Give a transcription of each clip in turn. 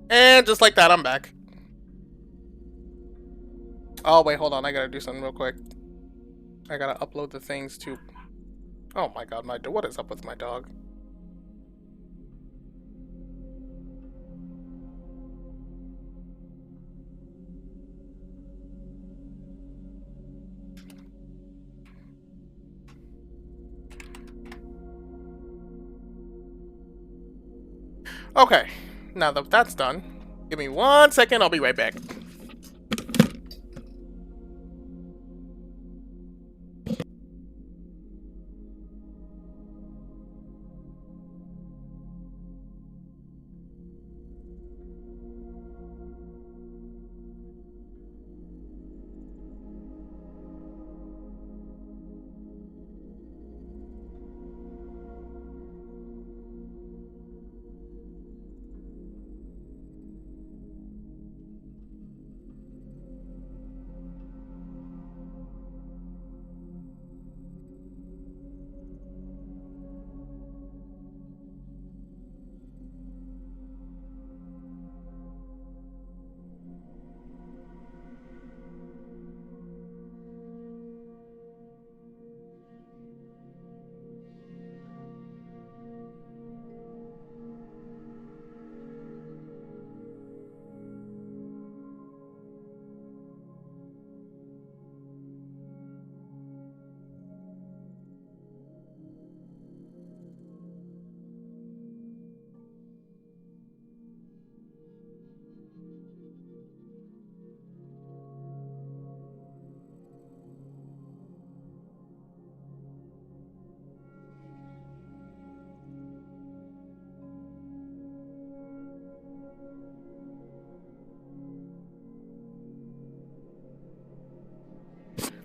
And just like that, I'm back. Oh, wait, hold on. I gotta do something real quick. I gotta upload the things to... Oh my god, what is up with my dog? Okay, now that that's done, give me 1 second, I'll be right back.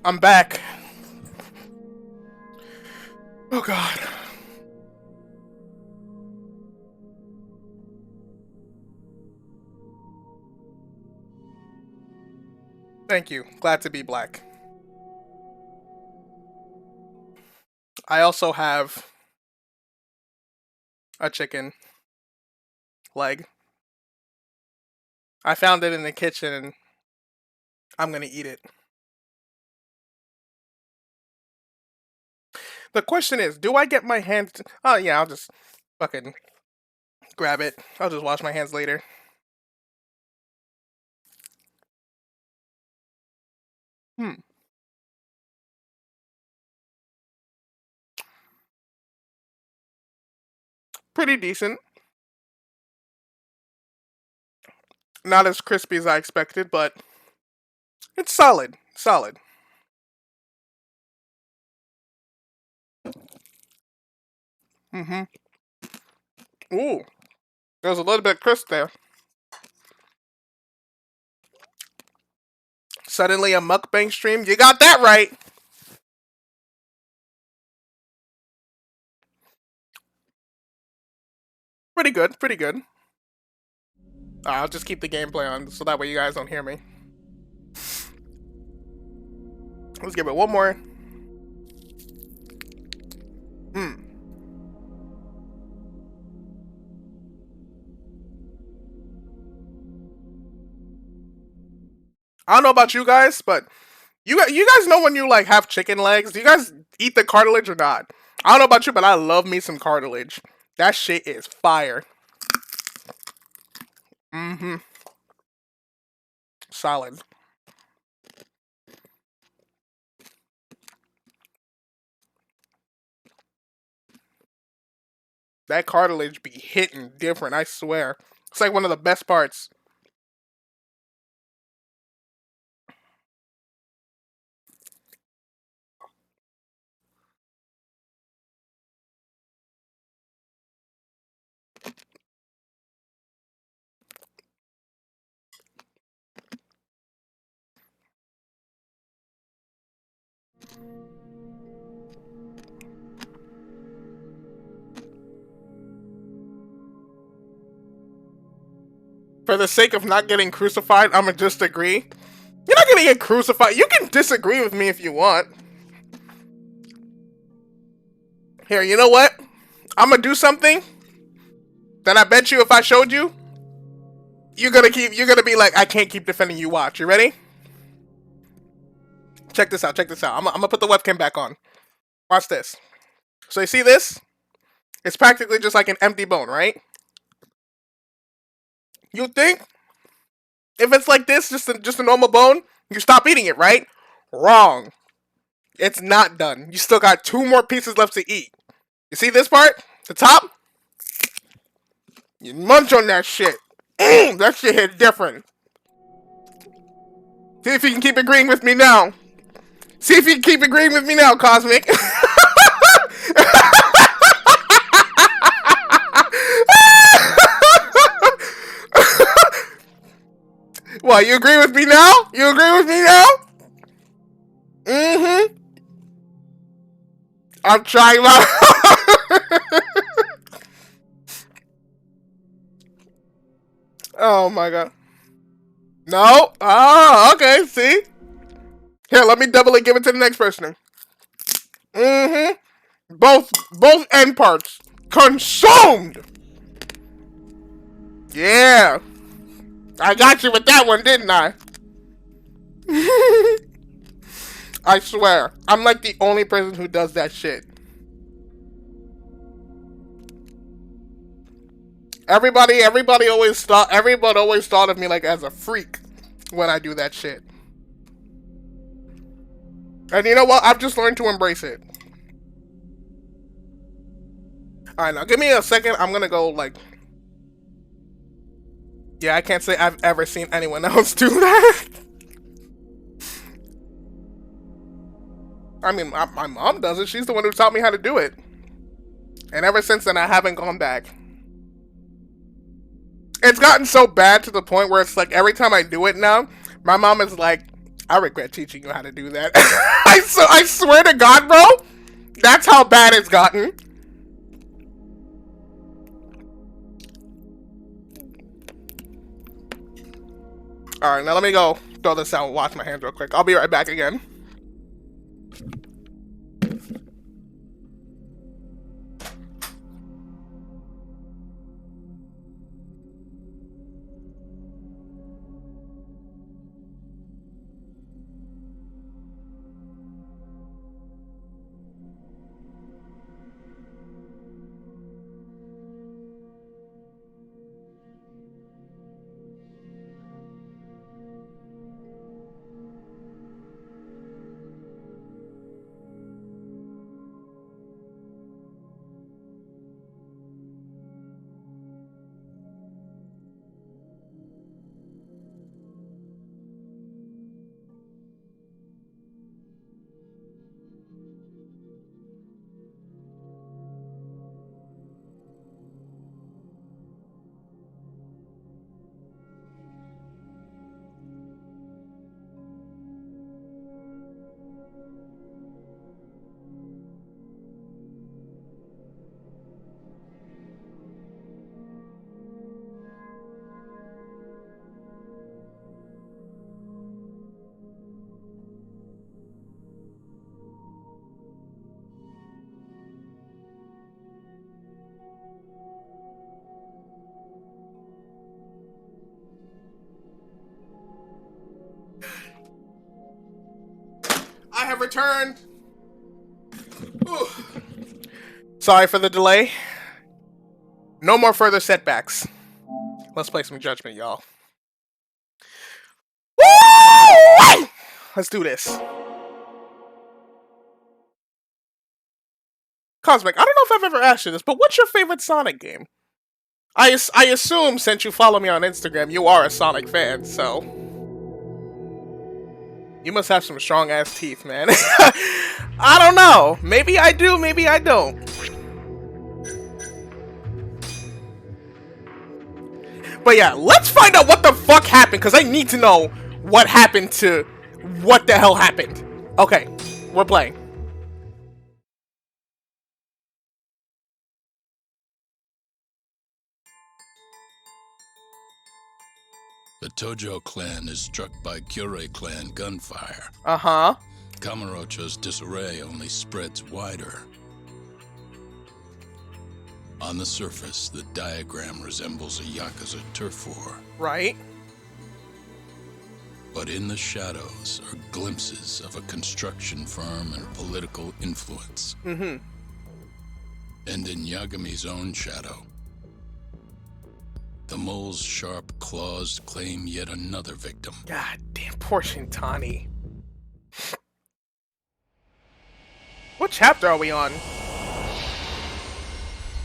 I'm back. Oh god. Thank you. Glad to be black. I also have a chicken leg. I found it in the kitchen and I'm gonna eat it. The question is, do I get my hands... Oh yeah, I'll just fucking grab it. I'll just wash my hands later. Hmm. Pretty decent. Not as crispy as I expected, but it's solid. Solid. Mm-hmm. Ooh. There's a little bit of crisp there. Suddenly a mukbang stream? You got that right! Pretty good, pretty good. I'll just keep the gameplay on so that way you guys don't hear me. Let's give it one more. Hmm. I don't know about you guys, but you guys know when you like have chicken legs? Do you guys eat the cartilage or not? I don't know about you, but I love me some cartilage. That shit is fire. Mm-hmm. Solid. That cartilage be hitting different, I swear. It's like one of the best parts. For the sake of not getting crucified, I'm gonna just agree. You're not gonna get crucified. You can disagree with me if you want. Here, you know what? I'm gonna do something that I bet you if I showed you, You're gonna be like, I can't keep defending you. Watch. You ready? Check this out. Check this out. I'm gonna put the webcam back on. Watch this. So you see this? It's practically just like an empty bone, right? You think if it's like this, just a normal bone, you stop eating it, right? Wrong. It's not done. You still got 2 more pieces left to eat. You see this part? The top? You munch on that shit. That shit hit different. See if you can keep agreeing with me now. See if you can keep agreeing with me now, Cosmic. What, you agree with me now? You agree with me now? Mm-hmm. I'm trying my... Oh my god. No? Oh, okay, see? Here, let me double it, give it to the next person. Mm-hmm. Both end parts. Consumed! Yeah. I got you with that one, didn't I? I swear. I'm like the only person who does that shit. Everybody always thought of me like as a freak when I do that shit. And you know what? I've just learned to embrace it. Alright, now give me a second. I'm gonna go like... Yeah, I can't say I've ever seen anyone else do that. I mean, my mom does it. She's the one who taught me how to do it. And ever since then, I haven't gone back. It's gotten so bad to the point where it's like every time I do it now, my mom is like, I regret teaching you how to do that. I swear to God, bro. That's how bad it's gotten. Alright, now let me go throw this out and wash my hands real quick. I'll be right back again. I have returned. Whew. Sorry for the delay. No more further setbacks. Let's play some Judgment, y'all. Woo! Let's do this. Cosmic, I don't know if I've ever asked you this, but what's your favorite Sonic game? I assume, since you follow me on Instagram, you are a Sonic fan, so... You must have some strong-ass teeth, man. I don't know. Maybe I do, maybe I don't. But yeah, let's find out what the fuck happened, because I need to know what happened to... What the hell happened. Okay, we're playing. The Tojo clan is struck by Kyorei clan gunfire. Uh-huh. Kamurocho's disarray only spreads wider. On the surface, the diagram resembles a Yakuza turf war, Right? but in the shadows are glimpses of a construction firm and political influence. Mm-hmm. And in Yagami's own shadow, the mole's sharp claws claim yet another victim. God damn, poor Shintani. What chapter are we on?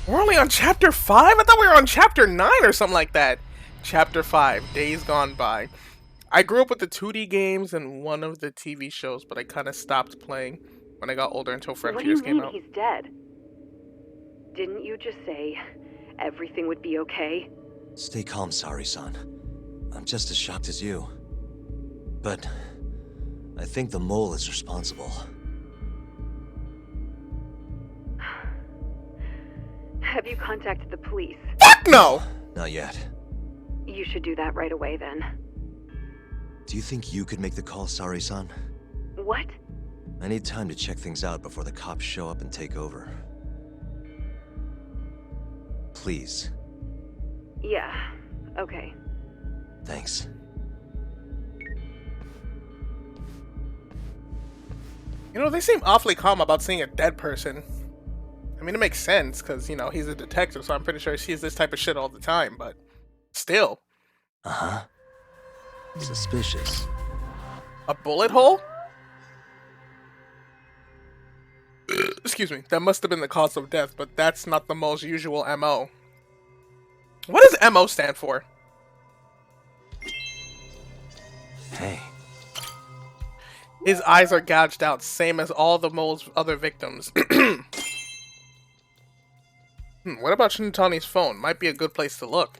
We're only on chapter 5? I thought we were on chapter 9 or something like that. Chapter 5, Days Gone By. I grew up with the 2D games and one of the TV shows, but I kind of stopped playing when I got older until Frontiers What do you came mean out. he's dead? Didn't you just say everything would be okay? Stay calm, Sari-san. I'm just as shocked as you. But I think the mole is responsible. Have you contacted the police? Fuck no! Not yet. You should do that right away then. Do you think you could make the call, Sari-san? What? I need time to check things out before the cops show up and take over. Please. Yeah, okay. Thanks. You know, they seem awfully calm about seeing a dead person. I mean, it makes sense, because, you know, he's a detective, so I'm pretty sure he sees this type of shit all the time, but still. Uh-huh. Suspicious. A bullet hole? Excuse me. That must have been the cause of death, but that's not the most usual MO. What does MO stand for? Hey. His eyes are gouged out, same as all the mole's other victims. What about Shintani's phone? Might be a good place to look.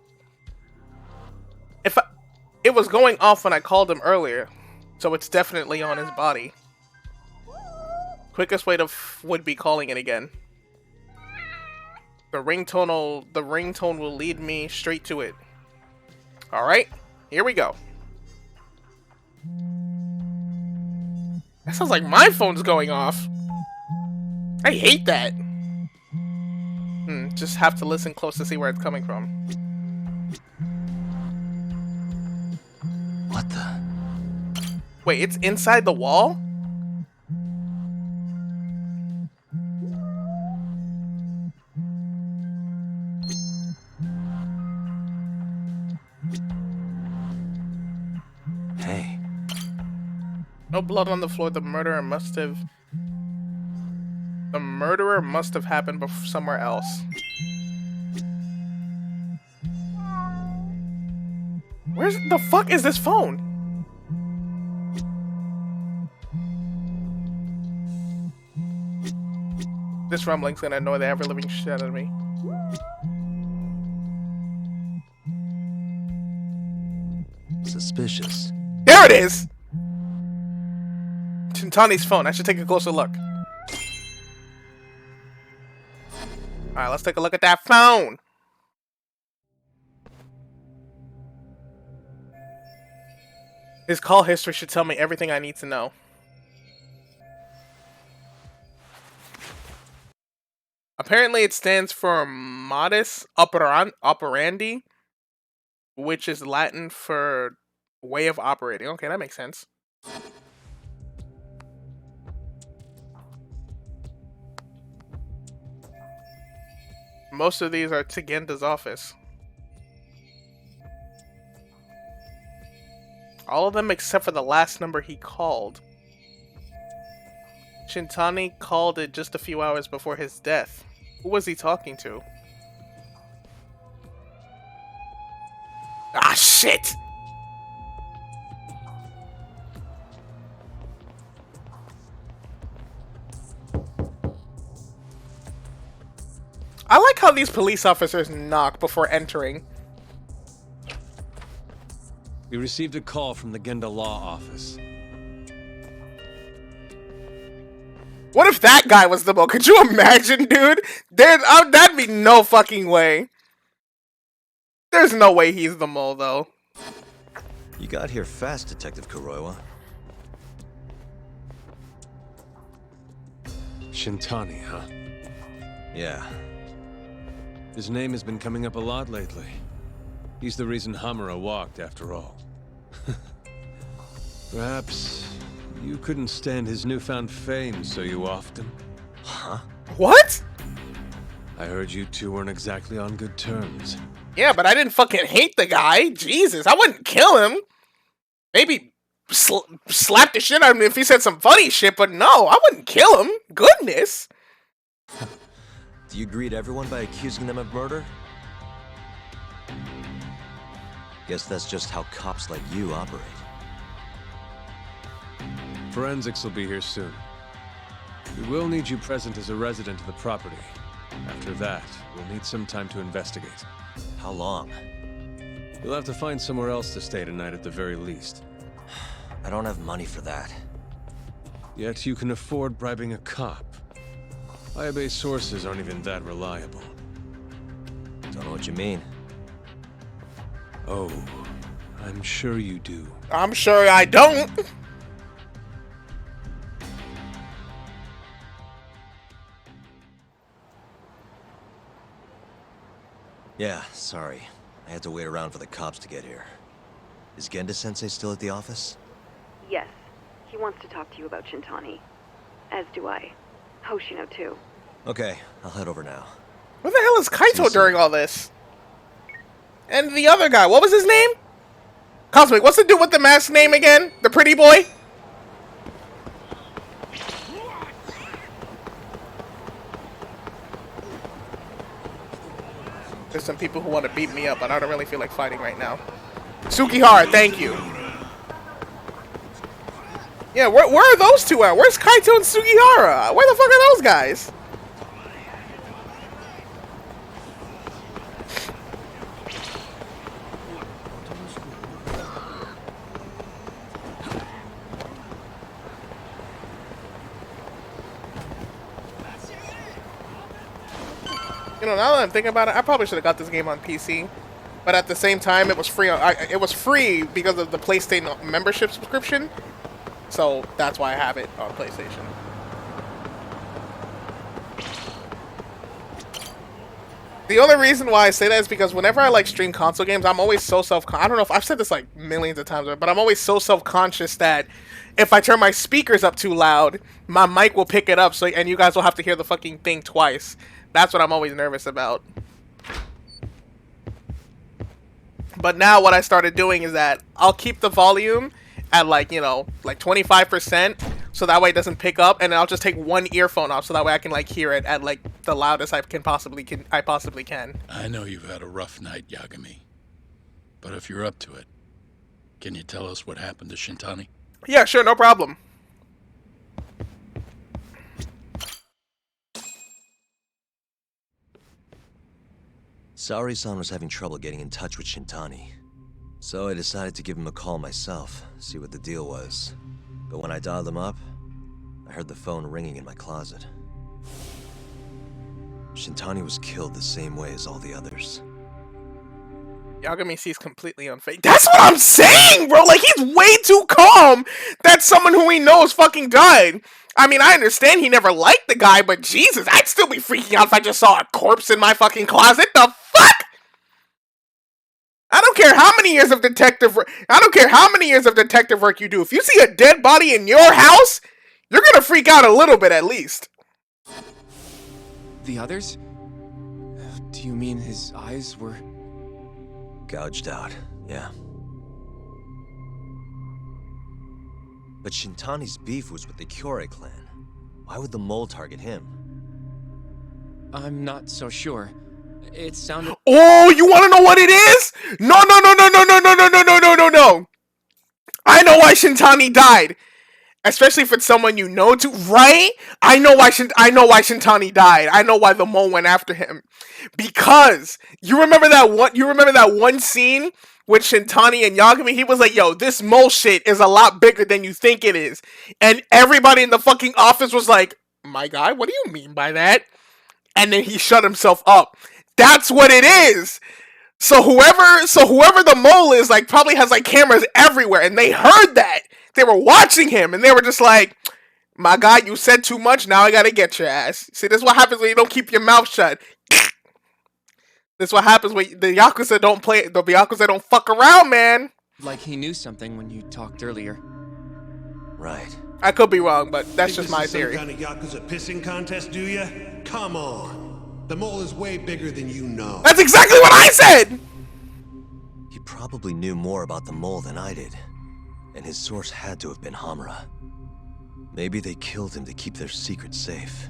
It was going off when I called him earlier, so it's definitely on his body. Quickest way to would be calling it again. The ringtone will lead me straight to it. All right, here we go. That sounds like my phone's going off. I hate that. Just have to listen close to see where it's coming from. What the? Wait, it's inside the wall? Hey. No blood on the floor. The murderer must have happened somewhere else. Where's the fuck is this phone? This rumbling's gonna annoy the ever-living shit out of me. Suspicious. There it is! Shintani's phone. I should take a closer look. Alright, let's take a look at that phone. His call history should tell me everything I need to know. Apparently it stands for modus operandi, which is Latin for way of operating. Okay, that makes sense. Most of these are Tigenda's office. All of them except for the last number he called. Shintani called it just a few hours before his death. Who was he talking to? Ah, shit! I like how these police officers knock before entering. We received a call from the Genda Law Office. What if that guy was the mole? Could you imagine, dude? That'd be no fucking way. There's no way he's the mole, though. You got here fast, Detective Kuroiwa. Shintani, huh? Yeah. His name has been coming up a lot lately. He's the reason Hamura walked, after all. Perhaps you couldn't stand his newfound fame, so you often. Huh? What? I heard you two weren't exactly on good terms. Yeah, but I didn't fucking hate the guy. Jesus, I wouldn't kill him. Maybe slap the shit out of him if he said some funny shit, but no, I wouldn't kill him. Goodness. Do you greet everyone by accusing them of murder? Guess that's just how cops like you operate. Forensics will be here soon. We will need you present as a resident of the property. After that, we'll need some time to investigate. How long? You'll have to find somewhere else to stay tonight at the very least. I don't have money for that. Yet you can afford bribing a cop. IAB sources aren't even that reliable. Don't know what you mean. Oh, I'm sure you do. I'm sure I don't. Yeah, sorry. I had to wait around for the cops to get here. Is Genda-sensei still at the office? Yes. He wants to talk to you about Shintani. As do I. Hoshino, too. Okay, I'll head over now. Where the hell is Kaito Susan. during all this? And the other guy, what was his name? Cosmic, what's the dude with the mask name again? The pretty boy? There's some people who want to beat me up, but I don't really feel like fighting right now. Tsukihara, thank you. Yeah, where are those two at? Where's Kaito and Tsukihara? Where the fuck are those guys? You know, now that I'm thinking about it, I probably should have got this game on PC. But at the same time, it was free. It was free because of the PlayStation membership subscription. So that's why I have it on PlayStation. The only reason why I say that is because whenever I like stream console games, I'm always so I don't know if I've said this like millions of times, but I'm always so self-conscious that if I turn my speakers up too loud, my mic will pick it up, so and you guys will have to hear the fucking thing twice. That's what I'm always nervous about. But now what I started doing is that I'll keep the volume at like, you know, like 25%, so that way it doesn't pick up, and I'll just take one earphone off so that way I can like hear it at like the loudest I possibly can. I know you've had a rough night, Yagami. But if you're up to it, can you tell us what happened to Shintani? Yeah, sure, no problem. Saori-san was having trouble getting in touch with Shintani. So I decided to give him a call myself, see what the deal was. But when I dialed him up, I heard the phone ringing in my closet. Shintani was killed the same way as all the others. Yagami sees completely unfazed. That's what I'm saying, bro! Like, he's way too calm that someone who he knows fucking died. I mean, I understand he never liked the guy, but Jesus, I'd still be freaking out if I just saw a corpse in my fucking closet. The fuck? I don't care how many years of detective work you do. If you see a dead body in your house, you're gonna freak out a little bit at least. The others? Do you mean his eyes were... Gouged out, yeah. But Shintani's beef was with the Kyorei clan. Why would the mole target him? I'm not so sure. It sounded... Oh, you want to know what it is? No. I know why Shintani died. Especially if it's someone you know too, right? I know why Shintani died. I know why the mole went after him. Because you remember that one scene with Shintani and Yagami? He was like, yo, this mole shit is a lot bigger than you think it is. And everybody in the fucking office was like, my guy, what do you mean by that? And then he shut himself up. That's what it is. So whoever the mole is, like, probably has like cameras everywhere, and they heard that. They were watching him, and they were just like, my guy, you said too much, now I gotta get your ass. See, this is what happens when you don't keep your mouth shut. This is what happens when the Yakuza don't play. The Yakuza don't fuck around, man. Like he knew something when you talked earlier. Right. I could be wrong, but that's Think just this my is some theory. kind of Yakuza pissing contest, do ya? Come on. The mole is way bigger than you know. That's exactly what I said. He probably knew more about the mole than I did. And his source had to have been Hamura. Maybe they killed him to keep their secret safe.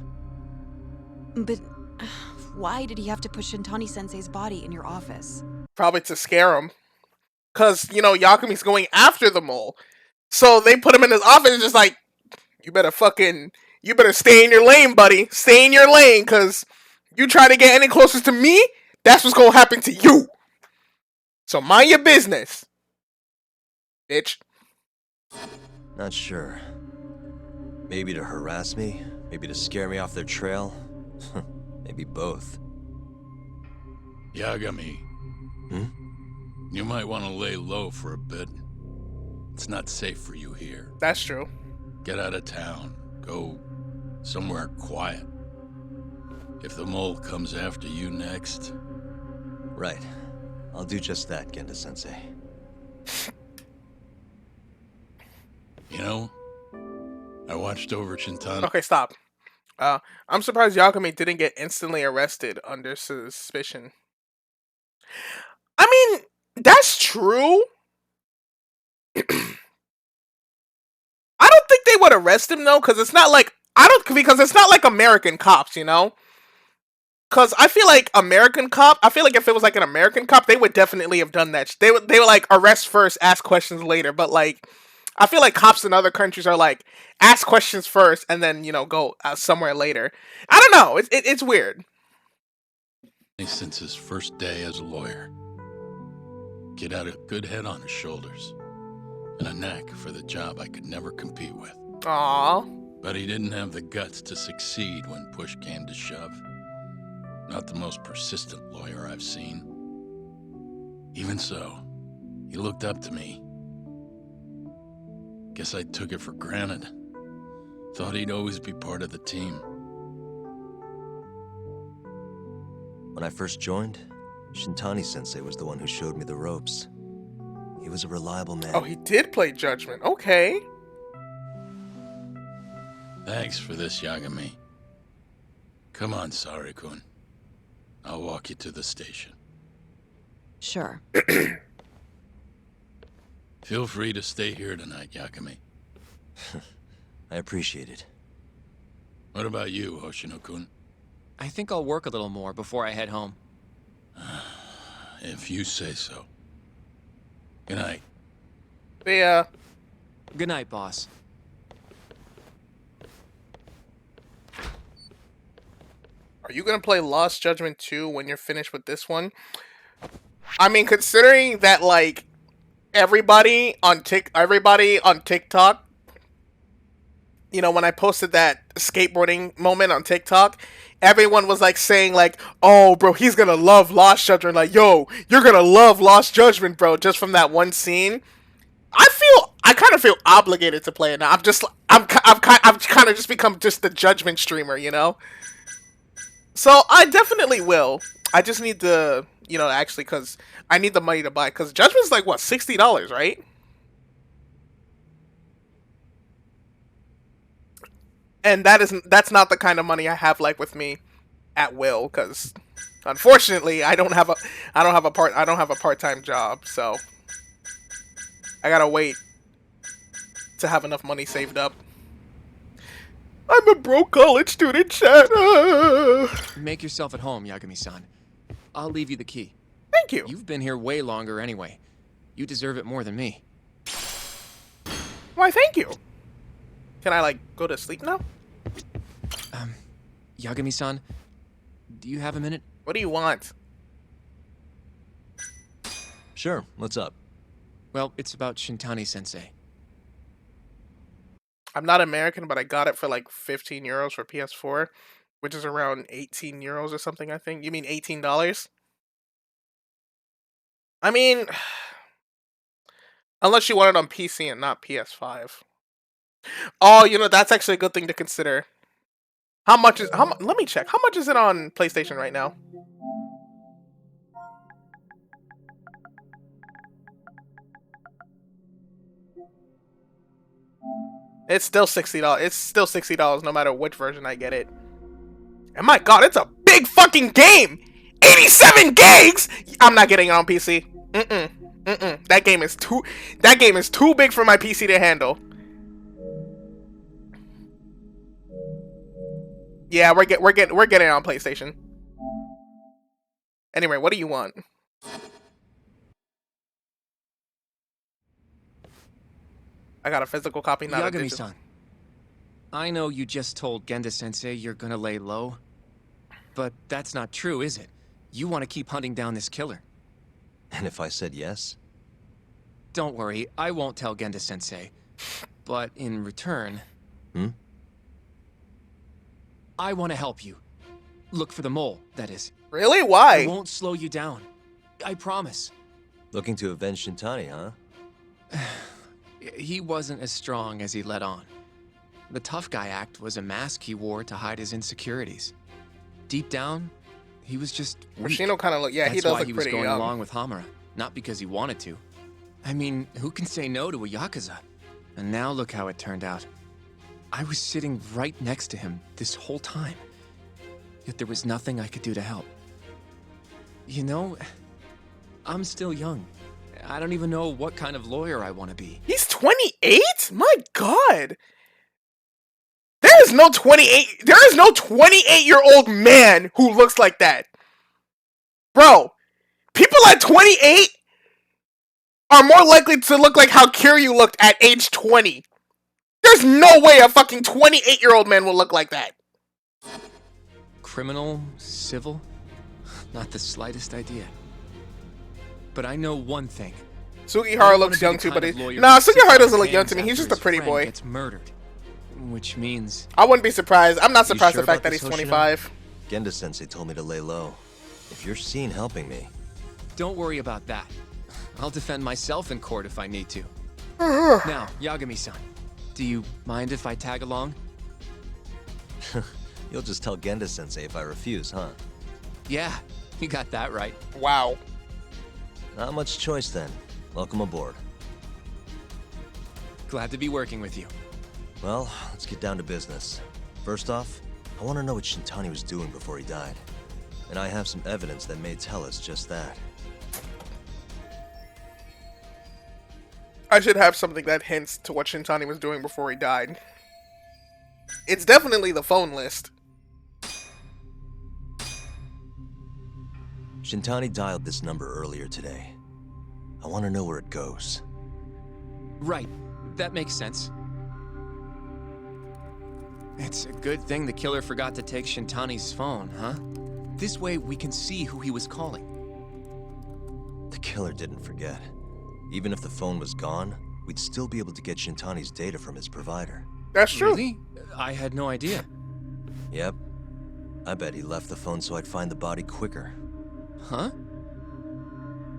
But why did he have to put Shintani-sensei's body in your office? Probably to scare him, cause you know Yakumi's going after the mole. So they put him in his office, just like, you better stay in your lane, buddy. Stay in your lane, cause you try to get any closer to me, that's what's gonna happen to you. So mind your business, bitch. Not sure. Maybe to harass me, maybe to scare me off their trail. Maybe both. Yagami. Hmm? You might want to lay low for a bit. It's not safe for you here. That's true. Get out of town. Go somewhere quiet. If the mole comes after you next... Right. I'll do just that, Genda-sensei. You know, I watched over Shintani. Okay, stop. I'm surprised Yakumi didn't get instantly arrested under suspicion. I mean, that's true. I don't think they would arrest him though, because it's not like American cops, you know. Because I feel like I feel like if it was like an American cop, they would definitely have done that. They would like arrest first, ask questions later. But like, I feel like cops in other countries are like ask questions first and then go somewhere later. I don't know. It's weird. Since his first day as a lawyer. Kid had a good head on his shoulders. And a knack for the job I could never compete with. Aww. But he didn't have the guts to succeed when push came to shove. Not the most persistent lawyer I've seen. Even so, he looked up to me. Guess I took it for granted. Thought he'd always be part of the team. When I first joined, Shintani-sensei was the one who showed me the ropes. He was a reliable man. Oh, he did play Judgment. Okay. Thanks for this, Yagami. Come on, Sari-kun. I'll walk you to the station. Sure. Feel free to stay here tonight, Yagami. I appreciate it. What about you, Hoshino-kun? I think I'll work a little more before I head home. If you say so. Good night. Yeah. Good night, boss. Are you gonna play Lost Judgment 2 when you're finished with this one? I mean, considering that like everybody on TikTok, when I posted that skateboarding moment on TikTok, everyone was like saying like, "Oh, bro, he's gonna love Lost Judgment." Like, "Yo, you're gonna love Lost Judgment, bro," just from that one scene. I kind of feel obligated to play it now. I've kind of just become just the Judgment streamer, So I definitely will. I just need to, actually, because I need the money to buy. Because Judgment's like what, $60, right? And that's not the kind of money I have like with me at will. Because unfortunately, I don't have a part-time job. So I gotta wait to have enough money saved up. I'm a broke college student, chat. Make yourself at home, Yagami-san. I'll leave you the key. Thank you. You've been here way longer anyway. You deserve it more than me. Why, thank you. Can I, go to sleep now? Yagami-san, do you have a minute? What do you want? Sure, what's up? Well, it's about Shintani-sensei. I'm not American, but I got it for 15 euros for PS4, which is around 18 euros or something, I think. You mean $18? I mean, unless you want it on PC and not PS5. Oh, that's actually a good thing to consider. Let me check. How much is it on PlayStation right now? It's still $60. It's still $60 no matter which version I get it. And my god, it's a big fucking game! 87 gigs! I'm not getting it on PC. That game is too big for my PC to handle. Yeah, we're getting it on PlayStation. Anyway, what do you want? I got a physical copy, not a digital. Yagami-san, I know you just told Genda-sensei you're gonna lay low, but that's not true, is it? You want to keep hunting down this killer. And if I said yes? Don't worry, I won't tell Genda-sensei. But in return... I want to help you. Look for the mole, that is. Really? Why? I won't slow you down. I promise. Looking to avenge Shintani, huh? He wasn't as strong as he let on. The tough guy act was a mask he wore to hide his insecurities. Deep down, he was just weak. Yoshino kind of look, yeah, he That's does why look he was pretty going young. along with Hamura, not because he wanted to. I mean, who can say no to a Yakuza? And now look how it turned out. I was sitting right next to him this whole time. Yet there was nothing I could do to help. You know, I'm still young. I don't even know what kind of lawyer I want to be. He's 28? My god. There is no 28-year-old man who looks like that. Bro, people at 28 are more likely to look like how Kiryu looked at age 20. There's no way a fucking 28-year-old man will look like that. Criminal? Civil? Not the slightest idea. But I know one thing. Sugihara looks young too, but nah, Sugihara doesn't look young to me. He's just a pretty boy. Gets murdered, which means I wouldn't be surprised. I'm not surprised sure the fact about that he's this, Hoshino? 25. Genda-sensei told me to lay low. If you're seen helping me... don't worry about that. I'll defend myself in court if I need to. Now, Yagami-san, do you mind if I tag along? You'll just tell Genda-sensei if I refuse, huh? Yeah, you got that right. Wow. Not much choice then. Welcome aboard. Glad to be working with you. Well, let's get down to business. First off, I want to know what Shintani was doing before he died. And I have some evidence that may tell us just that. I should have something that hints to what Shintani was doing before he died. It's definitely the phone list. Shintani dialed this number earlier today. I want to know where it goes. Right, that makes sense. It's a good thing the killer forgot to take Shintani's phone, huh? This way we can see who he was calling. The killer didn't forget. Even if the phone was gone, we'd still be able to get Shintani's data from his provider. That's true. Really? I had no idea. Yep. I bet he left the phone so I'd find the body quicker. Huh?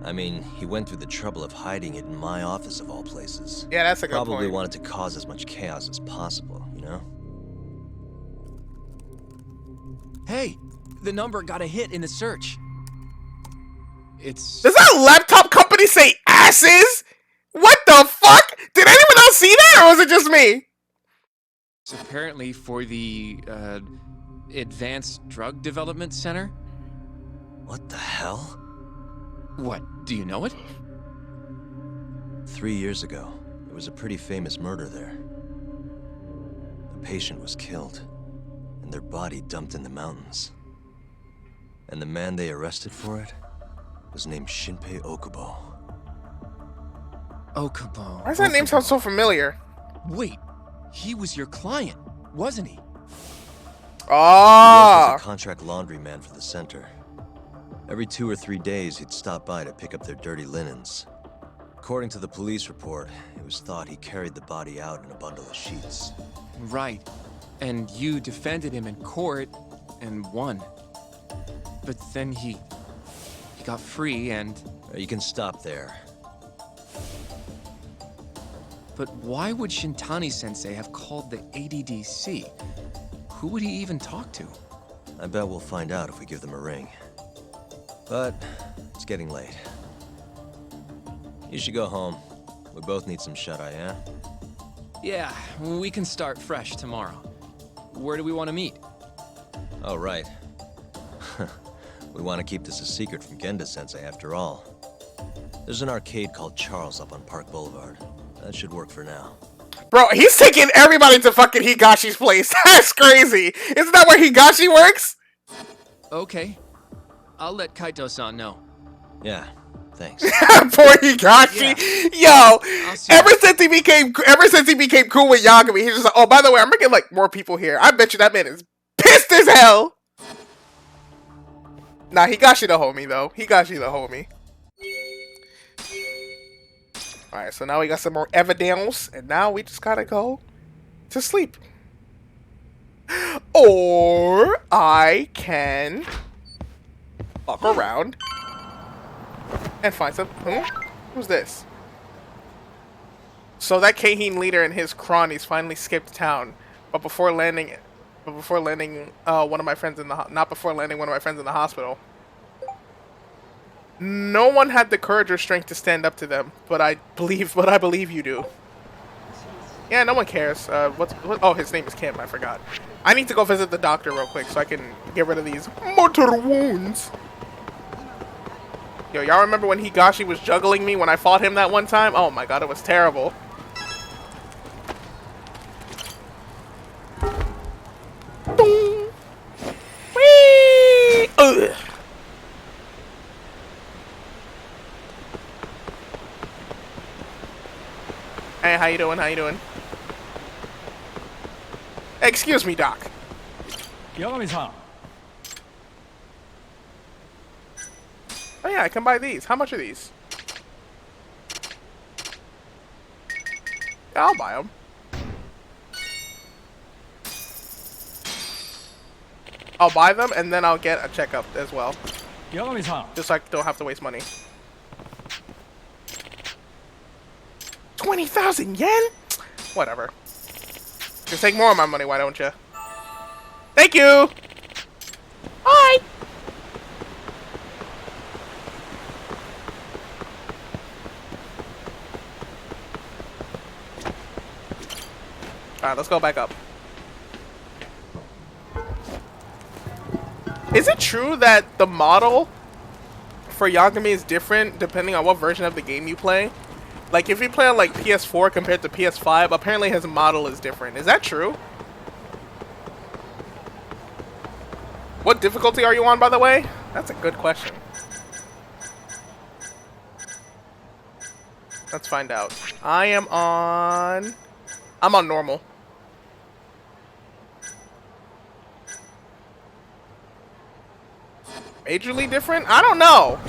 I mean, he went through the trouble of hiding it in my office of all places. Yeah, that's a good Probably point. wanted to cause as much chaos as possible, you know? Hey, the number got a hit in the search. It's... Does that laptop company say asses? What the fuck? Did anyone else see that, or was it just me? It's apparently for the, Advanced Drug Development Center? What the hell? What, do you know it? 3 years ago, there was a pretty famous murder there. A patient was killed, and their body dumped in the mountains. And the man they arrested for it was named Shinpei Okubo. Okubo. Why does that name sound so familiar? Wait, he was your client, wasn't he? He worked Ah. as a contract laundryman for the center. Every 2 or 3 days, he'd stop by to pick up their dirty linens. According to the police report, it was thought he carried the body out in a bundle of sheets. Right. And you defended him in court and won. But then he got free and... You can stop there. But why would Shintani-sensei have called the ADDC? Who would he even talk to? I bet we'll find out if we give them a ring. But it's getting late. You should go home. We both need some shut-eye, yeah? Yeah, we can start fresh tomorrow. Where do we want to meet? Oh, right. We want to keep this a secret from Genda-sensei after all. There's an arcade called Charles up on Park Boulevard. That should work for now. Bro, he's taking everybody to fucking Higashi's place. That's crazy. Isn't that where Higashi works? Okay. I'll let Kaito-san know. Yeah, thanks. Poor Higashi. Yo, ever since he became cool with Yagami, he's just like, oh, by the way, I'm bringing like more people here. I bet you that man is pissed as hell. Nah, Higashi the homie though. Higashi the homie. Alright, so now we got some more evidence, and now we just gotta go to sleep. Or I can walk around and find some. Who's this? So that Keihin leader and his cronies finally skipped town, but before landing one of my friends in the hospital. No one had the courage or strength to stand up to them, but I believe you do. Yeah, no one cares. Oh, his name is Kim. I forgot. I need to go visit the doctor real quick so I can get rid of these mortal wounds. Yo, y'all remember when Higashi was juggling me when I fought him that one time? Oh my god, it was terrible. Boom. Whee! Ugh. Hey, how you doing? How you doing? Excuse me, Doc. Yagami-san. Oh yeah, I can buy these. How much are these? Yeah, I'll buy them. I'll buy them and then I'll get a checkup as well. Yagami-san. Just so I don't have to waste money. 20,000 yen? Whatever. Just take more of my money, why don't you? Thank you! Bye! Alright, let's go back up. Is it true that the model for Yagami is different depending on what version of the game you play? Like, if you play on, like, PS4 compared to PS5, apparently his model is different. Is that true? What difficulty are you on, by the way? That's a good question. Let's find out. I'm on normal. Majorly different? I don't know.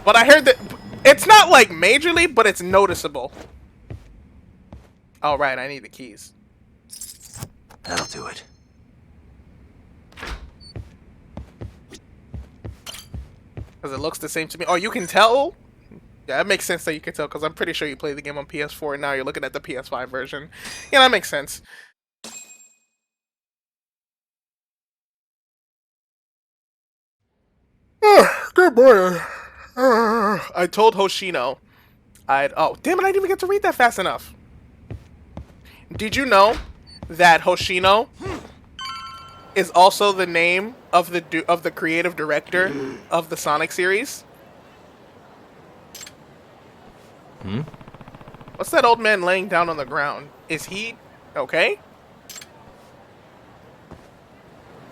But I heard that it's not like majorly, but it's noticeable. All right, I need the keys. That'll do it. Because it looks the same to me. Oh, you can tell? Yeah, it makes sense that you can tell, because I'm pretty sure you played the game on PS4 and now you're looking at the PS5 version. Yeah, that makes sense. Good boy. I told Hoshino oh, damn it, I didn't even get to read that fast enough. Did you know that Hoshino is also the name of the creative director of the Sonic series? What's that old man laying down on the ground? Is he okay?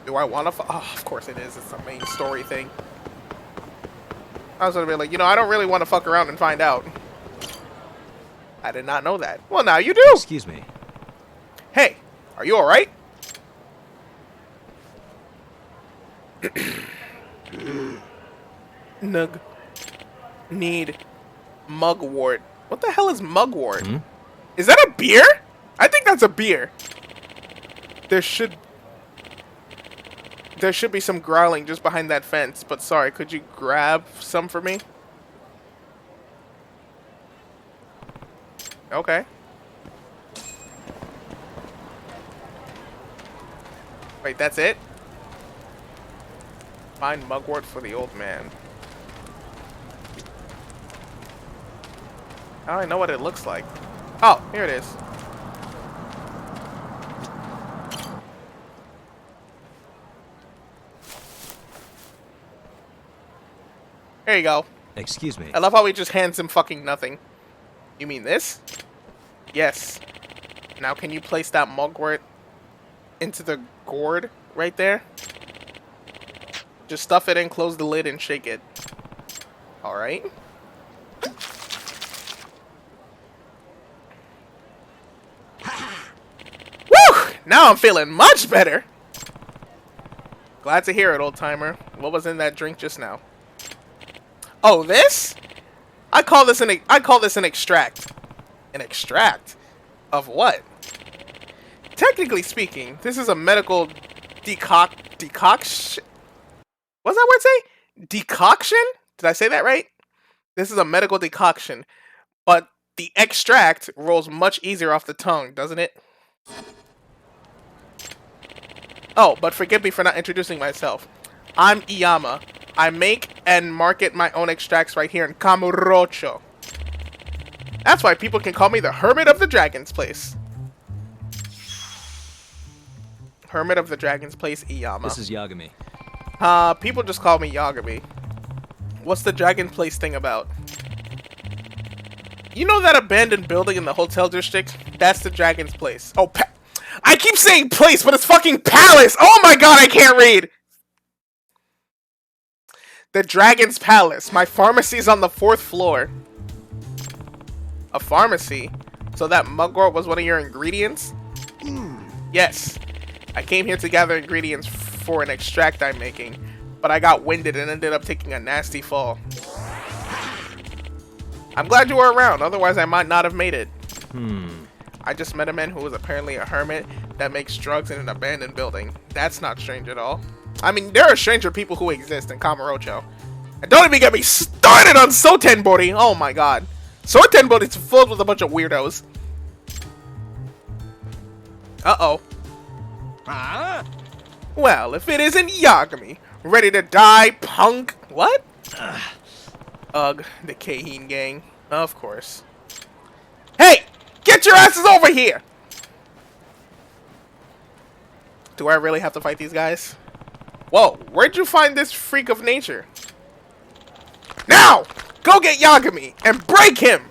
Do I want to? Oh, of course it is. It's a main story thing. I was gonna be like, you know, I don't really want to fuck around and find out. I did not know that. Well, now you do. Excuse me. Hey, are you all right? Nug. Need. Mugwort. What the hell is mugwort? Is that a beer? I think that's a beer. There should be some growling just behind that fence, but sorry, could you grab some for me? Okay. Wait, that's it? Find mugwort for the old man. Now I know what it looks like. Oh, here it is. There you go. Excuse me. I love how he just hands him fucking nothing. You mean this? Yes. Now can you place that mugwort into the gourd right there? Just stuff it in, close the lid, and shake it. Alright. Woo! Now I'm feeling much better. Glad to hear it, old timer. What was in that drink just now? Oh, this? I call this an extract. An extract? Of what? Technically speaking, this is a medical decoction. What's that word say? Decoction? Did I say that right? This is a medical decoction, but the extract rolls much easier off the tongue, doesn't it? Oh, but forgive me for not introducing myself. I'm Iyama. I make and market my own extracts right here in Kamurocho. That's why people can call me the Hermit of the Dragon's Place. Hermit of the Dragon's Place, Iyama. This is Yagami. People just call me Yagami. What's the Dragon Place thing about? You know that abandoned building in the hotel district? That's the Dragon's Place. Oh, I keep saying place, but it's fucking palace! Oh my god, I can't read! The Dragon's Palace. My pharmacy's on the 4th floor. A pharmacy? So that mugwort was one of your ingredients? Yes. I came here to gather ingredients for an extract I'm making, but I got winded and ended up taking a nasty fall. I'm glad you were around, otherwise I might not have made it. I just met a man who was apparently a hermit that makes drugs in an abandoned building. That's not strange at all. I mean, there are stranger people who exist in Kamurocho. And don't even get me started on Sotenbori! Oh my god. Sotenbori is filled with a bunch of weirdos. Uh-oh. Well, if it isn't Yagami, ready to die, punk. What? Ugh, the Keihin gang. Of course. Hey! Get your asses over here! Do I really have to fight these guys? Whoa, where'd you find this freak of nature? Now! Go get Yagami and break him!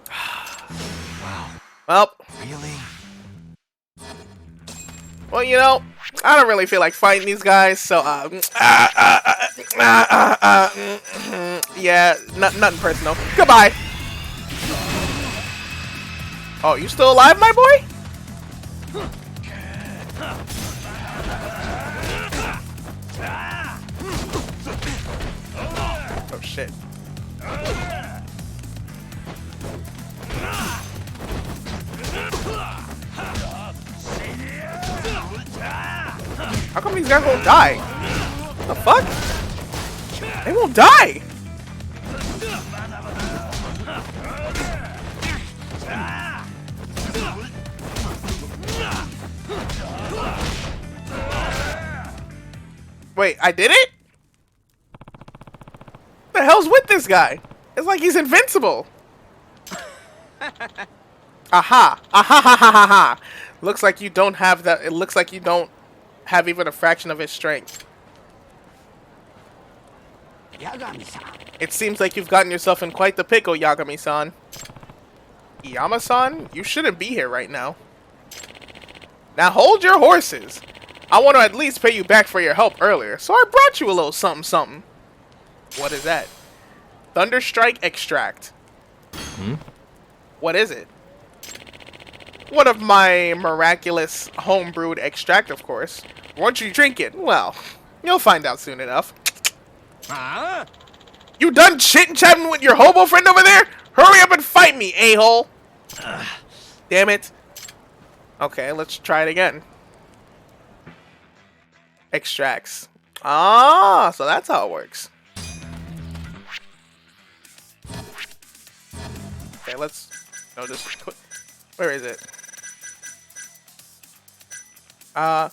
Wow. Well. Really? Well, you know, I don't really feel like fighting these guys, so, yeah, nothing personal. Goodbye! Oh, you still alive, my boy? Oh, shit. How come these guys won't die? What the fuck? They won't die! Wait, I did it? What the hell's with this guy? It's like he's invincible. Aha! Aha ha ha ha ha! Looks like you don't have that. It looks like you don't have even a fraction of his strength. It seems like you've gotten yourself in quite the pickle, Yagami-san. Iyama-san? You shouldn't be here right now. Now hold your horses. I want to at least pay you back for your help earlier, so I brought you a little something something. What is that? Thunderstrike extract. What is it? One of my miraculous homebrewed extract, of course. Once you drink it, well, you'll find out soon enough. You done chit-chatting with your hobo friend over there? Hurry up and fight me, a-hole! Damn it. Okay, let's try it again. Extracts. Ah, so that's how it works. Okay, let's... No, just... Where is it? An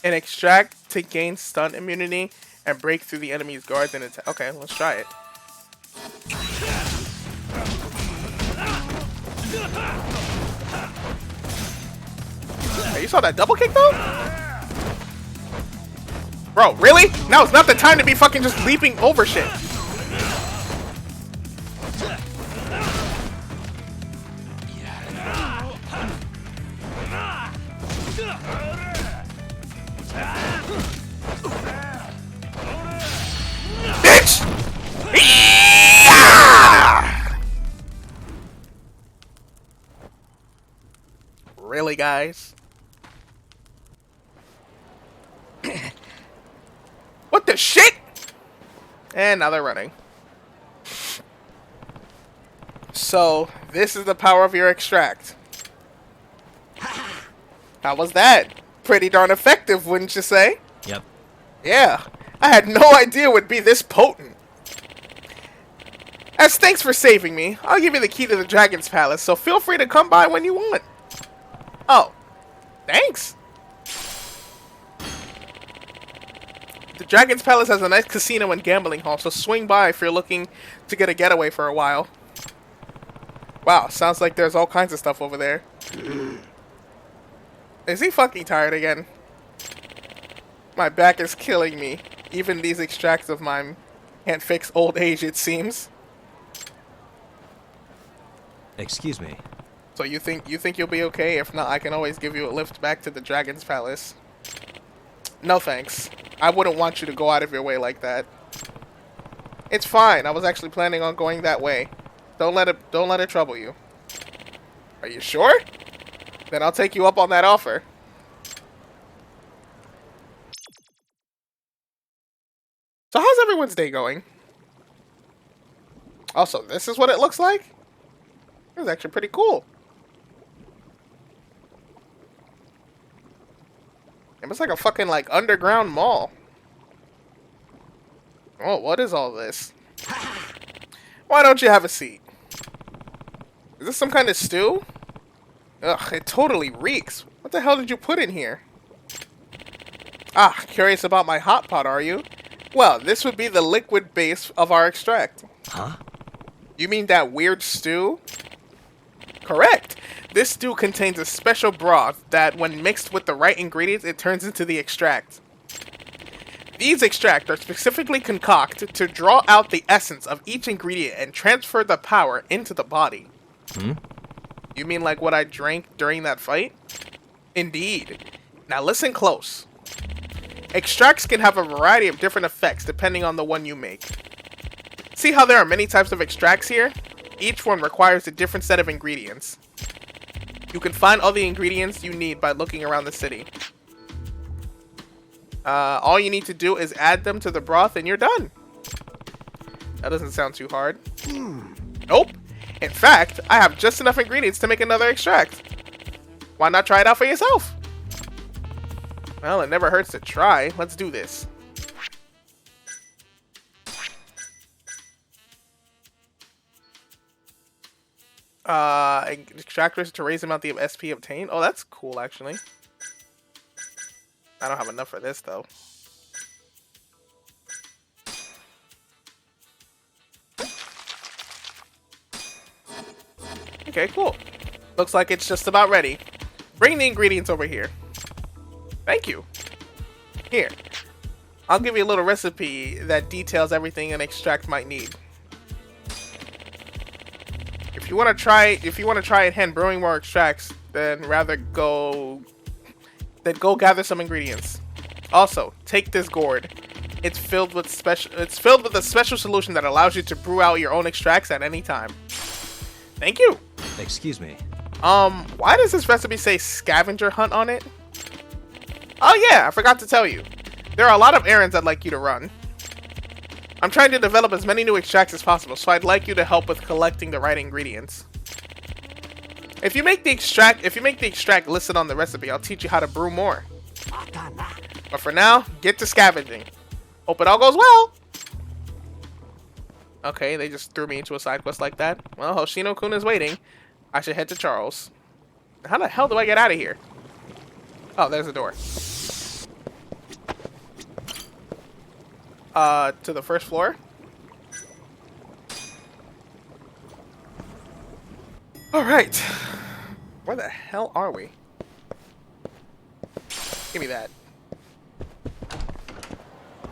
extract to gain stun immunity and break through the enemy's guards and attack. Okay, let's try it. You saw that double kick though? Bro, really? Now it's not the time to be fucking just leaping over shit. Bitch! Yeah! Really, guys? What the shit? And now they're running. So, this is the power of your extract. How was that? Pretty darn effective, wouldn't you say? Yep. Yeah, I had no idea it would be this potent. As thanks for saving me, I'll give you the key to the Dragon's Palace, so feel free to come by when you want. Oh, thanks. The Dragon's Palace has a nice casino and gambling hall, so swing by if you're looking to get a getaway for a while. Wow, sounds like there's all kinds of stuff over there. Is he fucking tired again? My back is killing me. Even these extracts of mine can't fix old age, it seems. Excuse me. So you think you'll be okay? If not, I can always give you a lift back to the Dragon's Palace. No thanks. I wouldn't want you to go out of your way like that. It's fine. I was actually planning on going that way. Don't let it trouble you. Are you sure? Then I'll take you up on that offer. So how's everyone's day going? Also, this is what it looks like? This is actually pretty cool. It looks like a fucking like underground mall. Oh, what is all this? Why don't you have a seat? Is this some kind of stew? Ugh, it totally reeks. What the hell did you put in here? Ah, curious about my hot pot, are you? Well, this would be the liquid base of our extract. Huh? You mean that weird stew? Correct. This stew contains a special broth that, when mixed with the right ingredients, it turns into the extract. These extracts are specifically concocted to draw out the essence of each ingredient and transfer the power into the body. Hmm? You mean like what I drank during that fight? Indeed. Now listen close. Extracts can have a variety of different effects depending on the one you make. See how there are many types of extracts here? Each one requires a different set of ingredients. You can find all the ingredients you need by looking around the city. All you need to do is add them to the broth and you're done. That doesn't sound too hard. Nope. In fact, I have just enough ingredients to make another extract. Why not try it out for yourself? Well, it never hurts to try. Let's do this. Extractors to raise the amount of SP obtained. Oh, that's cool, actually. I don't have enough for this, though. Okay, cool. Looks like it's just about ready. Bring the ingredients over here. Thank you. Here. I'll give you a little recipe that details everything an extract might need. If you want to try at hand brewing more extracts, then go gather some ingredients. Also, take this gourd. It's filled with a special solution that allows you to brew out your own extracts at any time. Thank you. Excuse me. Why does this recipe say scavenger hunt on it? Oh yeah, I forgot to tell you. There are a lot of errands I'd like you to run. I'm trying to develop as many new extracts as possible, so I'd like you to help with collecting the right ingredients. If you make the extract listed on the recipe, I'll teach you how to brew more. But for now, get to scavenging. Hope it all goes well. Okay, they just threw me into a side quest like that. Well, Hoshino-kun is waiting. I should head to Charles. How the hell do I get out of here? Oh, there's the door. To the first floor. Alright. Where the hell are we? Give me that.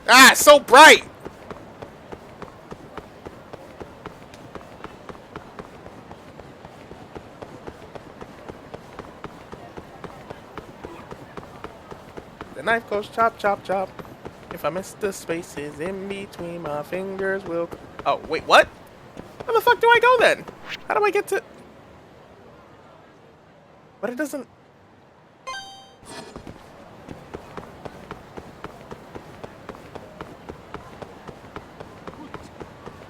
Ah, it's so bright! The knife goes chop, chop, chop. If I miss the spaces in between, my fingers will... Oh, wait, what? Where the fuck do I go then? How do I get to... But it doesn't...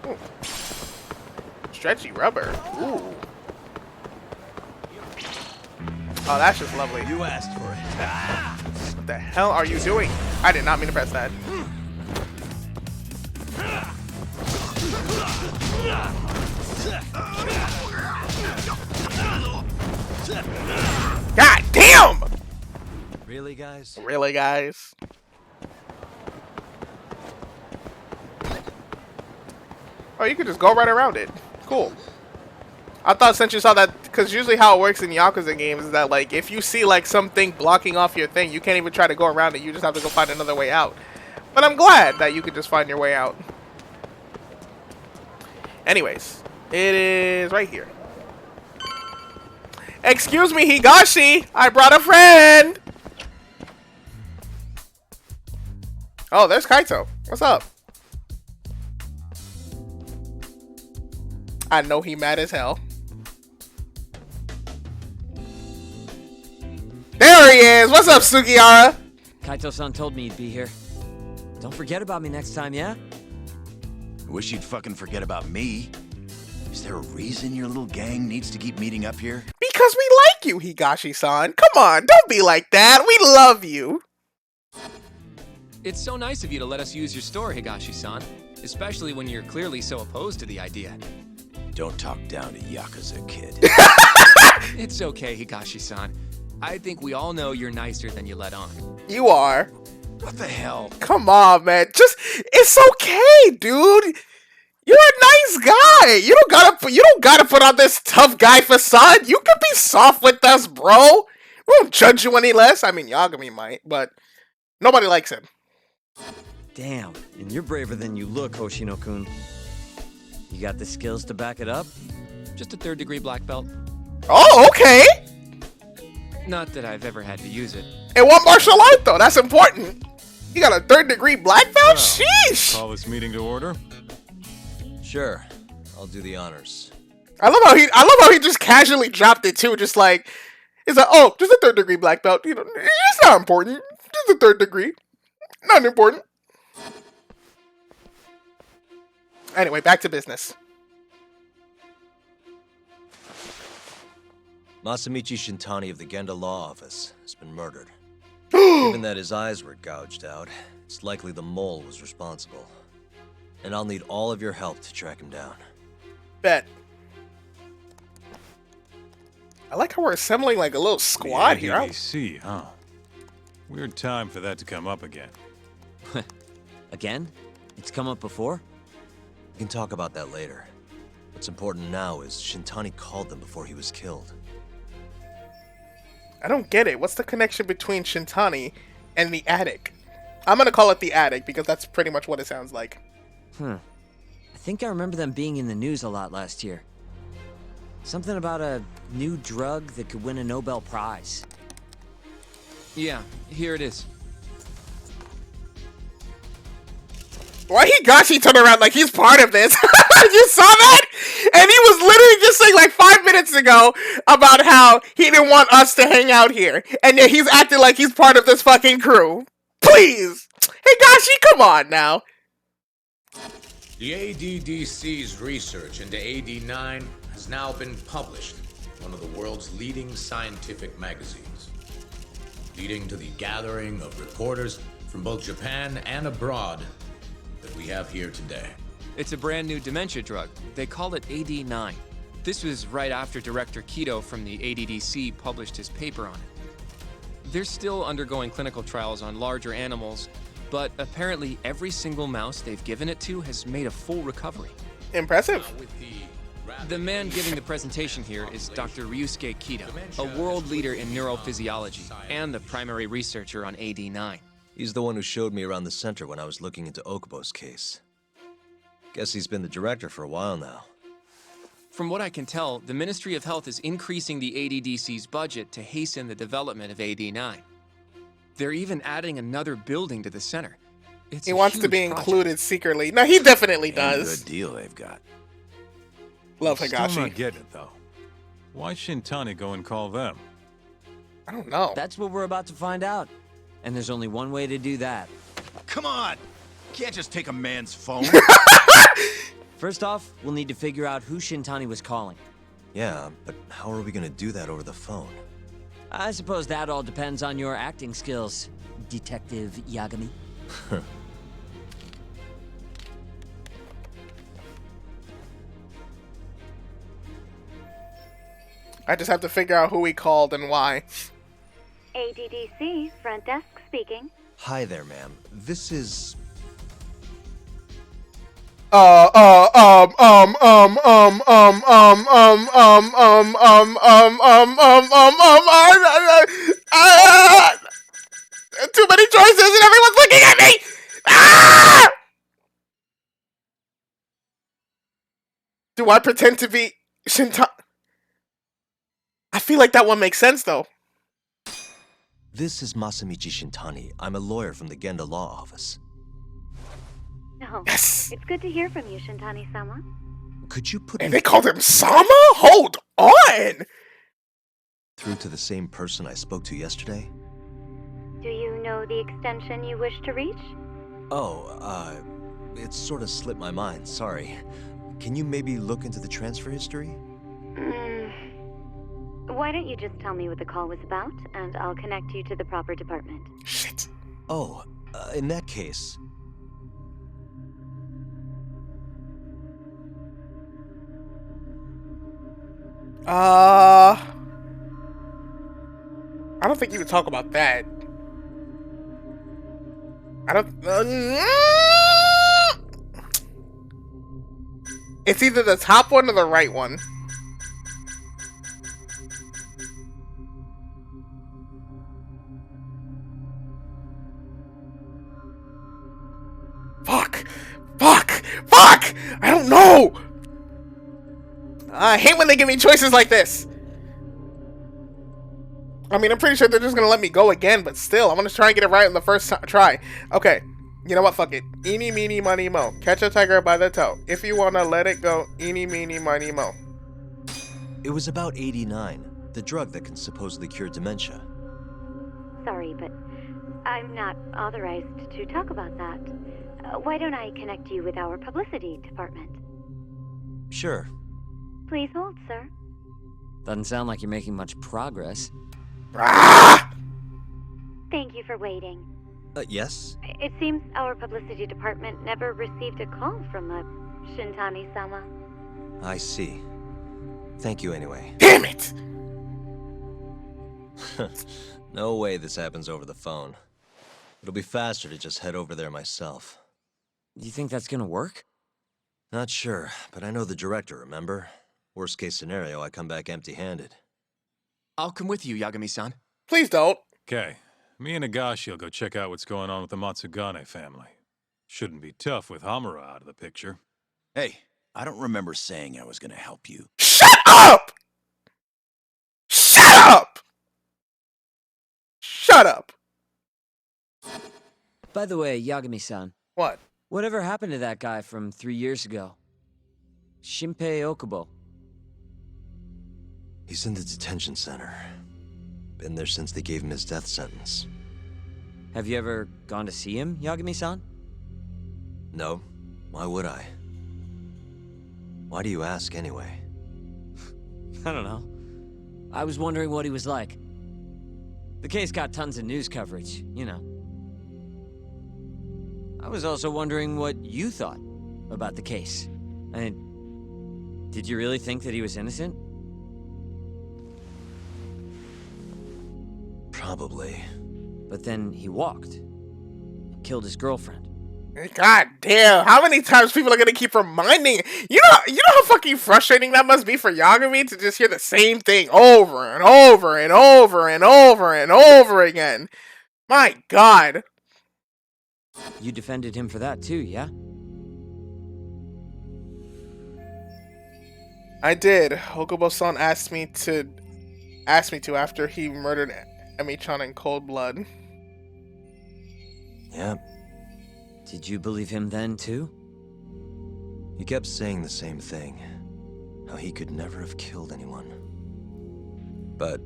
Ooh. Stretchy rubber. Ooh. Oh, that's just lovely. You asked for it. What the hell are you doing? I did not mean to press that. God damn! Really, guys? Really, guys? Oh, you could just go right around it. Cool. I thought since you saw that, because usually how it works in Yakuza games is that, like, if you see, like, something blocking off your thing, you can't even try to go around it. You just have to go find another way out. But I'm glad that you could just find your way out. Anyways, it is right here. Excuse me, Higashi! I brought a friend! Oh, there's Kaito. What's up? I know he mad as hell. There he is! What's up, Sugiura? Kaito-san told me you'd be here. Don't forget about me next time, yeah? I wish you'd fucking forget about me. Is there a reason your little gang needs to keep meeting up here? Because we like you, Higashi-san. Come on, don't be like that. We love you. It's so nice of you to let us use your store, Higashi-san. Especially when you're clearly so opposed to the idea. Don't talk down to Yakuza, kid. It's okay, Higashi-san. I think we all know you're nicer than you let on. You are. What the hell? Come on, man. It's okay, dude. You're a nice guy. You don't gotta put on this tough guy facade. You can be soft with us, bro. We won't judge you any less. I mean, Yagami might, but nobody likes him. Damn, and you're braver than you look, Hoshino-kun. You got the skills to back it up? Just a 3rd degree black belt. Oh, okay. Not that I've ever had to use it. And what martial art, though? That's important. You got a 3rd degree black belt? Well, Sheesh. Call this meeting to order. Sure, I'll do the honors. I love how he just casually dropped it too. Just like, it's like, oh, just a 3rd degree black belt. You know, it's not important. Just a 3rd degree. Not important. Anyway, back to business. Masamichi Shintani of the Genda Law Office has been murdered. Given that his eyes were gouged out, it's likely the mole was responsible. And I'll need all of your help to track him down. Bet. I like how we're assembling like a little squad here. ADDC, huh? Weird time for that to come up again. Again? It's come up before? We can talk about that later. What's important now is Shintani called them before he was killed. I don't get it. What's the connection between Shintani and the attic? I'm gonna call it the attic because that's pretty much what it sounds like. I think I remember them being in the news a lot last year. Something about a new drug that could win a Nobel Prize. Yeah, here it is. Why Higashi turned around like he's part of this? You saw that? And he was literally just saying like 5 minutes ago about how he didn't want us to hang out here. And yet he's acting like he's part of this fucking crew. Please! Higashi, come on now. The ADDC's research into AD9 has now been published in one of the world's leading scientific magazines, leading to the gathering of reporters from both Japan and abroad that we have here today. It's a brand new dementia drug. They call it AD9. This was right after Director Kido from the ADDC published his paper on it. They're still undergoing clinical trials on larger animals, but apparently every single mouse they've given it to has made a full recovery. Impressive. With the The man giving the presentation here is Dr. Ryusuke Kido, a world leader in neurophysiology and the primary researcher on AD9. He's the one who showed me around the center when I was looking into Okubo's case. Guess he's been the director for a while now. From what I can tell, the Ministry of Health is increasing the ADDC's budget to hasten the development of AD9. They're even adding another building to the center. He wants to be included secretly. No, he definitely does. Good deal they've got. Love Still Higashi. not getting it, though. Why Shintani go and call them? I don't know. That's what we're about to find out. And there's only one way to do that. Come on! Can't just take a man's phone. First off, we'll need to figure out who Shintani was calling. Yeah, but how are we gonna do that over the phone? I suppose that all depends on your acting skills, Detective Yagami. I just have to figure out who he called and why. ADDC, front desk speaking. Hi there, ma'am. This is... Too many choices and everyone's looking at me! Ah! Do I pretend to be Shintani? I feel like that one makes sense, though. This is Masamichi Shintani. I'm a lawyer from the Genda Law Office. Oh, yes! It's good to hear from you, Shintani-sama. Could you put And me they called him Sama? Hold on! through to the same person I spoke to yesterday? Do you know the extension you wish to reach? Oh, it sort of slipped my mind, sorry. Can you maybe look into the transfer history? Why don't you just tell me what the call was about, and I'll connect you to the proper department. Shit. Oh, in that case... I don't think you would talk about that. I don't... It's either the top one or the right one. Fuck! Fuck! Fuck! I don't know! I hate when they give me choices like this. I mean, I'm pretty sure they're just gonna let me go again, but still, I'm gonna try and get it right on the first try. Okay, you know what? Fuck it. Eeny, meeny, miny, mo. Catch a tiger by the toe. If you wanna let it go, eeny, meeny, miny, mo. It was about 89, the drug that can supposedly cure dementia. Sorry, but I'm not authorized to talk about that. Why don't I connect you with our publicity department? Sure. Please hold, sir. Doesn't sound like you're making much progress. Ah! Thank you for waiting. Yes? It seems our publicity department never received a call from a Shintani-sama. I see. Thank you anyway. Damn it! No way this happens over the phone. It'll be faster to just head over there myself. You think that's gonna work? Not sure, but I know the director, remember? Worst case scenario, I come back empty-handed. I'll come with you, Yagami-san. Please don't. Okay, me and Higashi will go check out what's going on with the Matsugane family. Shouldn't be tough with Hamura out of the picture. Hey, I don't remember saying I was gonna help you. Shut up! Shut up! Shut up! By the way, Yagami-san. What? Whatever happened to that guy from 3 years ago? Shinpei Okubo. He's in the detention center. Been there since they gave him his death sentence. Have you ever gone to see him, Yagami-san? No. Why would I? Why do you ask anyway? I don't know. I was wondering what he was like. The case got tons of news coverage, you know. I was also wondering what you thought about the case. I mean, did you really think that he was innocent? Probably. But then he walked. Killed his girlfriend. God damn, how many times people are gonna keep reminding you know how fucking frustrating that must be for Yagami to just hear the same thing over and over and over and over and over again. My God. You defended him for that too, yeah? I did. Okubo-san asked me to after he murdered Emi-chan in cold blood. Yep. Did you believe him then too? He kept saying the same thing. How he could never have killed anyone. But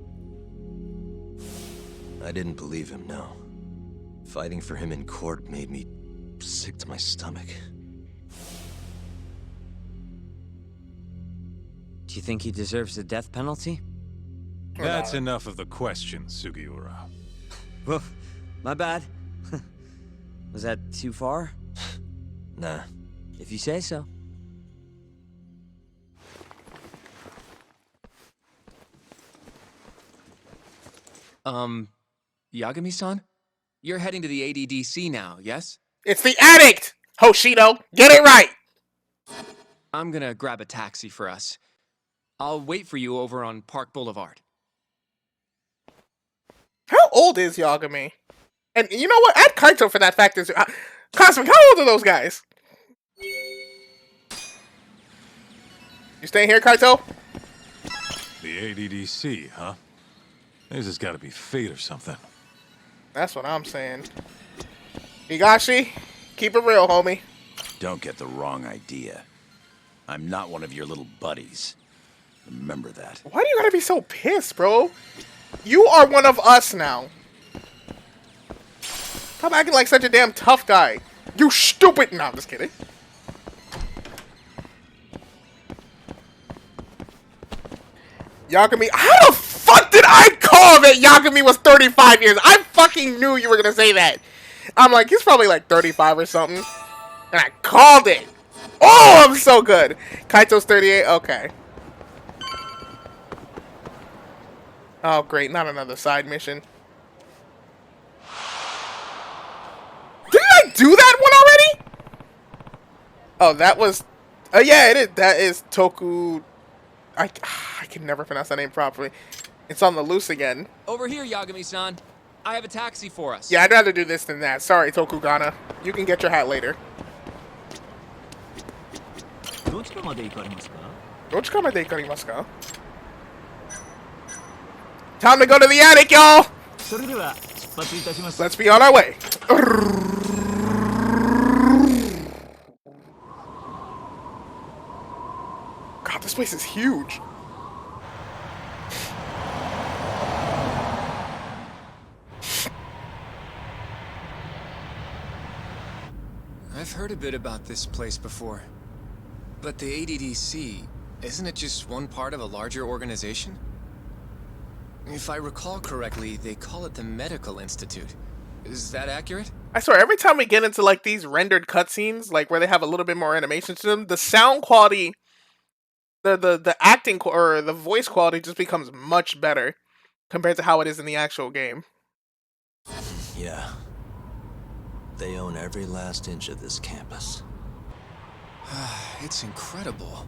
I didn't believe him, no. Fighting for him in court made me sick to my stomach. Do you think he deserves the death penalty? That's enough of the questions, Sugiura. Whoa, my bad. Was that too far? Nah. If you say so. Yagami-san? You're heading to the ADDC now, yes? It's the addict! Hoshido, get it right! I'm gonna grab a taxi for us. I'll wait for you over on Park Boulevard. How old is Yagami? And you know what? Add Kaito for that fact. Cosmic, how old are those guys? You staying here, Kaito? The ADDC, huh? This has got to be fate or something. That's what I'm saying. Higashi, keep it real, homie. Don't get the wrong idea. I'm not one of your little buddies. Remember that. Why do you gotta be so pissed, bro? You are one of us now. Stop acting like such a damn tough guy. You stupid. No, I'm just kidding. Yagami. How the fuck did I call that Yagami was 35 years? I fucking knew you were gonna say that. I'm like, he's probably like 35 or something. And I called it. Oh, I'm so good. Kaito's 38. Okay. Oh, great. Not another side mission. Didn't I do that one already? Oh, that was... Oh, yeah, it is. That is Toku... I can never pronounce that name properly. It's on the loose again. Over here, Yagami-san. I have a taxi for us. Yeah, I'd rather do this than that. Sorry, Tokugana. You can get your hat later. Time to go to the attic, y'all! Let's be on our way. God, this place is huge. I've heard a bit about this place before. But the ADDC, isn't it just one part of a larger organization? If I recall correctly, they call it the Medical Institute. Is that accurate? I swear, every time we get into like these rendered cutscenes, like where they have a little bit more animation to them, the sound quality, the acting or the voice quality just becomes much better compared to how it is in the actual game. Yeah. They own every last inch of this campus. It's incredible.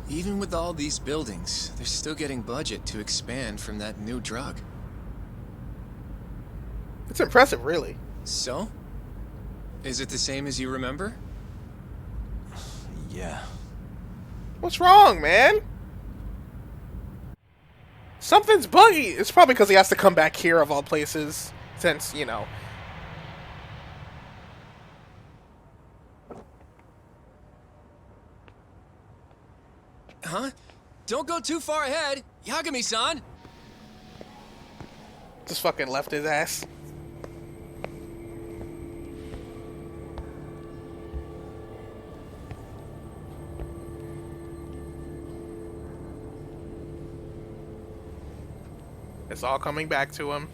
Even with all these buildings, they're still getting budget to expand from that new drug. It's impressive, really. So? Is it the same as you remember? Yeah. What's wrong, man? Something's buggy. It's probably because he has to come back here of all places, since, you know. Huh? Don't go too far ahead, Yagami-san! Just fucking left his ass. It's all coming back to him.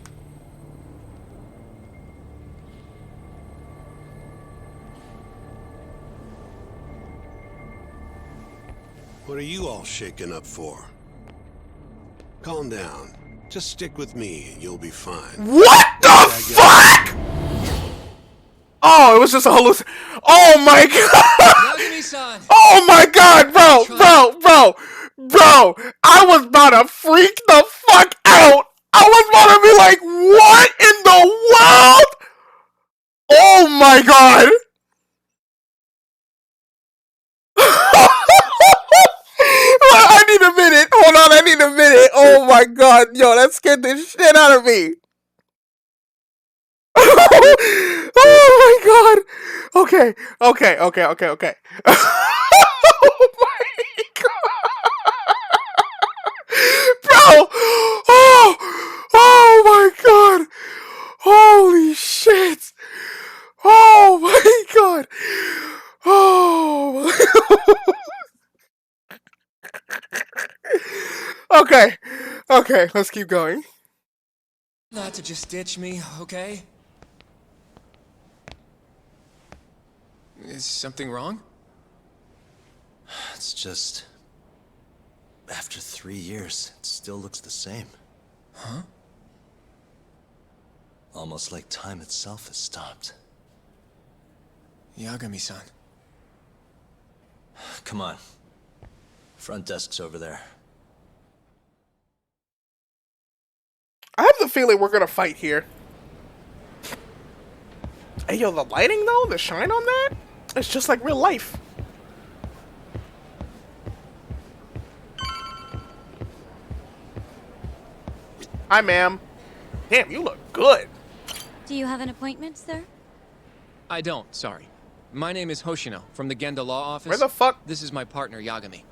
What are you all shaken up for? Calm down. Just stick with me and you'll be fine. What the fuck?! Oh it was just a hallucination. Oh my god! Yagami-san! Oh my god, bro! I was about to freak the fuck out! I was about to be like, what in the world? Oh my god! I need a minute. Hold on, I need a minute. Oh my god, yo, that scared the shit out of me. Oh my god. Okay. Oh my god. Bro. Oh my god. Holy shit. Oh my god. Oh. Okay, let's keep going. Not to just ditch me, okay? Is something wrong? It's just... After 3 years, it still looks the same. Huh? Almost like time itself has stopped. Yagami-san. Come on. Front desk's over there. I have the feeling we're gonna fight here. Hey, yo, the lighting though, the shine on that, it's just like real life. Hi, ma'am. Damn, you look good. Do you have an appointment, sir? I don't, sorry. My name is Hoshino, from the Genda Law Office. Where the fuck? This is my partner, Yagami.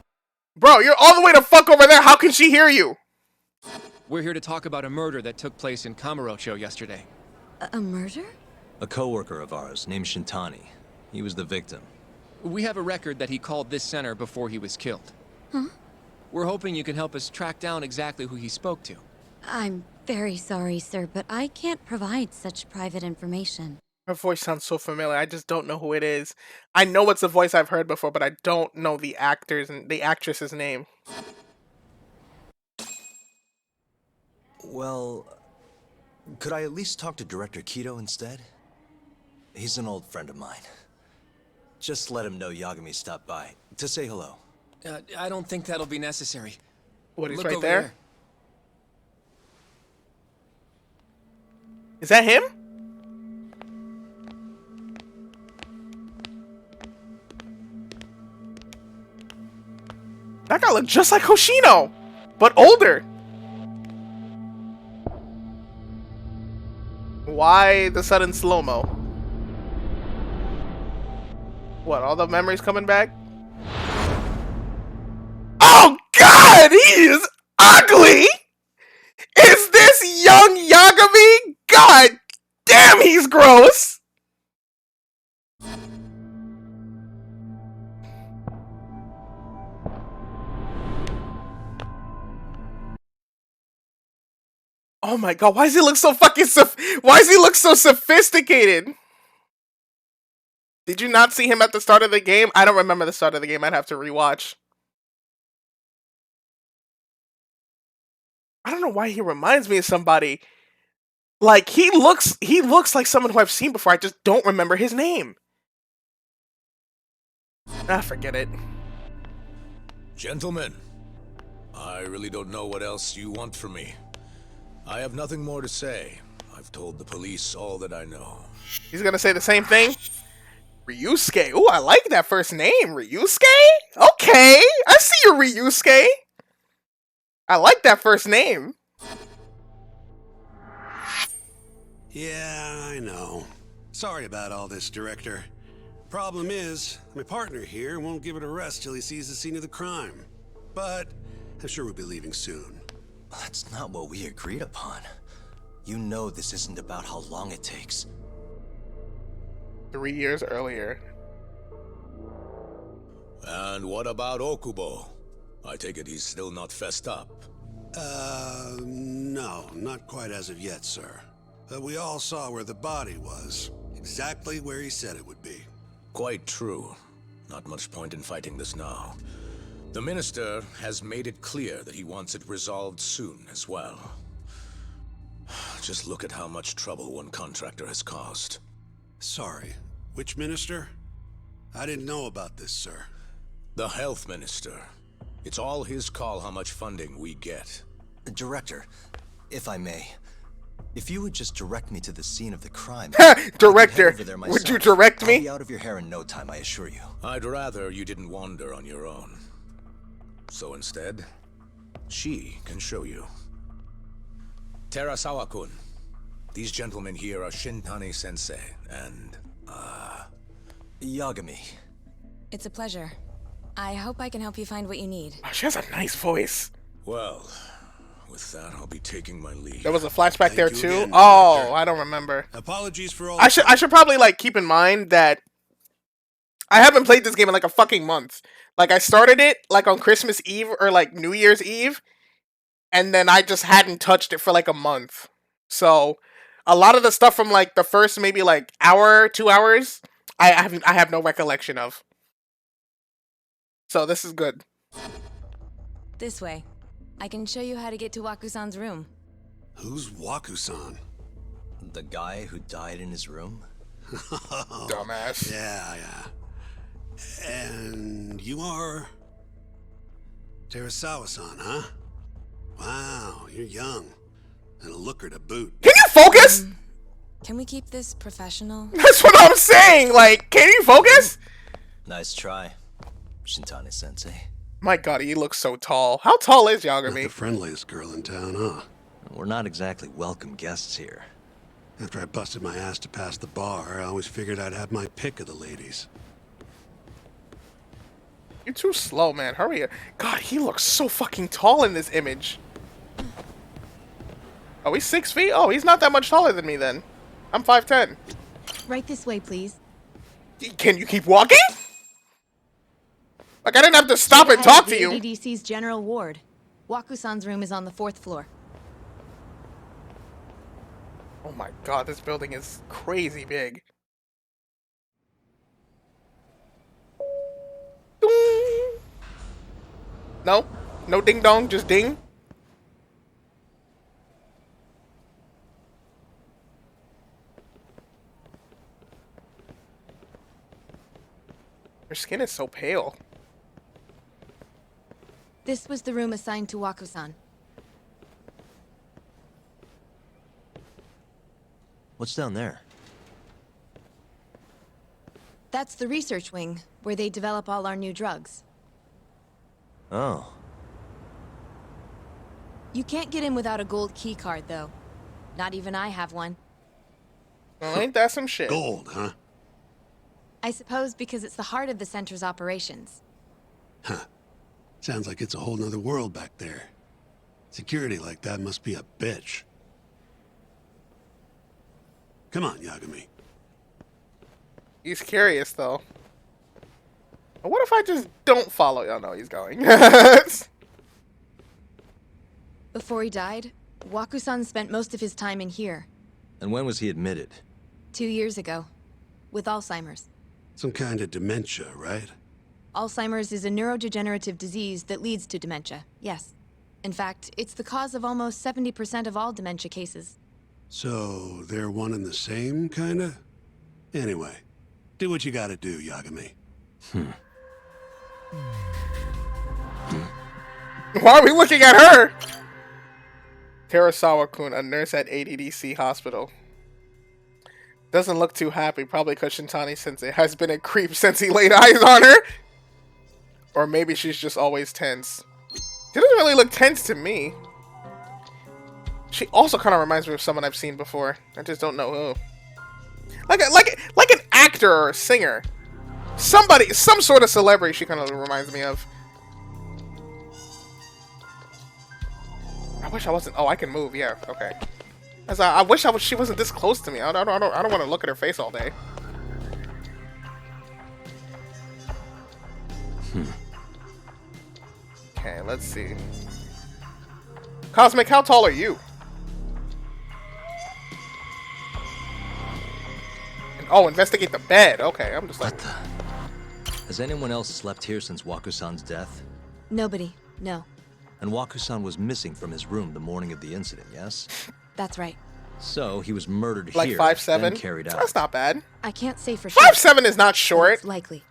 Bro, you're all the way to fuck over there. How can she hear you? We're here to talk about a murder that took place in Kamurocho yesterday. A murder? A coworker of ours named Shintani. He was the victim. We have a record that he called this center before he was killed. Huh? We're hoping you can help us track down exactly who he spoke to. I'm very sorry, sir, but I can't provide such private information. Her voice sounds so familiar. I just don't know who it is. I know it's a voice I've heard before, but I don't know the actor's and the actress's name. Well, could I at least talk to Director Kido instead? He's an old friend of mine. Just let him know Yagami stopped by to say hello. I don't think that'll be necessary. What, he's Look right over there? Is that him? That guy looked just like Hoshino, but older. Why the sudden slow-mo? What, all the memories coming back? Oh god, he is ugly! Is this young Yagami? God damn, he's gross! Oh my god, why does he look so fucking why does he look so sophisticated? Did you not see him at the start of the game? I don't remember the start of the game. I'd have to rewatch. I don't know why he reminds me of somebody. Like, he looks like someone who I've seen before. I just don't remember his name. Ah, forget it. Gentlemen, I really don't know what else you want from me. I have nothing more to say. I've told the police all that I know. He's gonna say the same thing? Ryusuke. Ooh, I like that first name. Ryusuke? Okay. I see you, Ryusuke. I like that first name. Yeah, I know. Sorry about all this, Director. Problem is, my partner here won't give it a rest till he sees the scene of the crime. But I'm sure we'll be leaving soon. That's not what we agreed upon. You know this isn't about how long it takes. 3 years earlier. And what about Okubo? I take it he's still not fessed up. No, not quite as of yet, sir. We all saw where the body was. Exactly where he said it would be. Quite true. Not much point in fighting this now. The Minister has made it clear that he wants it resolved soon as well. Just look at how much trouble one contractor has caused. Sorry. Which minister? I didn't know about this, sir. The health minister. It's all his call how much funding we get. Director, if I may, if you would just direct me to the scene of the crime. Director, would you direct me? I'll be out of your hair in no time, I assure you. I'd rather you didn't wander on your own. So instead, she can show you. Terasawa-kun. These gentlemen here are Shintani-sensei and, Yagami. It's a pleasure. I hope I can help you find what you need. Oh, she has a nice voice. Well, with that, I'll be taking my leave. There was a flashback there too. Again, Oh, Director. I don't remember. Apologies for all. I should probably like keep in mind that I haven't played this game in like a fucking month. Like I started it like on Christmas Eve or like New Year's Eve, and then I just hadn't touched it for like a month. So a lot of the stuff from like the first maybe like hour, 2 hours, I have no recollection of. So this is good. This way. I can show you how to get to Waku-san's room. Who's Waku-san? The guy who died in his room? Dumbass. Yeah. And you are Terasawa-san, huh? Wow, you're young. And a looker to boot. Can you focus? Can we keep this professional? That's what I'm saying. Like, can you focus? Nice try, Shintani-sensei. My god, he looks so tall. How tall is Not Yagami? the friendliest girl in town, huh? We're not exactly welcome guests here. After I busted my ass to pass the bar, I always figured I'd have my pick of the ladies. You're too slow, man. Hurry up. God, he looks so fucking tall in this image. Oh, he's 6 feet? Oh, he's not that much taller than me then. I'm 5'10". Right this way, please. Can you keep walking? Like, I didn't have to stop and talk to you. ADDC's general ward. Waku-san's room is on the 4th floor. Oh my god, this building is crazy big. Ding. No? No ding dong, just ding? Her skin is so pale. This was the room assigned to Waku-san. What's down there? That's the research wing, where they develop all our new drugs. Oh. You can't get in without a gold key card, though. Not even I have one. Well, ain't that some shit? Gold, huh? I suppose because it's the heart of the center's operations. Huh. Sounds like it's a whole nother world back there. Security like that must be a bitch. Come on, Yagami. He's curious, though. What if I just don't follow? Y'all know he's going. Before he died, Waku-san spent most of his time in here. And when was he admitted? 2 years ago. With Alzheimer's. Some kind of dementia, right? Alzheimer's is a neurodegenerative disease that leads to dementia, yes. In fact, it's the cause of almost 70% of all dementia cases. So, they're one and the same, kinda? Anyway, do what you gotta do, Yagami. Why are we looking at her? Terasawa-kun, a nurse at ADDC Hospital. Doesn't look too happy, probably because Shintani-sensei has been a creep since he laid eyes on her. Or maybe she's just always tense. She doesn't really look tense to me. She also kind of reminds me of someone I've seen before. I just don't know who. Like an actor or a singer. Somebody, some sort of celebrity she kind of reminds me of. I wish I wasn't. Oh, I can move. Yeah, okay. I wish she wasn't this close to me. I don't want to look at her face all day. Okay, let's see. Cosmic, how tall are you? Oh, investigate the bed. Okay, I'm just like... What the? Has anyone else slept here since Waku-san's death? Nobody, no. And Waku-san was missing from his room the morning of the incident, yes? That's right. So he was murdered Like here, 5'7"? then carried out. That's not bad. I can't say for sure. 5'7" is not but short. it's likely.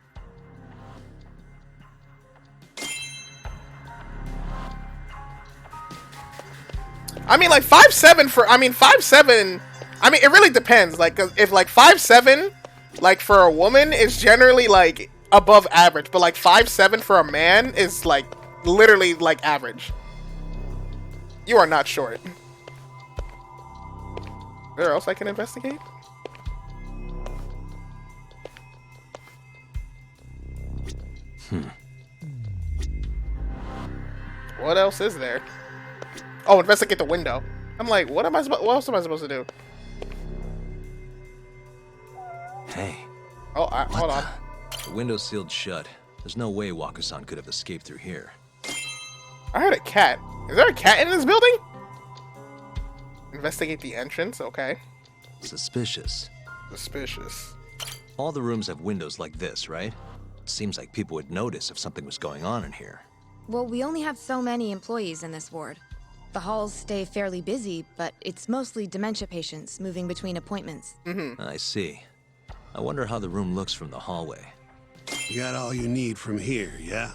I mean, like 5'7" for. I mean, 5'7". I mean, it really depends. Like, 'cause if like 5'7", like for a woman is generally like above average, but like 5'7" for a man is like literally like average. You are not short. Where else I can investigate? What else is there? Oh, investigate the window. I'm like, what else am I supposed to do? Hey. Oh, hold on. The window's sealed shut. There's no way Waku-san could have escaped through here. I heard a cat. Is there a cat in this building? Investigate the entrance. Okay. Suspicious. Suspicious. All the rooms have windows like this, right? Seems like people would notice if something was going on in here. Well, we only have so many employees in this ward. The halls stay fairly busy, but it's mostly dementia patients moving between appointments. I see. I wonder how the room looks from the hallway. You got all you need from here, yeah?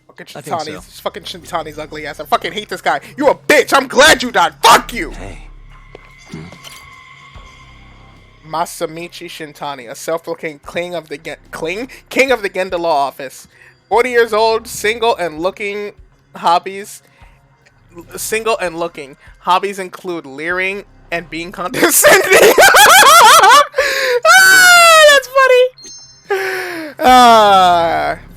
Fucking I think so. Shintani's fucking Shintani's ugly ass. I fucking hate this guy. You a bitch. I'm glad you died. Fuck you. Hey. Masamichi Shintani, a self-proclaimed king of the Genda Law Office. 40 years old, single and looking. Hobbies include leering and being condescending. That's funny.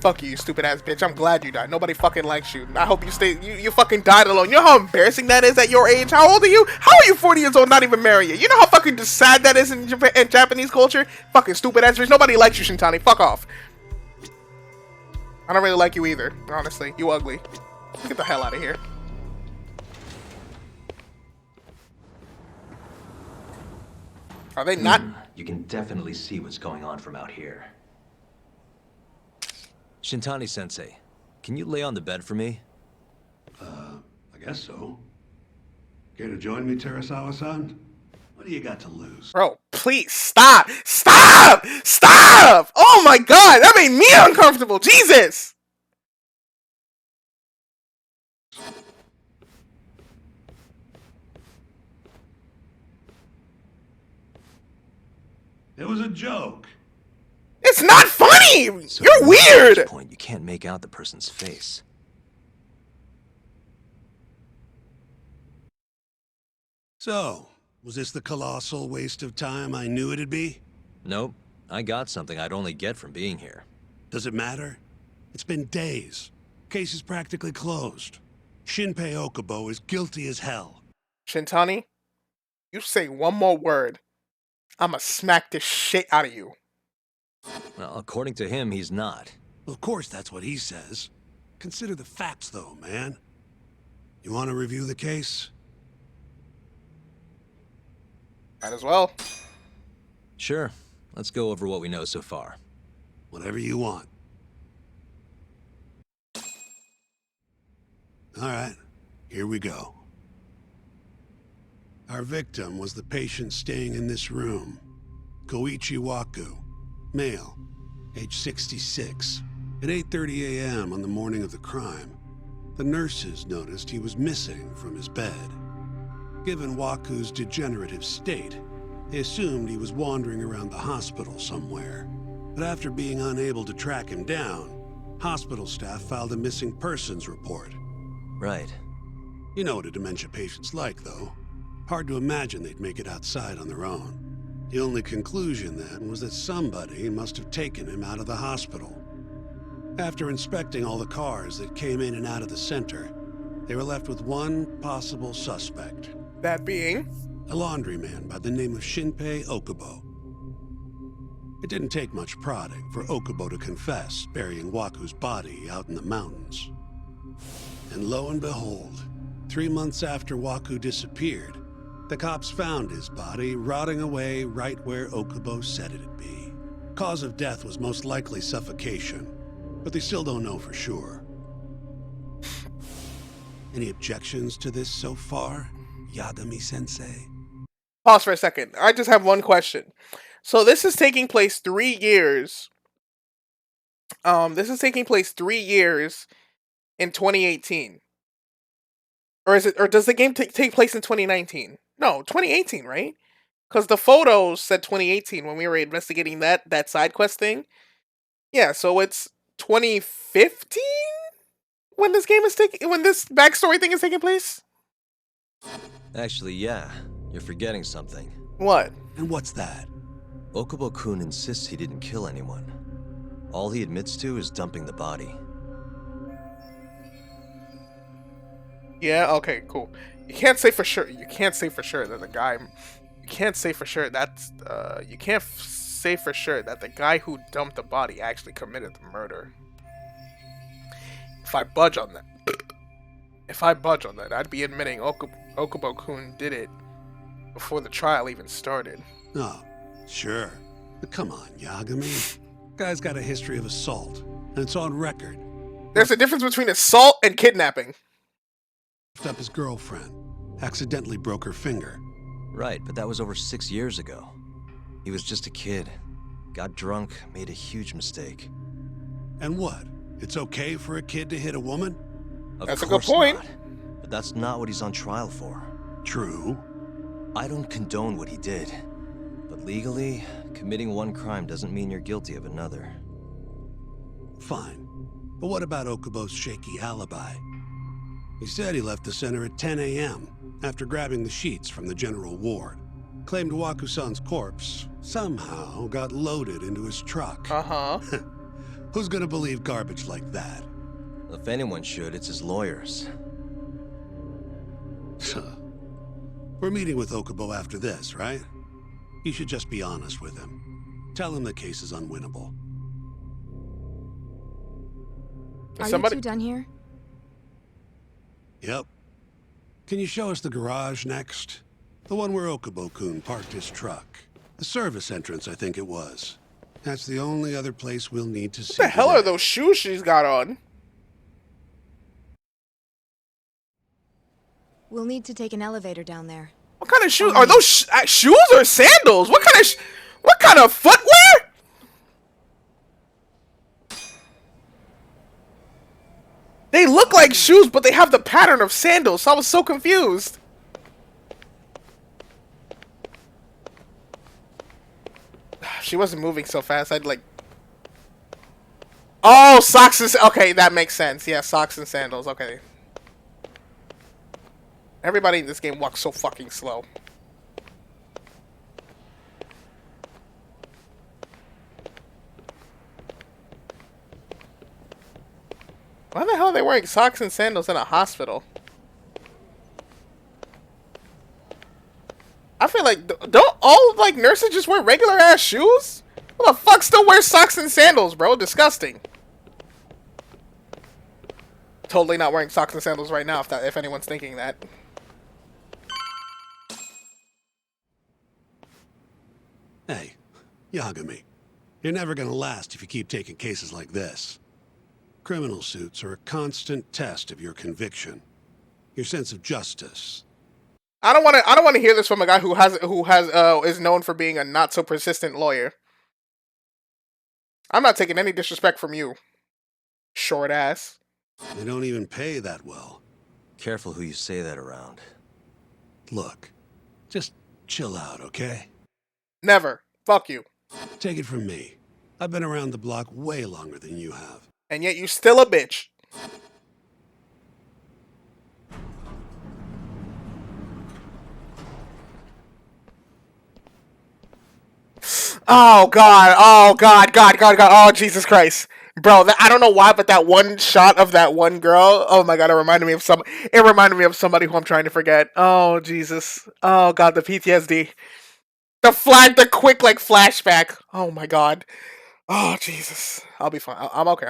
Fuck you, stupid ass bitch. I'm glad you died. Nobody fucking likes you. I hope you stay. You fucking died alone. You know how embarrassing that is at your age? How old are you? How are you 40 years old, not even married yet? You know how fucking sad that is in Japanese culture? Fucking stupid ass bitch. Nobody likes you, Shintani. Fuck off. I don't really like you either, honestly. You ugly. Get the hell out of here. Are they not? You can definitely see what's going on from out here. Shintani-sensei, can you lay on the bed for me? I guess so. Care to join me, Terasawa-san? What do you got to lose? Bro, please stop! Stop! Stop! Oh my god, that made me uncomfortable. Jesus! It was a joke. It's not funny! So You're weird! At this point, you can't make out the person's face. So, was this the colossal waste of time I knew it'd be? Nope. I got something I'd only get from being here. Does it matter? It's been days. Case is practically closed. Shinpei Okubo is guilty as hell. Shintani, you say one more word, I'ma smack this shit out of you. Well, according to him, he's not. Of course that's what he says. Consider the facts, though, man. You want to review the case? Might as well. Sure. Let's go over what we know so far. Whatever you want. Alright, here we go. Our victim was the patient staying in this room. Koichi Waku, male, age 66. At 8:30 a.m. on the morning of the crime, the nurses noticed he was missing from his bed. Given Waku's degenerative state, they assumed he was wandering around the hospital somewhere. But after being unable to track him down, hospital staff filed a missing persons report. Right. You know what a dementia patient's like, though. Hard to imagine they'd make it outside on their own. The only conclusion then was that somebody must have taken him out of the hospital. After inspecting all the cars that came in and out of the center, they were left with one possible suspect. That being? A laundryman by the name of Shinpei Okubo. It didn't take much prodding for Okubo to confess burying Waku's body out in the mountains. And lo and behold, 3 months after Waku disappeared, the cops found his body rotting away right where Okubo said it'd be. Cause of death was most likely suffocation, but they still don't know for sure. Any objections to this so far, Yagami-sensei? Pause for a second. I just have one question. So this is taking place 3 years. This is taking place 3 years in 2018. Or is it? Or does the game take place in 2019? No, 2018, right? Because the photos said 2018 when we were investigating that side quest thing. Yeah, so it's 2015 when this game is when this backstory thing is taking place. Actually, yeah. You're forgetting something. What? And what's that? Okubo-kun insists he didn't kill anyone. All he admits to is dumping the body. Yeah, okay, cool. You can't say for sure. You can't say for sure that the guy. You can't say for sure that's. You can't say for sure that the guy who dumped the body actually committed the murder. If I budge on that, I'd be admitting Okubo-kun did it before the trial even started. Oh, sure. But come on, Yagami. Guy's got a history of assault, and it's on record. There's a difference between assault and kidnapping. Up his girlfriend. Accidentally broke her finger. Right, but that was over 6 years ago. He was just a kid. Got drunk, made a huge mistake. And what? It's okay for a kid to hit a woman? That's a good point. Not. But that's not what he's on trial for. True. I don't condone what he did. But legally, committing one crime doesn't mean you're guilty of another. Fine. But what about Okubo's shaky alibi? He said he left the center at 10 a.m. after grabbing the sheets from the general ward. Claimed Waku-san's corpse somehow got loaded into his truck. Uh-huh. Who's gonna believe garbage like that? If anyone should, it's his lawyers. We're meeting with Okubo after this, right? You should just be honest with him. Tell him the case is unwinnable. Are you two done here? Yep. Can you show us the garage next? The one where Okubo-kun parked his truck. The service entrance, I think it was. That's the only other place we'll need to see. What the hell are those shoes she's got on? We'll need to take an elevator down there. What kind of shoes? Are those shoes or sandals? What kind of footwear? They look like shoes, but they have the pattern of sandals, so I was so confused. She wasn't moving so fast, I'd like... Oh, socks and... Okay, that makes sense. Yeah, socks and sandals, okay. Everybody in this game walks so fucking slow. Why the hell are they wearing socks and sandals in a hospital? I feel like, don't all, like, nurses just wear regular ass shoes? Who the fuck still wears socks and sandals, bro? Disgusting. Totally not wearing socks and sandals right now, if anyone's thinking that. Hey, Yagami. You're never gonna last if you keep taking cases like this. Criminal suits are a constant test of your conviction, your sense of justice. I don't want to hear this from a guy who is known for being a not so persistent lawyer. I'm not taking any disrespect from you, short ass. They don't even pay that well. Careful who you say that around. Look, just chill out, okay? Never. Fuck you. Take it from me. I've been around the block way longer than you have. And yet you still a bitch. Oh God, oh God, oh Jesus Christ. Bro, I don't know why, but that one shot of that one girl, oh my God, it reminded me of somebody who I'm trying to forget. Oh Jesus. Oh God, the PTSD. The quick like flashback. Oh my God. Oh Jesus. I'll be fine. I'm okay.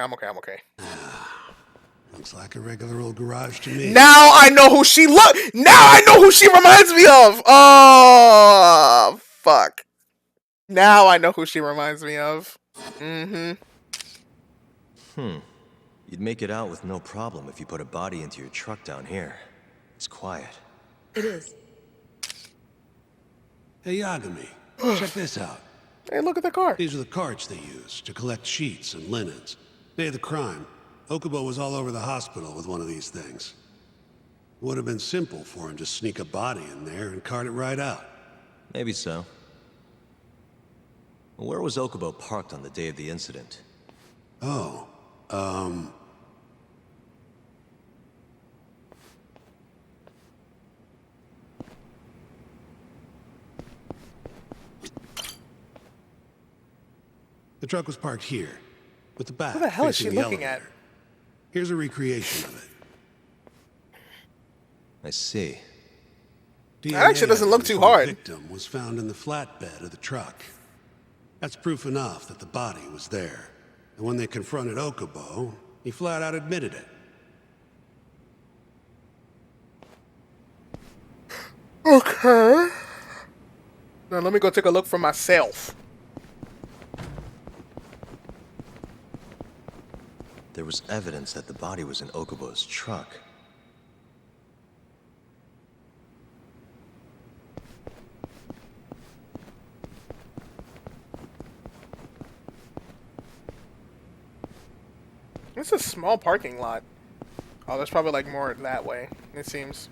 Looks like a regular old garage to me. Now I know who she reminds me of. Oh fuck. Now I know who she reminds me of. You'd make it out with no problem if you put a body into your truck down here. It's quiet. It is. Hey, Yagami, check this out. Hey, look at the car. These are the carts they use to collect sheets and linens. Day of the crime, Okubo was all over the hospital with one of these things. Would have been simple for him to sneak a body in there and cart it right out. Maybe so. Where was Okubo parked on the day of the incident? Oh, the truck was parked here, with the back Who the hell is she facing the looking at? elevator. Here's a recreation of it. I see. That actually doesn't look too DNA hard. The victim was found in the flatbed of the truck. That's proof enough that the body was there. And when they confronted Okubo, he flat out admitted it. Okay. Now let me go take a look for myself. There was evidence that the body was in Okubo's truck. It's a small parking lot. Oh, there's probably like more that way, it seems.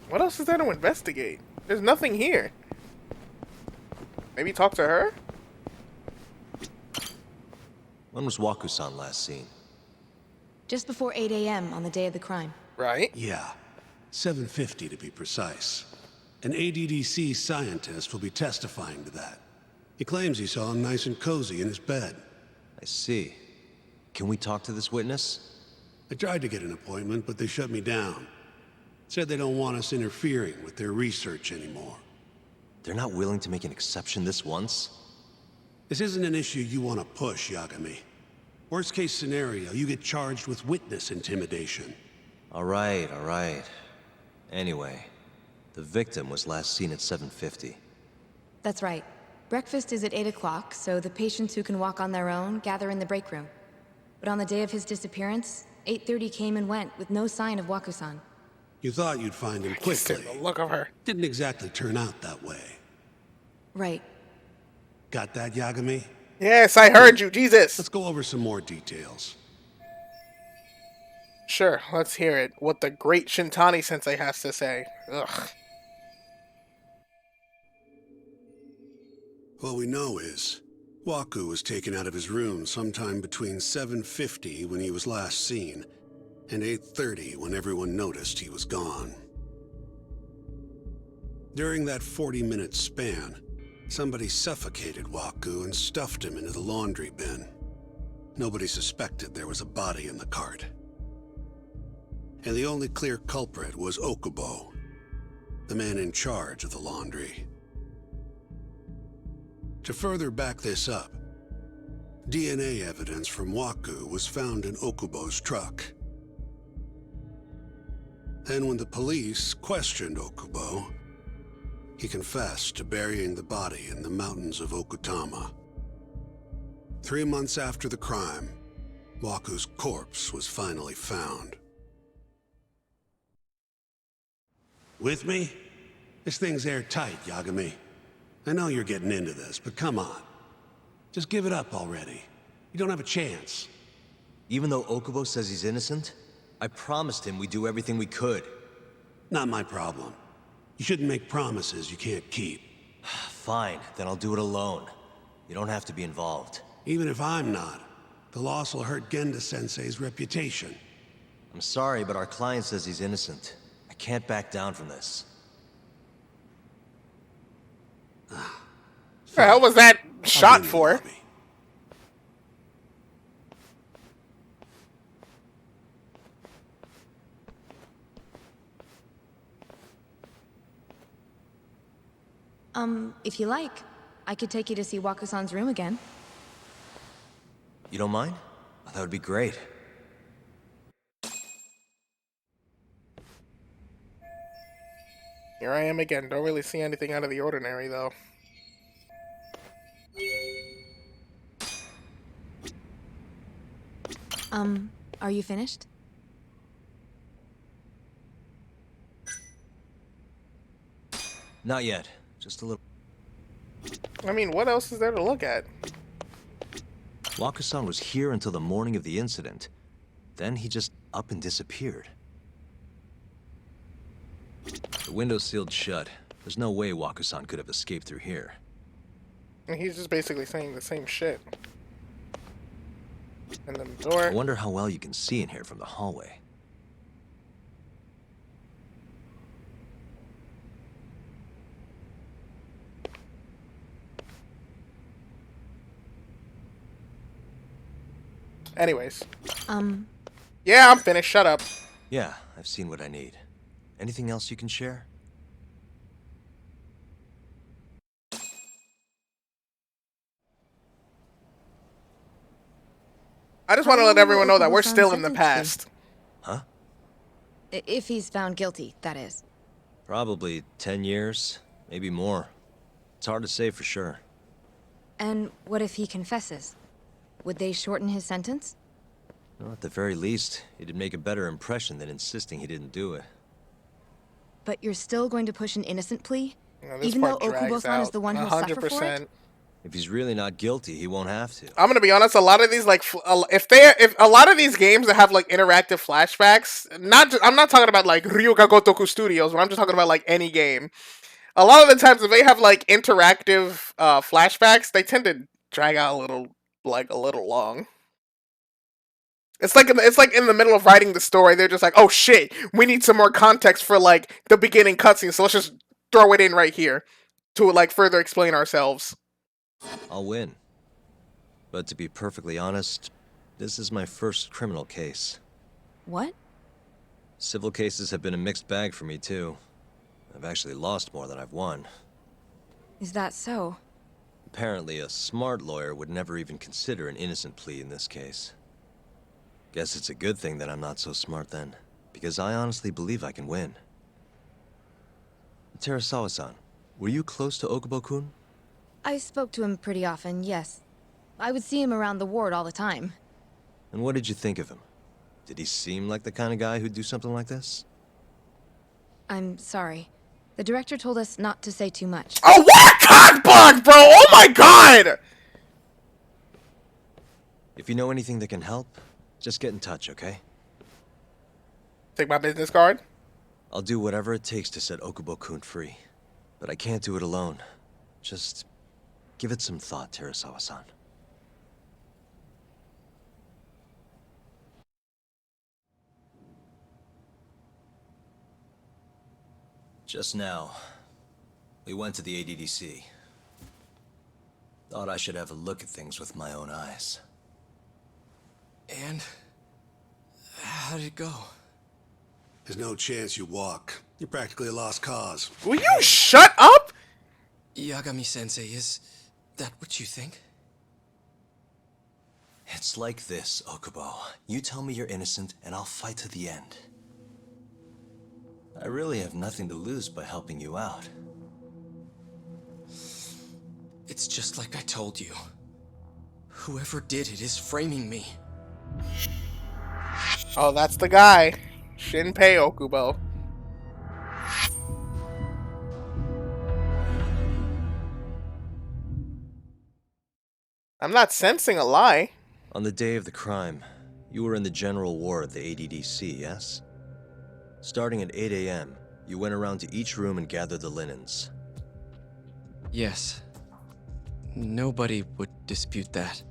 What else is there to investigate? There's nothing here. Maybe talk to her? When was Waku-san last seen? Just before 8 a.m. on the day of the crime. Right? Yeah, 7:50 to be precise. An ADDC scientist will be testifying to that. He claims he saw him nice and cozy in his bed. I see. Can we talk to this witness? I tried to get an appointment, but they shut me down. Said they don't want us interfering with their research anymore. They're not willing to make an exception this once? This isn't an issue you want to push, Yagami. Worst case scenario, you get charged with witness intimidation. All right. Anyway, the victim was last seen at 7:50. That's right. Breakfast is at 8 o'clock, so the patients who can walk on their own gather in the break room. But on the day of his disappearance, 8:30 came and went with no sign of Waku-san. You thought you'd find him quickly. The look of her. Didn't exactly turn out that way. Right. Got that, Yagami? Yes, I heard you, Jesus. Let's go over some more details. Sure, let's hear it. What the great Shintani sensei has to say. Ugh. What we know is, Waku was taken out of his room sometime between 7:50 when he was last seen, and 8:30 when everyone noticed he was gone. During that 40-minute span, somebody suffocated Waku and stuffed him into the laundry bin. Nobody suspected there was a body in the cart. And the only clear culprit was Okubo, the man in charge of the laundry. To further back this up, DNA evidence from Waku was found in Okubo's truck. Then when the police questioned Okubo, he confessed to burying the body in the mountains of Okutama. 3 months after the crime, Waku's corpse was finally found. With me? This thing's airtight, Yagami. I know you're getting into this, but come on. Just give it up already. You don't have a chance. Even though Okubo says he's innocent, I promised him we'd do everything we could. Not my problem. You shouldn't make promises you can't keep. Fine, then I'll do it alone. You don't have to be involved. Even if I'm not, the loss will hurt Genda-sensei's reputation. I'm sorry, but our client says he's innocent. I can't back down from this. The hell was that shot for? If you like, I could take you to see Waku-san's room again. You don't mind? That would be great. Here I am again. Don't really see anything out of the ordinary, though. Are you finished? Not yet. Just a little. I mean, what else is there to look at? Waka-san was here until the morning of the incident. Then he just up and disappeared. The window's sealed shut. There's no way Waka-san could have escaped through here. And he's just basically saying the same shit. And then the door. I wonder how well you can see in here from the hallway. Anyways. Yeah, I'm finished. Shut up. Yeah, I've seen what I need. Anything else you can share? I just want to let everyone know that we're still in the past. Huh? If he's found guilty, that is. Probably 10 years, maybe more. It's hard to say for sure. And what if he confesses? Would they shorten his sentence? Well, at the very least, it'd make a better impression than insisting he didn't do it. But you're still going to push an innocent plea? Yeah, this even though part drags Okubo-san is out. the one who'll suffer for it? If he's really not guilty, he won't have to. I'm gonna be honest. A lot of these, like, if a lot of these games that have like interactive flashbacks, I'm not talking about like Ryuga Gotoku Studios, but I'm just talking about like any game. A lot of the times, if they have like interactive flashbacks, they tend to drag out a little long. It's like in the middle of writing the story, they're just like, oh shit, we need some more context for like the beginning cutscene, so let's just throw it in right here to like further explain ourselves. I'll win. But to be perfectly honest, this is my first criminal case. What? Civil cases have been a mixed bag for me too. I've actually lost more than I've won. Is that so? Apparently, a smart lawyer would never even consider an innocent plea in this case. Guess it's a good thing that I'm not so smart then, because I honestly believe I can win. Terasawa-san, were you close to Okubo-kun? I spoke to him pretty often, yes. I would see him around the ward all the time. And what did you think of him? Did he seem like the kind of guy who'd do something like this? I'm sorry. The director told us not to say too much. Oh, what a cockblock, bro! Oh my god! If you know anything that can help, just get in touch, okay? Take my business card? I'll do whatever it takes to set Okubo-kun free. But I can't do it alone. Just give it some thought, Terasawa-san. Just now, we went to the ADDC. Thought I should have a look at things with my own eyes. And how did it go? There's no chance you walk. You're practically a lost cause. Will you shut up? Yagami-sensei, is that what you think? It's like this, Okubo. You tell me you're innocent, and I'll fight to the end. I really have nothing to lose by helping you out. It's just like I told you. Whoever did it is framing me. Oh, that's the guy. Shinpei Okubo. I'm not sensing a lie. On the day of the crime, you were in the general ward of the ADDC, yes? Starting at 8 a.m., you went around to each room and gathered the linens. Yes. Nobody would dispute that.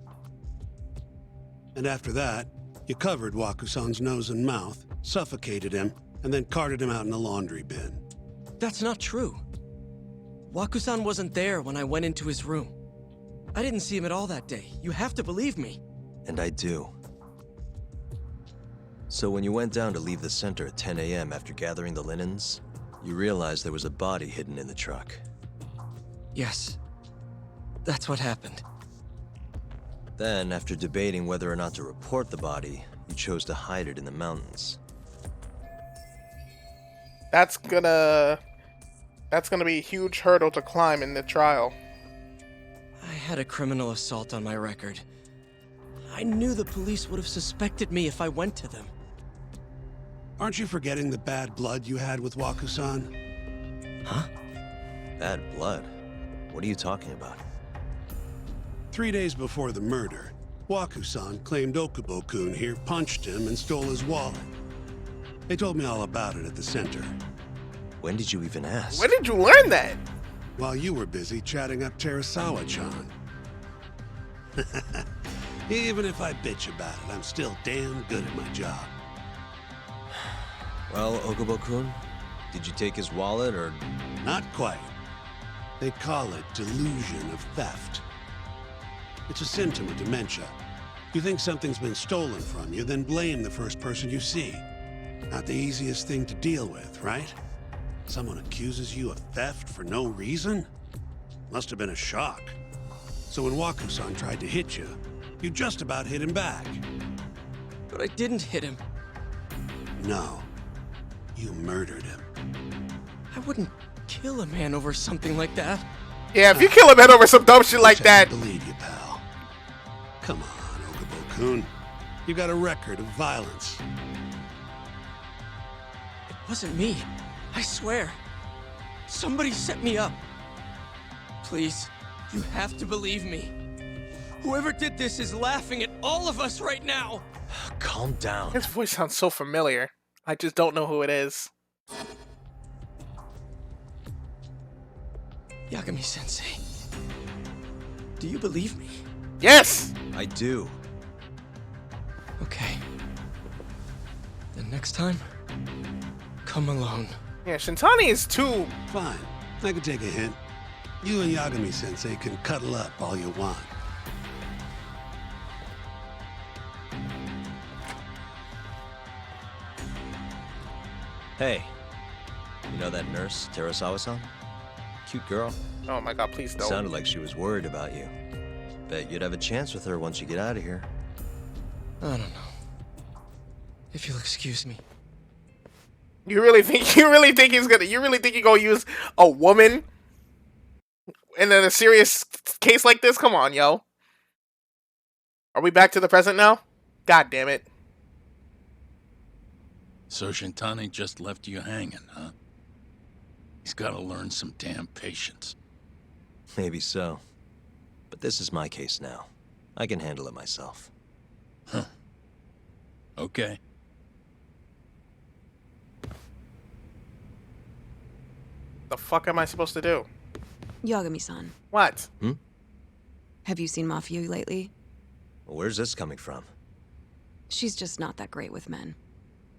And after that, you covered Waku-san's nose and mouth, suffocated him, and then carted him out in a laundry bin. That's not true. Waku-san wasn't there when I went into his room. I didn't see him at all that day. You have to believe me. And I do. So when you went down to leave the center at 10 a.m. after gathering the linens, you realized there was a body hidden in the truck. Yes. That's what happened. Then, after debating whether or not to report the body, you chose to hide it in the mountains. That's gonna be a huge hurdle to climb in the trial. I had a criminal assault on my record. I knew the police would have suspected me if I went to them. Aren't you forgetting the bad blood you had with Waku-san? Huh? Bad blood? What are you talking about? 3 days before the murder, Waku-san claimed Okubo-kun here punched him and stole his wallet. They told me all about it at the center. When did you even ask? When did you learn that? While you were busy chatting up Terasawa-chan. Even if I bitch about it, I'm still damn good at my job. Well, Okubo-kun, did you take his wallet or... Not quite. They call it delusion of theft. It's a symptom of dementia. You think something's been stolen from you, then blame the first person you see. Not the easiest thing to deal with, right? Someone accuses you of theft for no reason? Must have been a shock. So when Waku-san tried to hit you, you just about hit him back. But I didn't hit him. No. You murdered him. I wouldn't kill a man over something like that. Yeah, if you kill a man over some dumb shit like that. I believe you, pal. Come on, Okubo-kun. You got a record of violence. It wasn't me. I swear. Somebody set me up. Please, you have to believe me. Whoever did this is laughing at all of us right now. Calm down. His voice sounds so familiar. I just don't know who it is. Yagami-sensei, do you believe me? Yes! I do. Okay. Then next time, come alone. Yeah, Shintani is too... Fine. I can take a hint. You and Yagami-sensei can cuddle up all you want. Hey, you know that nurse, Terasawa-san? Cute girl. Oh my god, please don't. Sounded like she was worried about you. Bet you'd have a chance with her once you get out of here. I don't know. If you'll excuse me. You really think he's gonna use a woman in a serious case like this? Come on, yo. Are we back to the present now? God damn it. So Shintani just left you hanging, huh? He's gotta learn some damn patience. Maybe so. But this is my case now. I can handle it myself. Huh. Okay. The fuck am I supposed to do? Yagami-san. What? Have you seen Mafia lately? Where's this coming from? She's just not that great with men.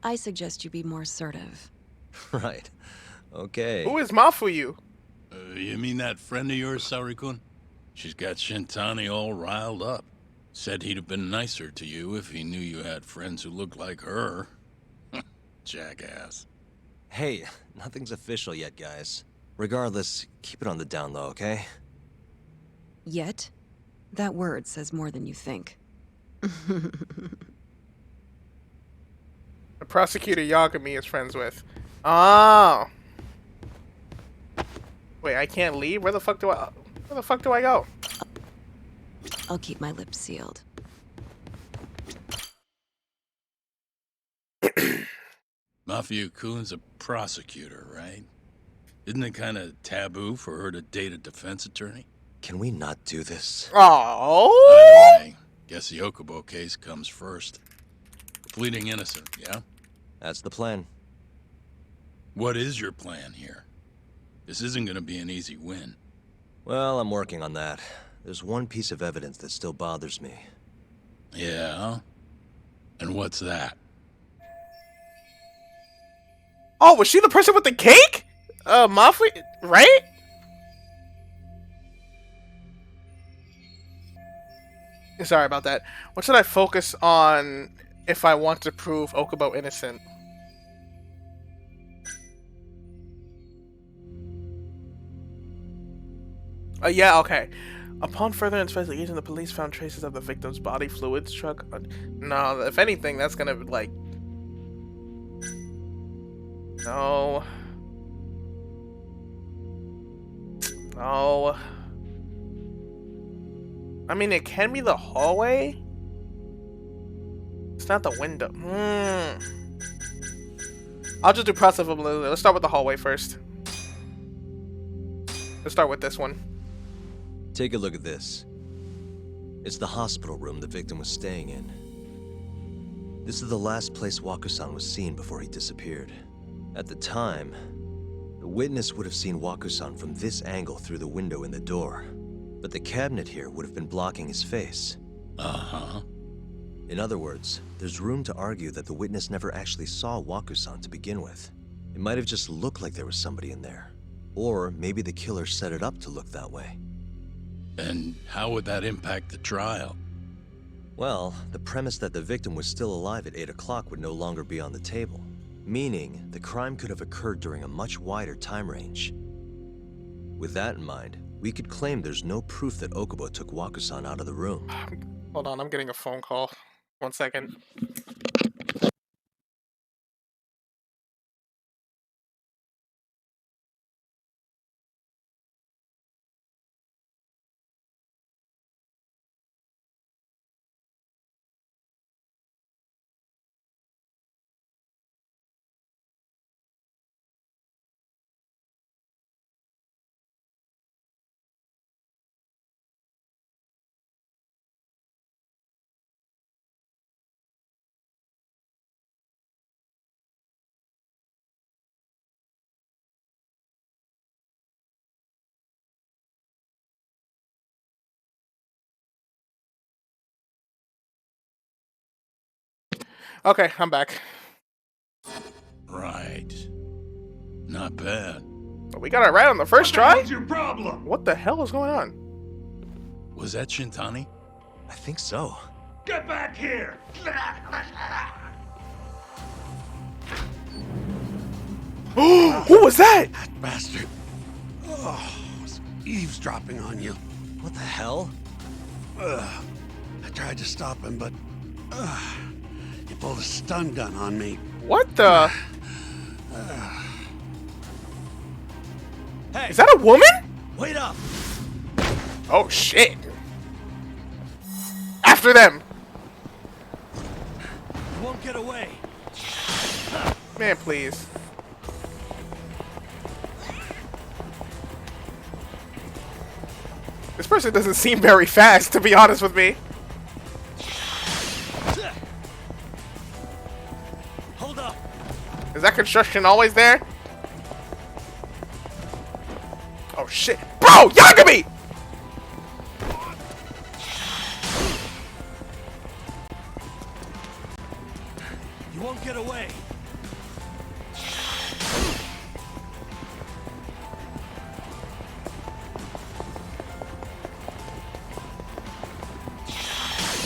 I suggest you be more assertive. Right. Okay. Who is Mafuyu? You mean that friend of yours, Saori-kun? She's got Shintani all riled up. Said he'd have been nicer to you if he knew you had friends who looked like her. Jackass. Hey, nothing's official yet, guys. Regardless, keep it on the down low, okay? Yet? That word says more than you think. The prosecutor Yagami is friends with. Oh. Wait, I can't leave? Where the fuck do I go? I'll keep my lips sealed. Mafia-kun's a prosecutor, right? Isn't it kind of taboo for her to date a defense attorney? Can we not do this? Oh. Anyway, guess the Okubo case comes first. Pleading innocent, yeah? That's the plan. What is your plan here? This isn't gonna be an easy win. Well, I'm working on that. There's one piece of evidence that still bothers me. Yeah? And what's that? Oh, was she the person with the cake? Mafuyu, right? Sorry about that. What should I focus on if I want to prove Okubo innocent? Yeah, okay. Upon further investigation, the police found traces of the victim's body fluids truck. No, if anything, that's gonna, like... No. No. I mean, it can be the hallway. It's not the window. I'll just do process of ability. Let's start with the hallway first. Let's start with this one. Take a look at this. It's the hospital room the victim was staying in. This is the last place Waku-san was seen before he disappeared. At the time, the witness would have seen Waku-san from this angle through the window in the door, but the cabinet here would have been blocking his face. Uh-huh. In other words, there's room to argue that the witness never actually saw Waku-san to begin with. It might have just looked like there was somebody in there. Or maybe the killer set it up to look that way. And how would that impact the trial? Well, the premise that the victim was still alive at 8 o'clock would no longer be on the table. Meaning, the crime could have occurred during a much wider time range. With that in mind, we could claim there's no proof that Okubo took Waku-san out of the room. Hold on, I'm getting a phone call. 1 second. Okay, I'm back. Right. Not bad. We got it right on the first try? What's your problem? What the hell is going on? Was that Shintani? I think so. Get back here! Who was that? Bastard. Oh, I was eavesdropping on you. What the hell? I tried to stop him, but he pulled a stun gun on me. What the? Hey! Is that a woman? Wait up! Oh shit. After them. You won't get away. Man, please. This person doesn't seem very fast, to be honest with me. Hold up. Is that construction always there? Oh shit. Bro, Yagami! You won't get away.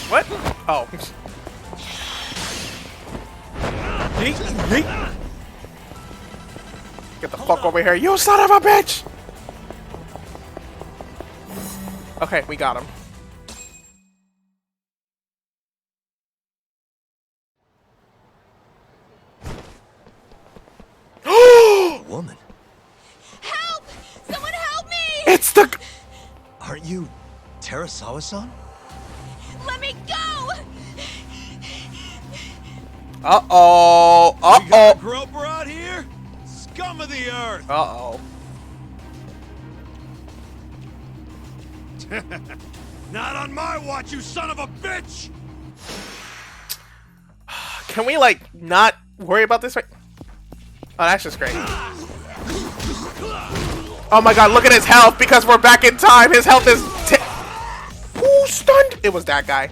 What? Oh. Yeet, yeet. Get the fuck over here, you son of a bitch! Okay, we got him. Woman. Help! Someone help me! It's the... Aren't you Terasawa-san? Let me go! Uh-oh. You got a Uh-oh. groper out here? Scum of the earth! Uh-oh. Not on my watch, you son of a bitch! Can we, like, not worry about this right... Oh, that's just great. Oh my god, look at his health, because we're back in time. His health is... Who stunned? It was that guy.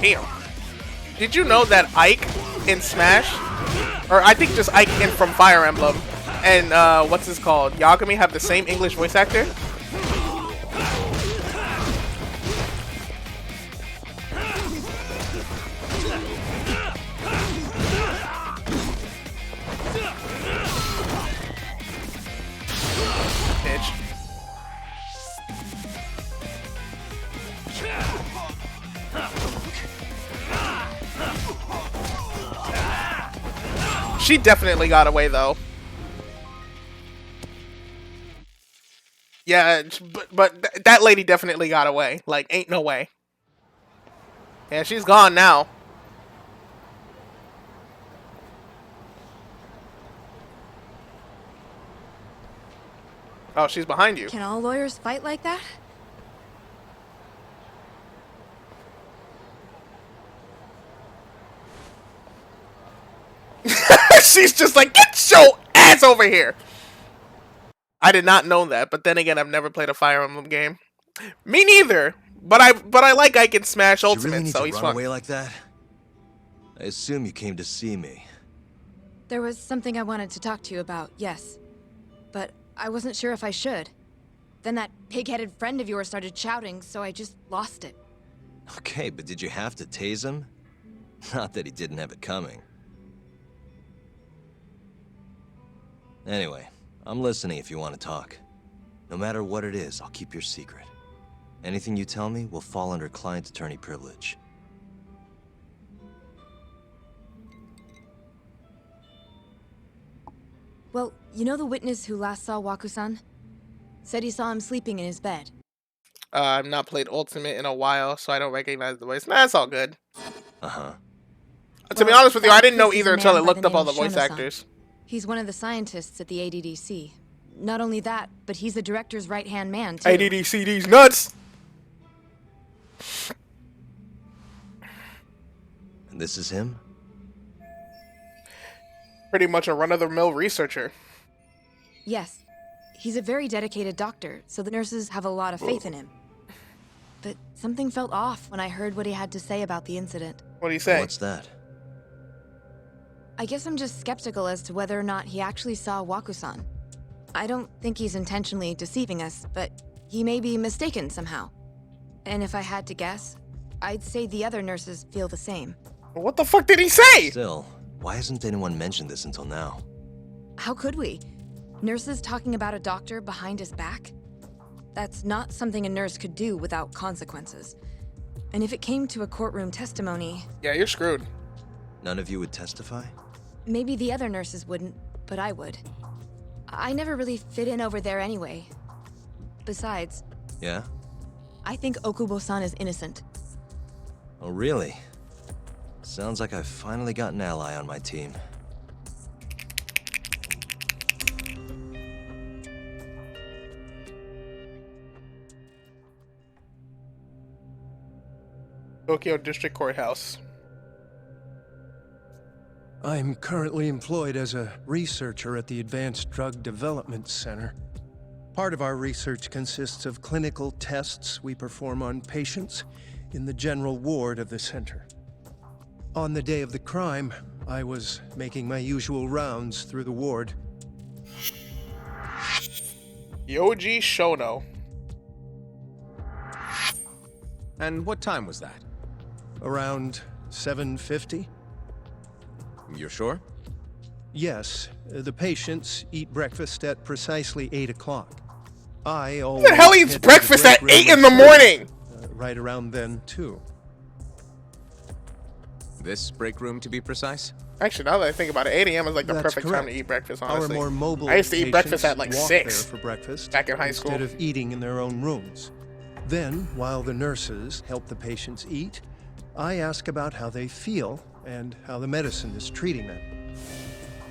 Damn. Did you know that Ike in Smash, or I think just Ike in from Fire Emblem, and what's this called, Yagami have the same English voice actor? Bitch. She definitely got away, though. Yeah, but that lady definitely got away. Like, ain't no way. Yeah, she's gone now. Oh, she's behind you. Can all lawyers fight like that? She's just like, get your ass over here. I did not know that, but then again, I've never played a Fire Emblem game. Me neither. But I like I can smash Ultimate, really need so to he's run fun. away like that? I assume you came to see me. There was something I wanted to talk to you about, yes. But I wasn't sure if I should. Then that pig-headed friend of yours started shouting, so I just lost it. Okay, but did you have to tase him? Not that he didn't have it coming. Anyway, I'm listening if you want to talk. No matter what it is, I'll keep your secret. Anything you tell me will fall under client attorney privilege. Well, you know the witness who last saw Waku-san? Said he saw him sleeping in his bed. I've not played Ultimate in a while, so I don't recognize the voice. Nah, it's all good. Uh-huh. To be honest with you, I didn't know This is either a until I man by looked the up all name the of voice Shono-san. actors. He's one of the scientists at the ADDC. Not only that, but he's the director's right-hand man, too. ADDC, these nuts! And this is him? Pretty much a run-of-the-mill researcher. Yes. He's a very dedicated doctor, so the nurses have a lot of faith in him. But something felt off when I heard what he had to say about the incident. What do you say? What's that? I guess I'm just skeptical as to whether or not he actually saw Waku-san. I don't think he's intentionally deceiving us, but he may be mistaken somehow. And if I had to guess, I'd say the other nurses feel the same. What the fuck did he say? Still, why hasn't anyone mentioned this until now? How could we? Nurses talking about a doctor behind his back? That's not something a nurse could do without consequences. And if it came to a courtroom testimony... Yeah, you're screwed. None of you would testify? Maybe the other nurses wouldn't, but I would. I never really fit in over there anyway. Besides... Yeah? I think Okubo-san is innocent. Oh, really? Sounds like I've finally got an ally on my team. Tokyo District Courthouse. I'm currently employed as a researcher at the Advanced Drug Development Center. Part of our research consists of clinical tests we perform on patients in the general ward of the center. On the day of the crime, I was making my usual rounds through the ward. Yoji Shono. And what time was that? Around 7:50? You're sure? Yes, the patients eat breakfast at precisely 8 o'clock. I Who always the hell eats head to the breakfast break at room 8 in the myself, morning? right around then, too. This break room, to be precise? Actually, now that I think about it, 8 a.m. is like the That's perfect time correct. to eat breakfast, Our honestly. more mobile I used to eat breakfast at like patients walk 6 there for breakfast back in high school. instead of eating in their own rooms. Then, while the nurses help the patients eat, I ask about how they feel and how the medicine is treating them.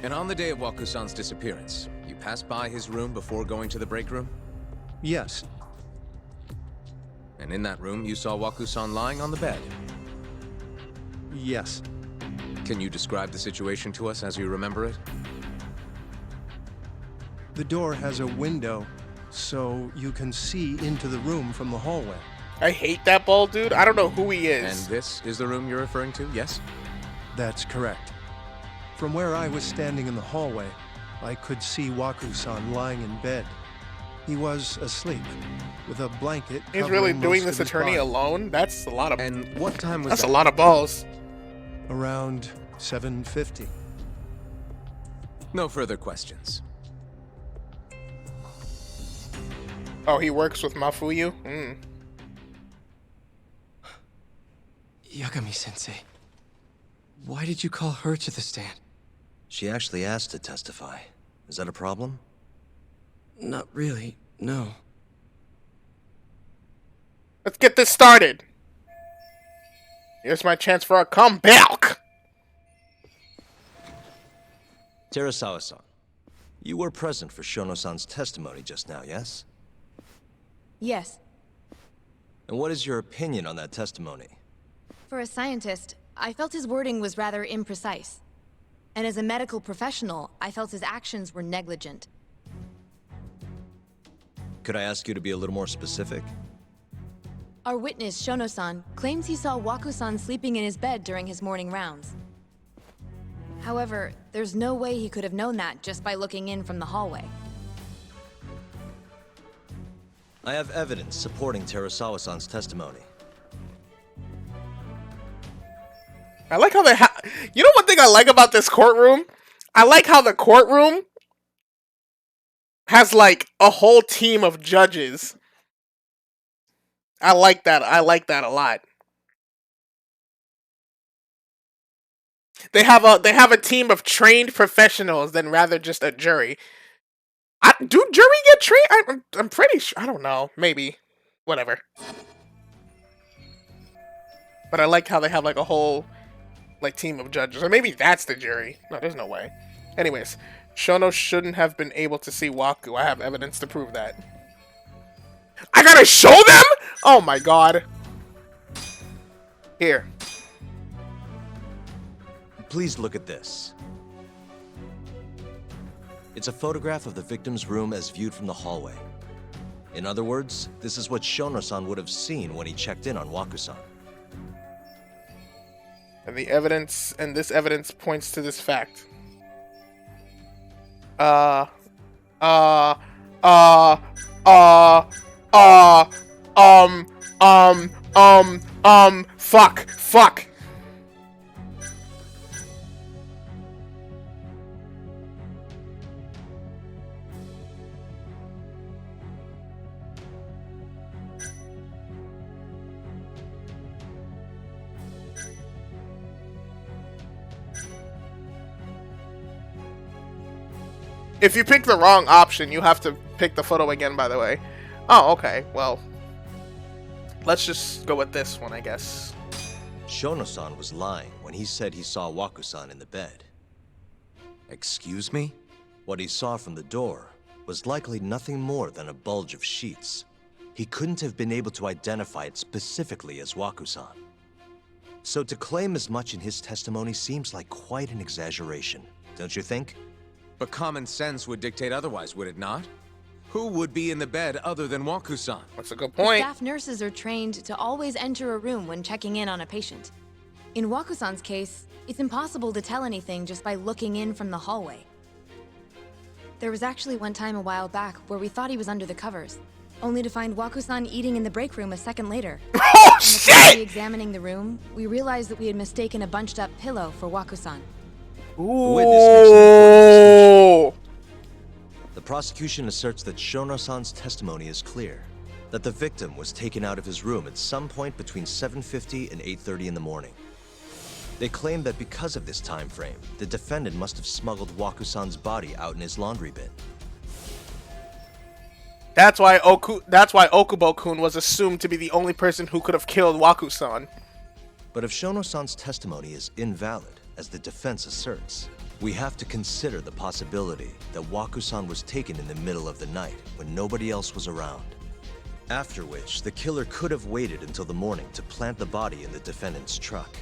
And on the day of Waku-san's disappearance, you passed by his room before going to the break room? Yes. And in that room, you saw Waku-san lying on the bed? Yes. Can you describe the situation to us as you remember it? The door has a window, so you can see into the room from the hallway. I hate that bald dude. I don't know who he is. And this is the room you're referring to, yes? That's correct. From where I was standing in the hallway, I could see Waku-san lying in bed. He was asleep, with a blanket He's really covering doing most this of his attorney body. alone? That's a lot of... And what time was That's that? a lot of balls. Around 7:50. No further questions. Oh, he works with Mafuyu? Yagami-sensei, why did you call her to the stand? She actually asked to testify. Is that a problem? Not really, no. Let's get this started. Here's my chance for a comeback. Terasawa-san, you were present for Shono-san's testimony just now, yes? Yes. And what is your opinion on that testimony? For a scientist, I felt his wording was rather imprecise. And as a medical professional, I felt his actions were negligent. Could I ask you to be a little more specific? Our witness, Shono-san, claims he saw Waku-san sleeping in his bed during his morning rounds. However, there's no way he could have known that just by looking in from the hallway. I have evidence supporting Terasawa-san's testimony. I like how you know one thing I like about this courtroom? I like how the courtroom has like a whole team of judges. I like that. I like that a lot. They have a team of trained professionals than rather just a jury. Do jury get trained? I'm pretty sure. I don't know. Maybe. Whatever. But I like how they have like a whole like team of judges. Or maybe that's the jury. No, there's no way. Anyways, Shono shouldn't have been able to see Waku. I have evidence to prove that. I gotta show them? Oh my god. Here. Please look at this. It's a photograph of the victim's room as viewed from the hallway. In other words, this is what Shono-san would have seen when he checked in on Waku-san. And this evidence points to this fact. Fuck. If you pick the wrong option, you have to pick the photo again, by the way. Oh, okay. Well, let's just go with this one, I guess. Shono-san was lying when he said he saw Waku-san in the bed. Excuse me? What he saw from the door was likely nothing more than a bulge of sheets. He couldn't have been able to identify it specifically as Waku-san. So to claim as much in his testimony seems like quite an exaggeration, don't you think? But common sense would dictate otherwise, would it not? Who would be in the bed other than Waku-san? That's a good point. Staff nurses are trained to always enter a room when checking in on a patient. In Waku-san's case, it's impossible to tell anything just by looking in from the hallway. There was actually one time a while back where we thought he was under the covers, only to find Waku-san eating in the break room a second later. Oh, shit! Examining the room, we realized that we had mistaken a bunched-up pillow for Waku-san. Ooh. The prosecution asserts that Shono-san's testimony is clear, that the victim was taken out of his room at some point between 7:50 and 8:30 in the morning. They claim that because of this time frame, the defendant must have smuggled Waku-san's body out in his laundry bin. That's why Okubo-kun was assumed to be the only person who could have killed Waku-san. But if Shono-san's testimony is invalid, as the defense asserts, we have to consider the possibility that Waku-san was taken in the middle of the night when nobody else was around. After which, the killer could have waited until the morning to plant the body in the defendant's truck.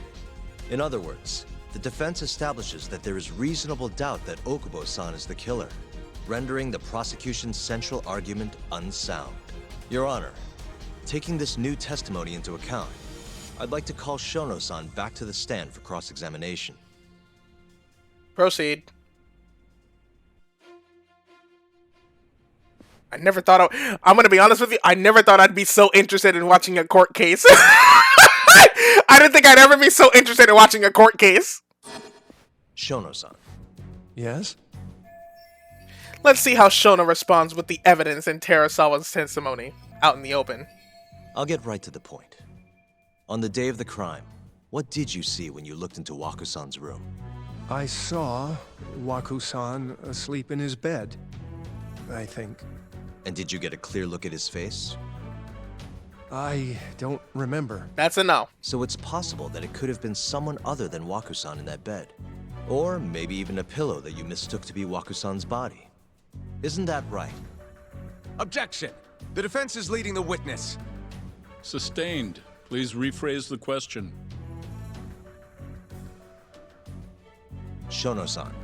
In other words, the defense establishes that there is reasonable doubt that Okubo-san is the killer, rendering the prosecution's central argument unsound. Your Honor, taking this new testimony into account, I'd like to call Shono-san back to the stand for cross-examination. Proceed. I'm gonna be honest with you, I never thought I'd be so interested in watching a court case. I didn't think I'd ever be so interested in watching a court case. Shono-san. Yes? Let's see how Shono responds with the evidence in Terasawa's testimony out in the open. I'll get right to the point. On the day of the crime, what did you see when you looked into Waku-san's room? I saw Waku-san asleep in his bed, I think. And did you get a clear look at his face? I don't remember. That's a no. So it's possible that it could have been someone other than Waku-san in that bed. Or maybe even a pillow that you mistook to be Waku-san's body. Isn't that right? Objection! The defense is leading the witness. Sustained. Please rephrase the question. Shono-san,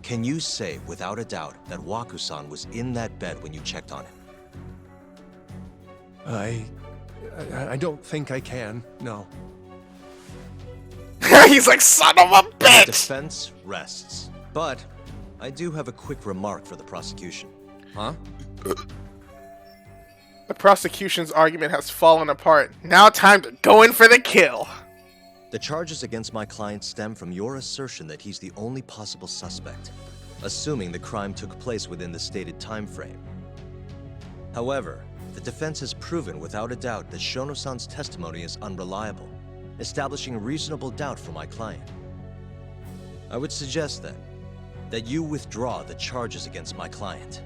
can you say without a doubt that Waku-san was in that bed when you checked on him? I don't think I can, no. He's like, son of a bitch! The defense rests. But I do have a quick remark for the prosecution. Huh? The prosecution's argument has fallen apart. Now time to go in for the kill. The charges against my client stem from your assertion that he's the only possible suspect, assuming the crime took place within the stated time frame. However, the defense has proven without a doubt that Shono-san's testimony is unreliable, establishing reasonable doubt for my client. I would suggest then that you withdraw the charges against my client.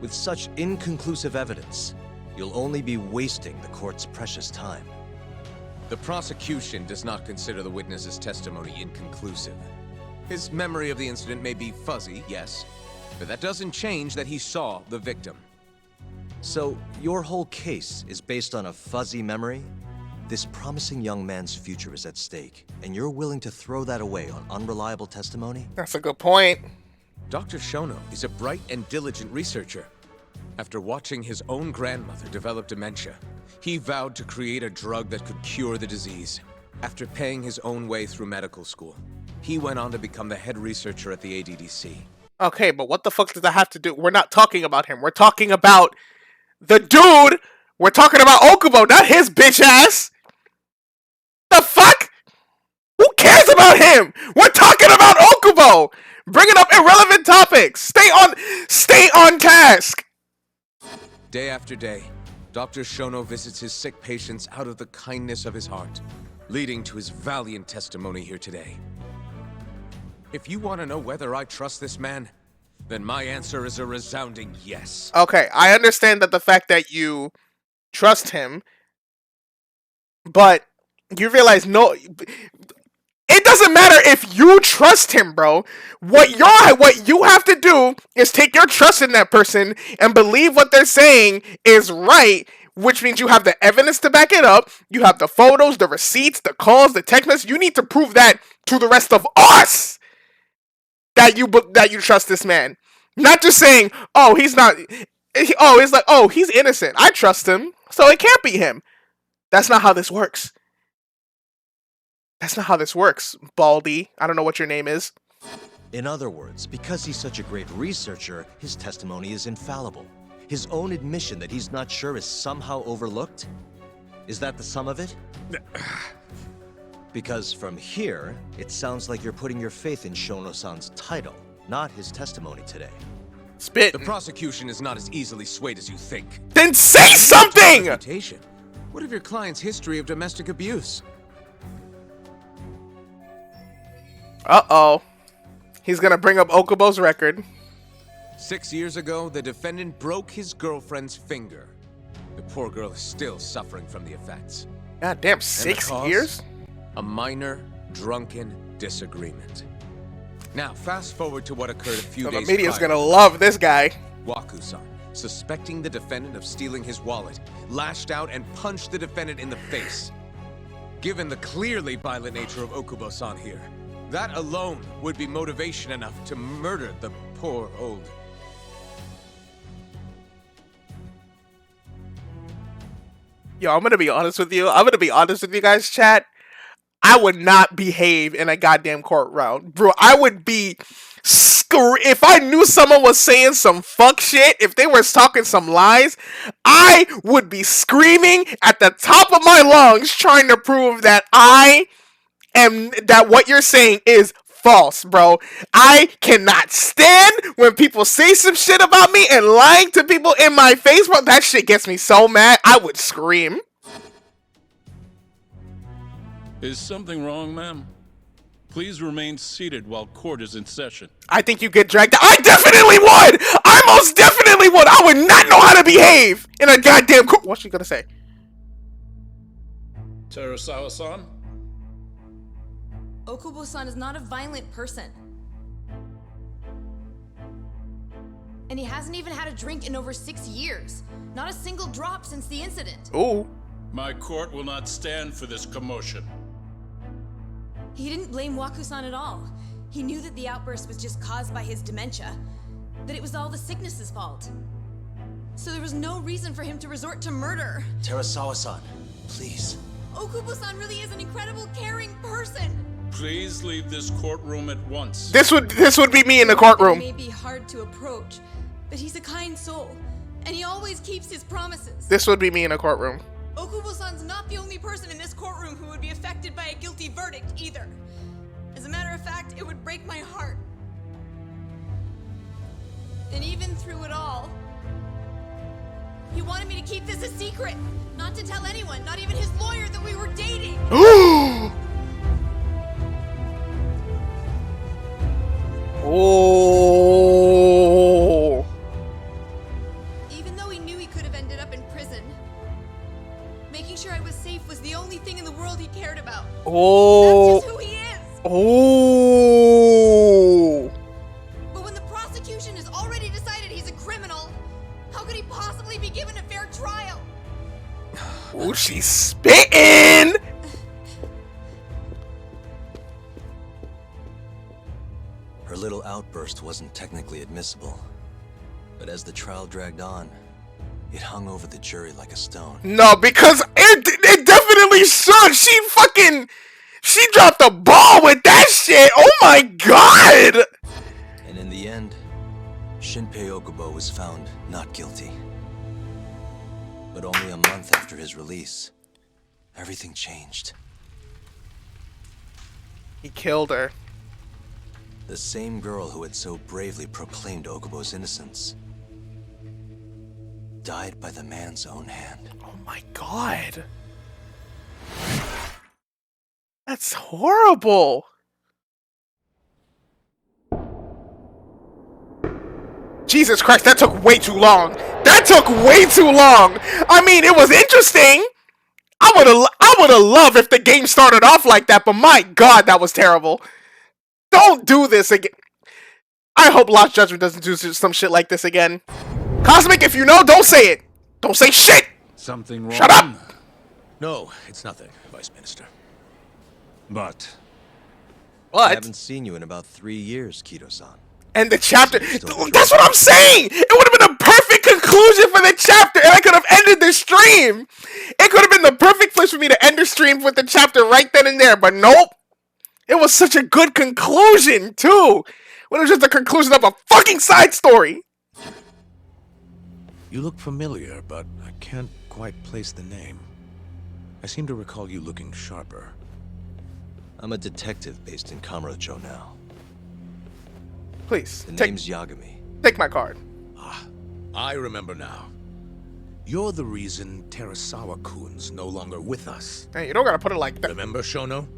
With such inconclusive evidence, you'll only be wasting the court's precious time. The prosecution does not consider the witness's testimony inconclusive. His memory of the incident may be fuzzy, yes, but that doesn't change that he saw the victim. So, your whole case is based on a fuzzy memory? This promising young man's future is at stake, and you're willing to throw that away on unreliable testimony? That's a good point. Dr. Shono is a bright and diligent researcher. After watching his own grandmother develop dementia, he vowed to create a drug that could cure the disease. After paying his own way through medical school, he went on to become the head researcher at the ADDC. Okay, but what the fuck does that have to do? We're not talking about him. We're talking about the dude. We're talking about Okubo, not his bitch ass. The fuck? Who cares about him? We're talking about Okubo. Bringing up irrelevant topics. Stay on task. Day after day, Dr. Shono visits his sick patients out of the kindness of his heart, leading to his valiant testimony here today. If you want to know whether I trust this man, then my answer is a resounding yes. Okay, I understand that the fact that you trust him, but you realize no, it doesn't matter if you trust him, bro. What you have to do is take your trust in that person and believe what they're saying is right, which means you have the evidence to back it up. You have the photos, the receipts, the calls, the text messages. You need to prove that to the rest of us that you trust this man. Not just saying, oh, he's not. Oh, it's like, oh, he's innocent. I trust him, so it can't be him. That's not how this works. That's not how this works, Baldy. I don't know what your name is. In other words, because he's such a great researcher, his testimony is infallible. His own admission that he's not sure is somehow overlooked? Is that the sum of it? Because from here, it sounds like you're putting your faith in Shono-san's title, not his testimony today. Spit. The prosecution is not as easily swayed as you think. Then say something! Reputation. What of your client's history of domestic abuse? Uh-oh. He's gonna bring up Okubo's record. 6 years ago, the defendant broke his girlfriend's finger. The poor girl is still suffering from the effects. God damn, 6 years? A minor, drunken disagreement. Now, fast forward to what occurred a few So days the media's prior. gonna love this guy. Waku-san, suspecting the defendant of stealing his wallet, lashed out and punched the defendant in the face. Given the clearly violent nature of Okubo-san here, that alone would be motivation enough to murder the poor old... Yo, I'm gonna be honest with you. I'm gonna be honest with you guys, chat. I would not behave in a goddamn court round. Bro, I would be... If I knew someone was saying some fuck shit, if they were talking some lies, I would be screaming at the top of my lungs trying to prove that that what you're saying is false, bro. I cannot stand when people say some shit about me and lying to people in my face, bro. That shit gets me so mad. I would scream. Is something wrong, ma'am? Please remain seated while court is in session. I think you get dragged. I definitely would. I most definitely would. I would not know how to behave in a goddamn court. What's she gonna say? Terasawa-san? Okubo-san is not a violent person. And he hasn't even had a drink in over 6 years. Not a single drop since the incident. Ooh. My court will not stand for this commotion. He didn't blame Waku-san at all. He knew that the outburst was just caused by his dementia, that it was all the sickness's fault. So there was no reason for him to resort to murder. Terasawa-san, please. Okubo-san really is an incredible, caring person. Please leave this courtroom at once. This would be me in the courtroom. He may be hard to approach, but he's a kind soul, and he always keeps his promises. This would be me in a courtroom. Okubo-san's not the only person in this courtroom who would be affected by a guilty verdict, either. As a matter of fact, it would break my heart. And even through it all, he wanted me to keep this a secret, not to tell anyone, not even his lawyer, that we were dating. Oh. Even though he knew he could have ended up in prison, making sure I was safe was the only thing in the world he cared about. Oh. That's just who he is. Oh. But when the prosecution has already decided he's a criminal, how could he possibly be given a fair trial? Oh, she's spitting. Her little outburst wasn't technically admissible, but as the trial dragged on, it hung over the jury like a stone. No, because it definitely should. She dropped the ball with that shit. Oh my god. And in the end, Shinpei Okubo was found not guilty. But only a month after his release, everything changed. He killed her. The same girl who had so bravely proclaimed Okubo's innocence died by the man's own hand. Oh my god. That's horrible. Jesus Christ, that took way too long. That took way too long. I mean, it was interesting. I would have loved if the game started off like that, but my god, that was terrible. Don't do this again. I hope Lost Judgment doesn't do some shit like this again. Cosmic, if you know, don't say it. Don't say shit. Something wrong? Shut up. No, it's nothing, Vice Minister. But I haven't seen you in about 3 years, Kido-san. And the chapter, that's what I'm saying. It would have been a perfect conclusion for the chapter, and I could have ended the stream. It could have been the perfect place for me to end the stream with the chapter right then and there, but nope. It was such a good conclusion, too. When it was just a conclusion of a fucking side story. You look familiar, but I can't quite place the name. I seem to recall you looking sharper. I'm a detective based in Kamurocho now. Please, the name's Yagami. Take my card. I remember now. You're the reason Terasawa-kun's no longer with us. Hey, you don't gotta put it like that. Remember Shono?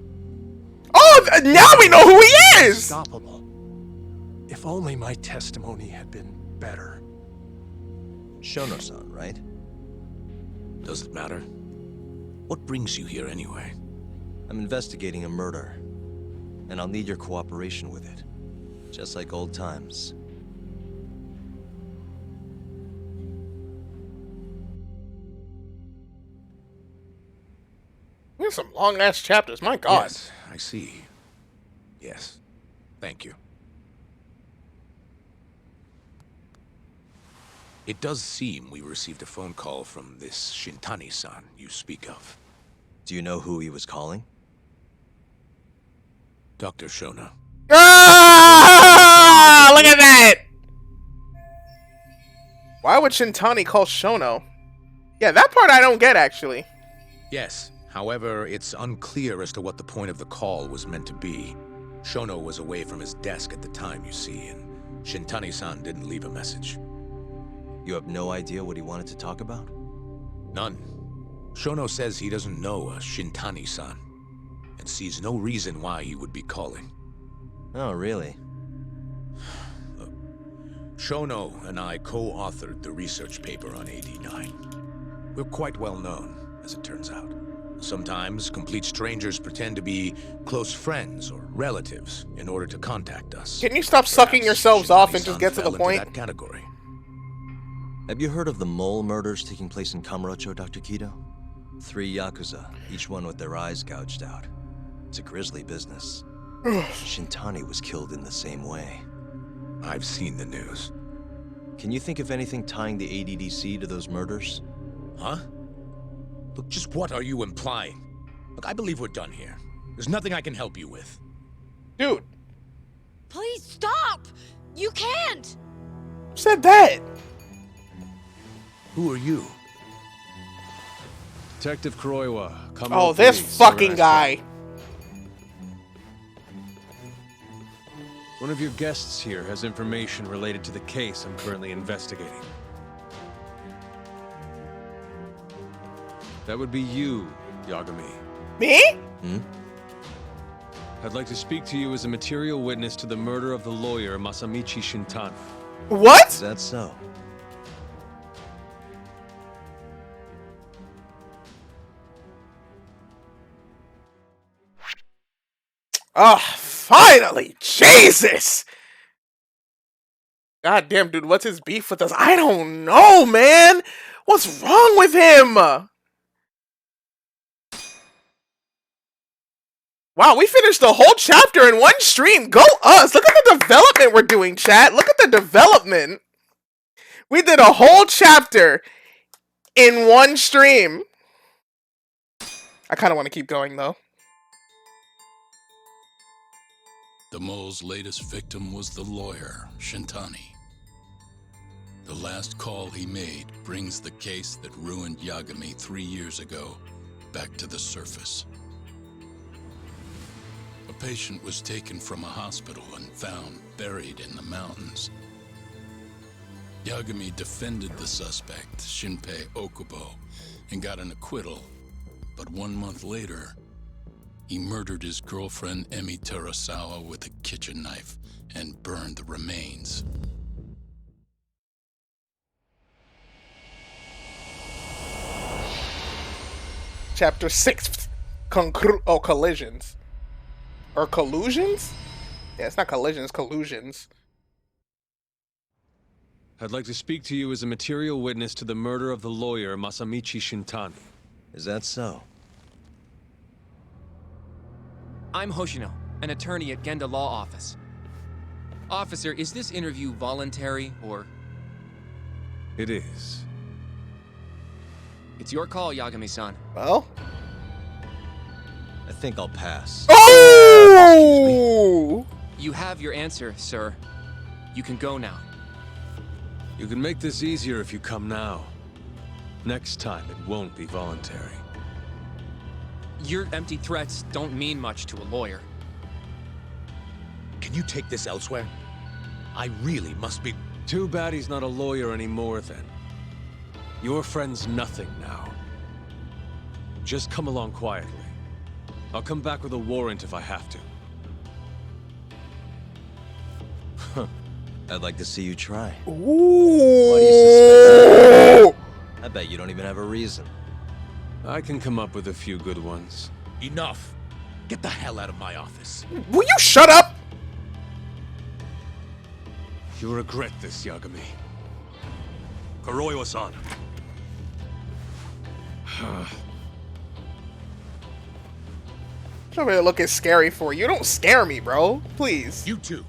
Oh, now we know who he is! Unstoppable. If only my testimony had been better. Shono-san, right? Does it matter? What brings you here anyway? I'm investigating a murder, and I'll need your cooperation with it. Just like old times. There's some long-ass chapters, my god. Yes, I see. Yes. Thank you. It does seem we received a phone call from this Shintani-san you speak of. Do you know who he was calling? Dr. Shono. Ah! Look at that! Why would Shintani call Shono? Yeah, that part I don't get, actually. Yes. However, it's unclear as to what the point of the call was meant to be. Shono was away from his desk at the time, you see, and Shintani-san didn't leave a message. You have no idea what he wanted to talk about? None. Shono says he doesn't know a Shintani-san. and sees no reason why he would be calling. Oh, really? Shono and I co-authored the research paper on AD9. We're quite well known, as it turns out. Sometimes complete strangers pretend to be close friends or relatives in order to contact us. Can you stop sucking yourselves off and just get to the point? That category. Have you heard of the mole murders taking place in Kamurocho, Dr. Kido? 3 Yakuza, each one with their eyes gouged out. It's a grisly business. Shintani was killed in the same way. I've seen the news. Can you think of anything tying the ADDC to those murders? Huh? Look, just what are you implying? Look, I believe we're done here. There's nothing I can help you with. Dude. Please stop! You can't! Who said that? Who are you? Detective Kuroiwa. Oh, this fucking guy. One of your guests here has information related to the case I'm currently investigating. That would be you, Yagami. Me? I'd like to speak to you as a material witness to the murder of the lawyer Masamichi Shintani. What? Is that so? Oh, finally! Jesus! God damn, dude, what's his beef with us? I don't know, man! What's wrong with him? Wow, we finished the whole chapter in one stream. Go us! Look at the development we're doing, chat. Look at the development. We did a whole chapter in one stream. I kind of want to keep going, though. The mole's latest victim was the lawyer, Shintani. The last call he made brings the case that ruined Yagami 3 years ago back to the surface. A patient was taken from a hospital and found buried in the mountains. Yagami defended the suspect, Shinpei Okubo, and got an acquittal. But 1 month later, he murdered his girlfriend Emi Terasawa with a kitchen knife and burned the remains. Chapter 6. Collisions. Or collusions? Yeah, it's not collisions, it's collusions. I'd like to speak to you as a material witness to the murder of the lawyer Masamichi Shintani. Is that so? I'm Hoshino, an attorney at Genda Law Office. Officer, is this interview voluntary, or...? It is. It's your call, Yagami-san. Well? I think I'll pass. Oh! You have your answer, sir. You can go now. You can make this easier if you come now. Next time, it won't be voluntary. Your empty threats don't mean much to a lawyer. Can you take this elsewhere? I really must be... Too bad he's not a lawyer anymore, then. Your friend's nothing now. Just come along quietly. I'll come back with a warrant if I have to. I'd like to see you try. Ooh. Why do you suspect? I bet you don't even have a reason. I can come up with a few good ones. Enough. Get the hell out of my office. Will you shut up? You'll regret this, Yagami. Kuroiwa-san. Somebody looking scary for you. Don't scare me, bro. Please. You two.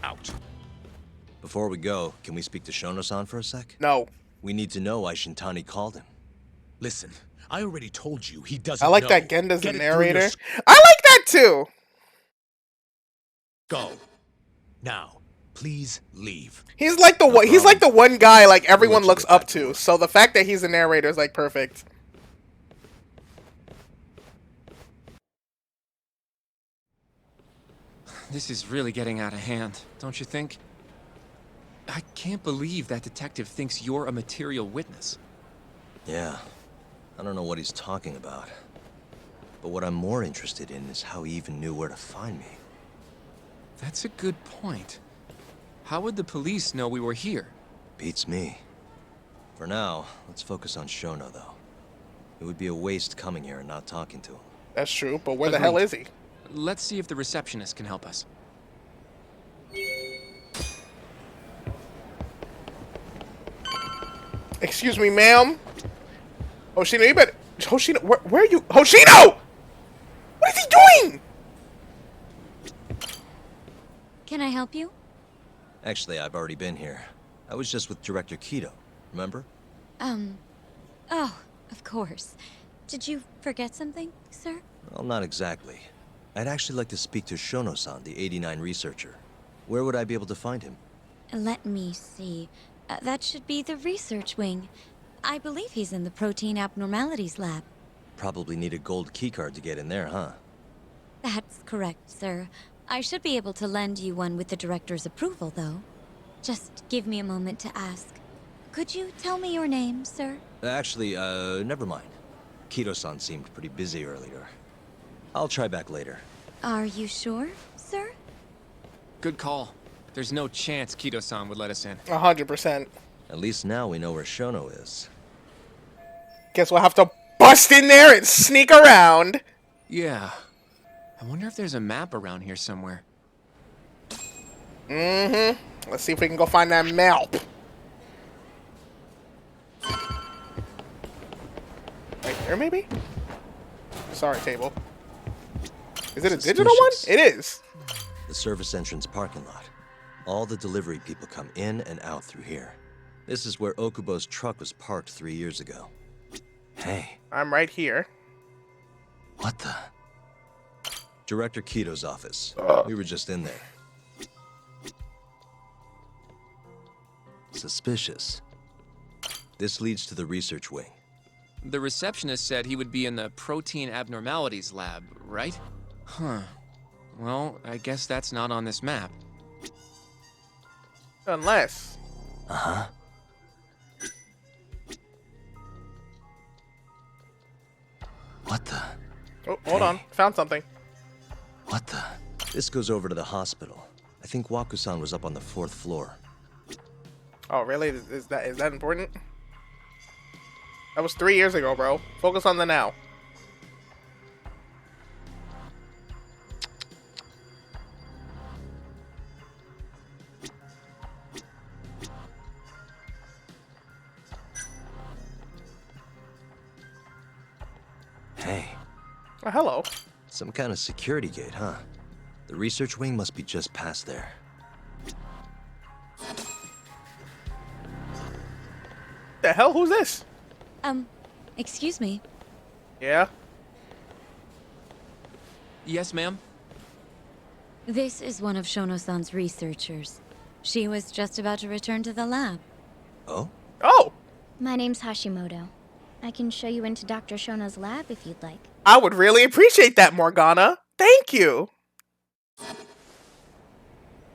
Out. Before we go, can we speak to Shono-san for a sec? No. We need to know why Shintani called him. Listen, I already told you he doesn't I like know. that Genda's the Get it through narrator. your I like that too. Go. Now, please leave. He's like the one. He's like the one guy like everyone looks up to. So the fact that he's a narrator is like perfect. This is really getting out of hand, don't you think? I can't believe that detective thinks you're a material witness. Yeah. I don't know what he's talking about. But what I'm more interested in is how he even knew where to find me. That's a good point. How would the police know we were here? Beats me. For now, let's focus on Shono, though. It would be a waste coming here and not talking to him. That's true, but where the hell is he? Let's see if the receptionist can help us. Excuse me, ma'am. Hoshino, you better... Hoshino, where are you? Hoshino! What is he doing? Can I help you? Actually, I've already been here. I was just with Director Kido, remember? Oh, of course. Did you forget something, sir? Well, not exactly. I'd actually like to speak to Shono-san, the 89 researcher. Where would I be able to find him? Let me see. That should be the research wing. I believe he's in the protein abnormalities lab. Probably need a gold keycard to get in there, huh? That's correct, sir. I should be able to lend you one with the director's approval, though. Just give me a moment to ask. Could you tell me your name, sir? Actually, never mind. Kido-san seemed pretty busy earlier. I'll try back later. Are you sure, sir? Good call. There's no chance Kido-san would let us in. 100%. At least now we know where Shono is. Guess we'll have to bust in there and sneak around. Yeah. I wonder if there's a map around here somewhere. Mm-hmm. Let's see if we can go find that map. Right here, maybe? Sorry, table. Is it a digital one? It is. The service entrance parking lot. All the delivery people come in and out through here. This is where Okubo's truck was parked 3 years ago. Hey. I'm right here. What the? Director Kido's office. We were just in there. Suspicious. This leads to the research wing. The receptionist said he would be in the protein abnormalities lab, right? Huh. Well, I guess that's not on this map. Unless. Uh-huh. What the? Oh, hold on. Found something. What the? This goes over to the hospital. I think Waku-san was up on the 4th floor. Oh, really? Is that important? That was 3 years ago, bro. Focus on the now. Hey. Oh, hello. Some kind of security gate, huh? The research wing must be just past there. The hell? Who's this? Excuse me. Yeah? Yes, ma'am? This is one of Shono-san's researchers. She was just about to return to the lab. Oh? Oh! My name's Hashimoto. I can show you into Dr. Shono's lab if you'd like. I would really appreciate that, Morgana. Thank you.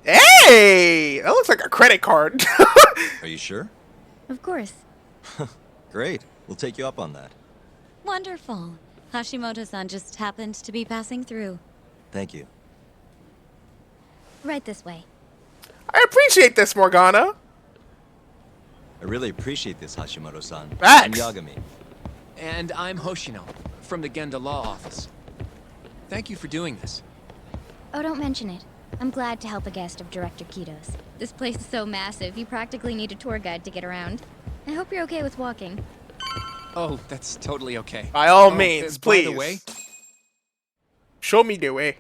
Hey! That looks like a credit card. Are you sure? Of course. Great. We'll take you up on that. Wonderful. Hashimoto-san just happened to be passing through. Thank you. Right this way. I appreciate this, Morgana. I really appreciate this, Hashimoto-san. Facts. I'm Yagami. And I'm Hoshino, from the Genda Law Office. Thank you for doing this. Oh, don't mention it. I'm glad to help a guest of Director Kido's. This place is so massive, you practically need a tour guide to get around. I hope you're okay with walking. Oh, that's totally okay. By all means, please. By the way, show me the way.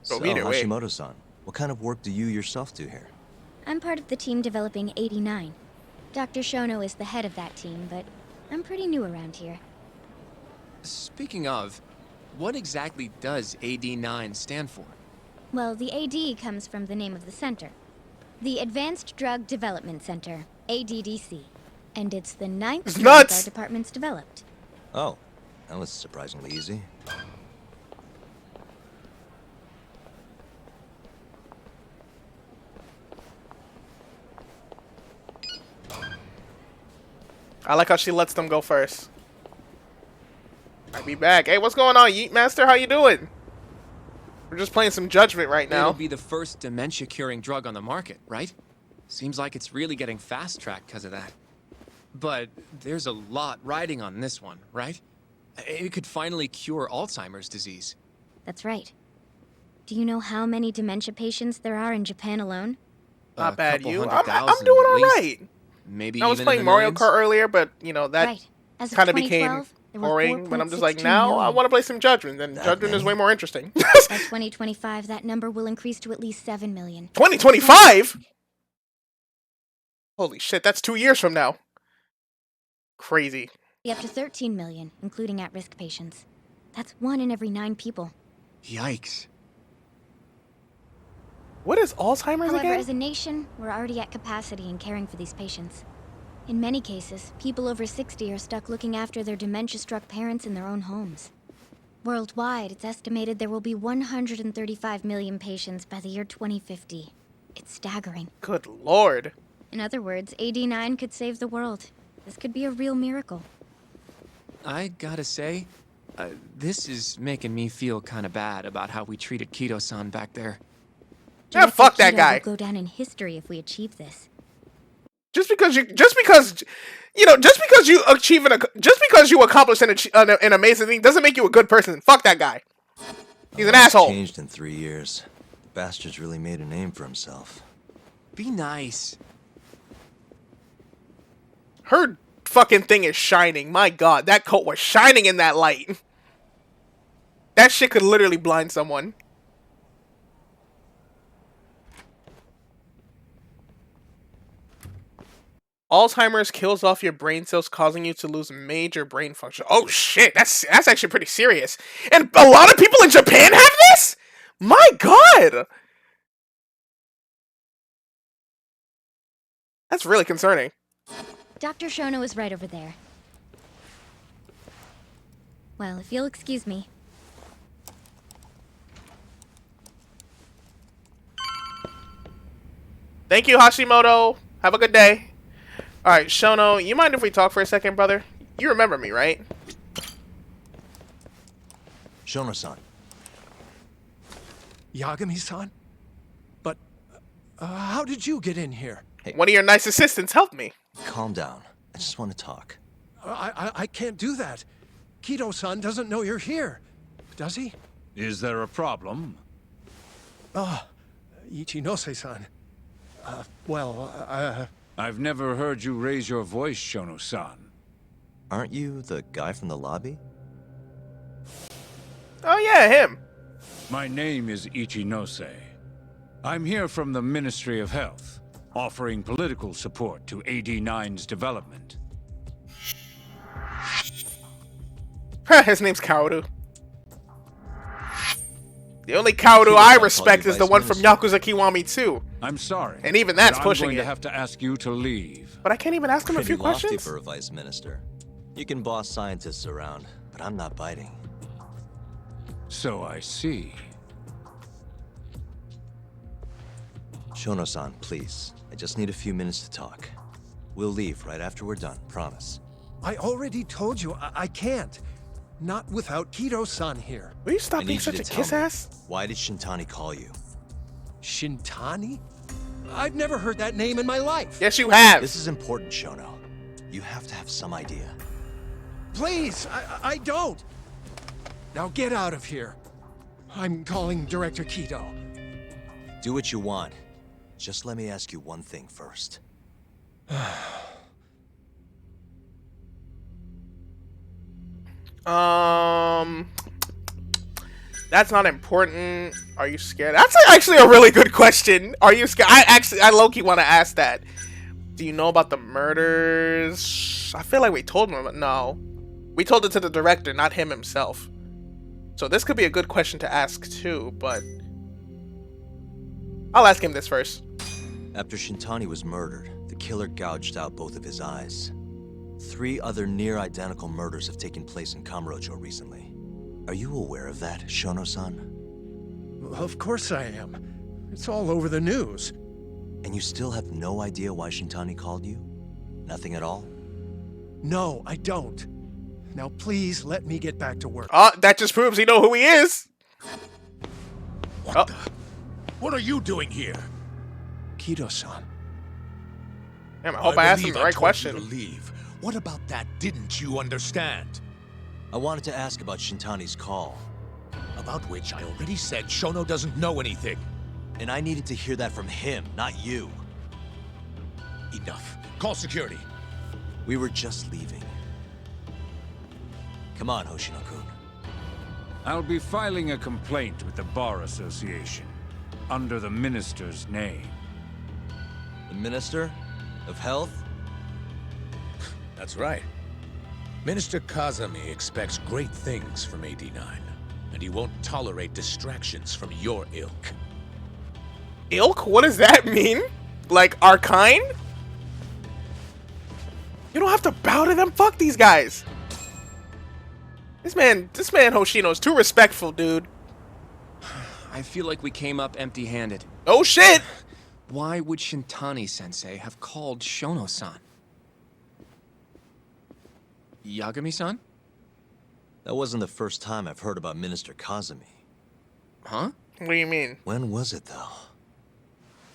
So, Hashimoto-san, what kind of work do you yourself do here? I'm part of the team developing 89. Dr. Shono is the head of that team, but I'm pretty new around here. Speaking of, what exactly does AD9 stand for? Well, the AD comes from the name of the center. The Advanced Drug Development Center, ADDC. And it's the 9th drug our department's developed. Oh, that was surprisingly easy. I like how she lets them go first. I'll be back. Hey, what's going on, Yeet Master? How you doing? We're just playing some Judgment right now. It'll be the first dementia-curing drug on the market, right? Seems like it's really getting fast-tracked because of that. But there's a lot riding on this one, right? It could finally cure Alzheimer's disease. That's right. Do you know how many dementia patients there are in Japan alone? Not bad, you. I'm 100,000 doing at all least. right. Maybe I was even playing in the Mario millions? Kart earlier, but you know that Right. As of kind of became 2012, there were boring. But I'm just like, 4.62 now I million. want to play some Judgment, and That Judgment is many? way more interesting. By 2025, that number will increase to at least 7 million. 2025? Holy shit, that's 2 years from now. Crazy. Up to 13 million, including at-risk patients. That's 1 in every 9 people. Yikes. What is Alzheimer's However, again? as a nation, we're already at capacity in caring for these patients. In many cases, people over 60 are stuck looking after their dementia-struck parents in their own homes. Worldwide, it's estimated there will be 135 million patients by the year 2050. It's staggering. Good lord. In other words, AD9 could save the world. This could be a real miracle. I gotta say, this is making me feel kind of bad about how we treated Kido-san back there. Yeah, fuck that Kido guy. will go down in history if we achieve this. Just because you accomplish an amazing thing doesn't make you a good person. Fuck that guy. He's an asshole. Changed in 3 years. The bastard's really made a name for himself. Be nice. Her fucking thing is shining. My god, that coat was shining in that light. That shit could literally blind someone. Alzheimer's kills off your brain cells, causing you to lose major brain function. Oh shit, that's actually pretty serious. And a lot of people in Japan have this? My god! That's really concerning. Dr. Shono is right over there. Well, if you'll excuse me. Thank you, Hashimoto. Have a good day. Alright, Shono, you mind if we talk for a second, brother? You remember me, right? Shono-san. Yagami-san? But, how did you get in here? One of your nice assistants helped me. Calm down. I just want to talk. I can't do that. Kido-san doesn't know you're here. Does he? Is there a problem? Ichinose-san. I've never heard you raise your voice, Shono-san. Aren't you the guy from the lobby? Oh yeah, him. My name is Ichinose. I'm here from the Ministry of Health, offering political support to AD9's development. His name's Kaoru. The only Kaoru I respect is the one from Yakuza Kiwami 2. I'm sorry. And even that's but pushing I'm going it. to have to ask you to leave. But I can't even ask him a Pretty few lofty questions? for a vice minister. You can boss scientists around, but I'm not biting. So I see. Shono-san, please. I just need a few minutes to talk. We'll leave right after we're done, promise. I already told you I can't. Not without Kido-san here. Will you I stop being need you such to a tell kiss me, ass? why did Shintani call you? Shintani? I've never heard that name in my life. Yes, you have. This is important, Shono. You have to have some idea. Please, I don't. Now get out of here. I'm calling Director Kido. Do what you want. Just let me ask you one thing first. That's not important. Are you scared? That's actually a really good question. Are you scared? I low-key want to ask that. Do you know about the murders? I feel like we told him. No. We told it to the director, not him himself. So this could be a good question to ask too, but I'll ask him this first. After Shintani was murdered, the killer gouged out both of his eyes. 3 other near-identical murders have taken place in Kamurocho recently. Are you aware of that, Shono-san? Of course I am. It's all over the news. And you still have no idea why Shintani called you? Nothing at all? No, I don't. Now please let me get back to work. Oh, that just proves he know who he is. What are you doing here? Kido-san. Damn, I hope I asked him believe the I right told question. you to leave. What about that didn't you understand? I wanted to ask about Shintani's call. About which I already said Shono doesn't know anything. And I needed to hear that from him, not you. Enough. Call security. We were just leaving. Come on, Hoshino-kun. I'll be filing a complaint with the Bar Association, under the Minister's name. The Minister of Health? That's right. Minister Kazami expects great things from AD9, and he won't tolerate distractions from your ilk. Ilk? What does that mean? Like, our kind? You don't have to bow to them? Fuck these guys. This man Hoshino's too respectful, dude. I feel like we came up empty-handed. Oh shit! Why would Shintani-sensei have called Shono-san? Yagami-san? That wasn't the first time I've heard about Minister Kazami. Huh? What do you mean? When was it, though?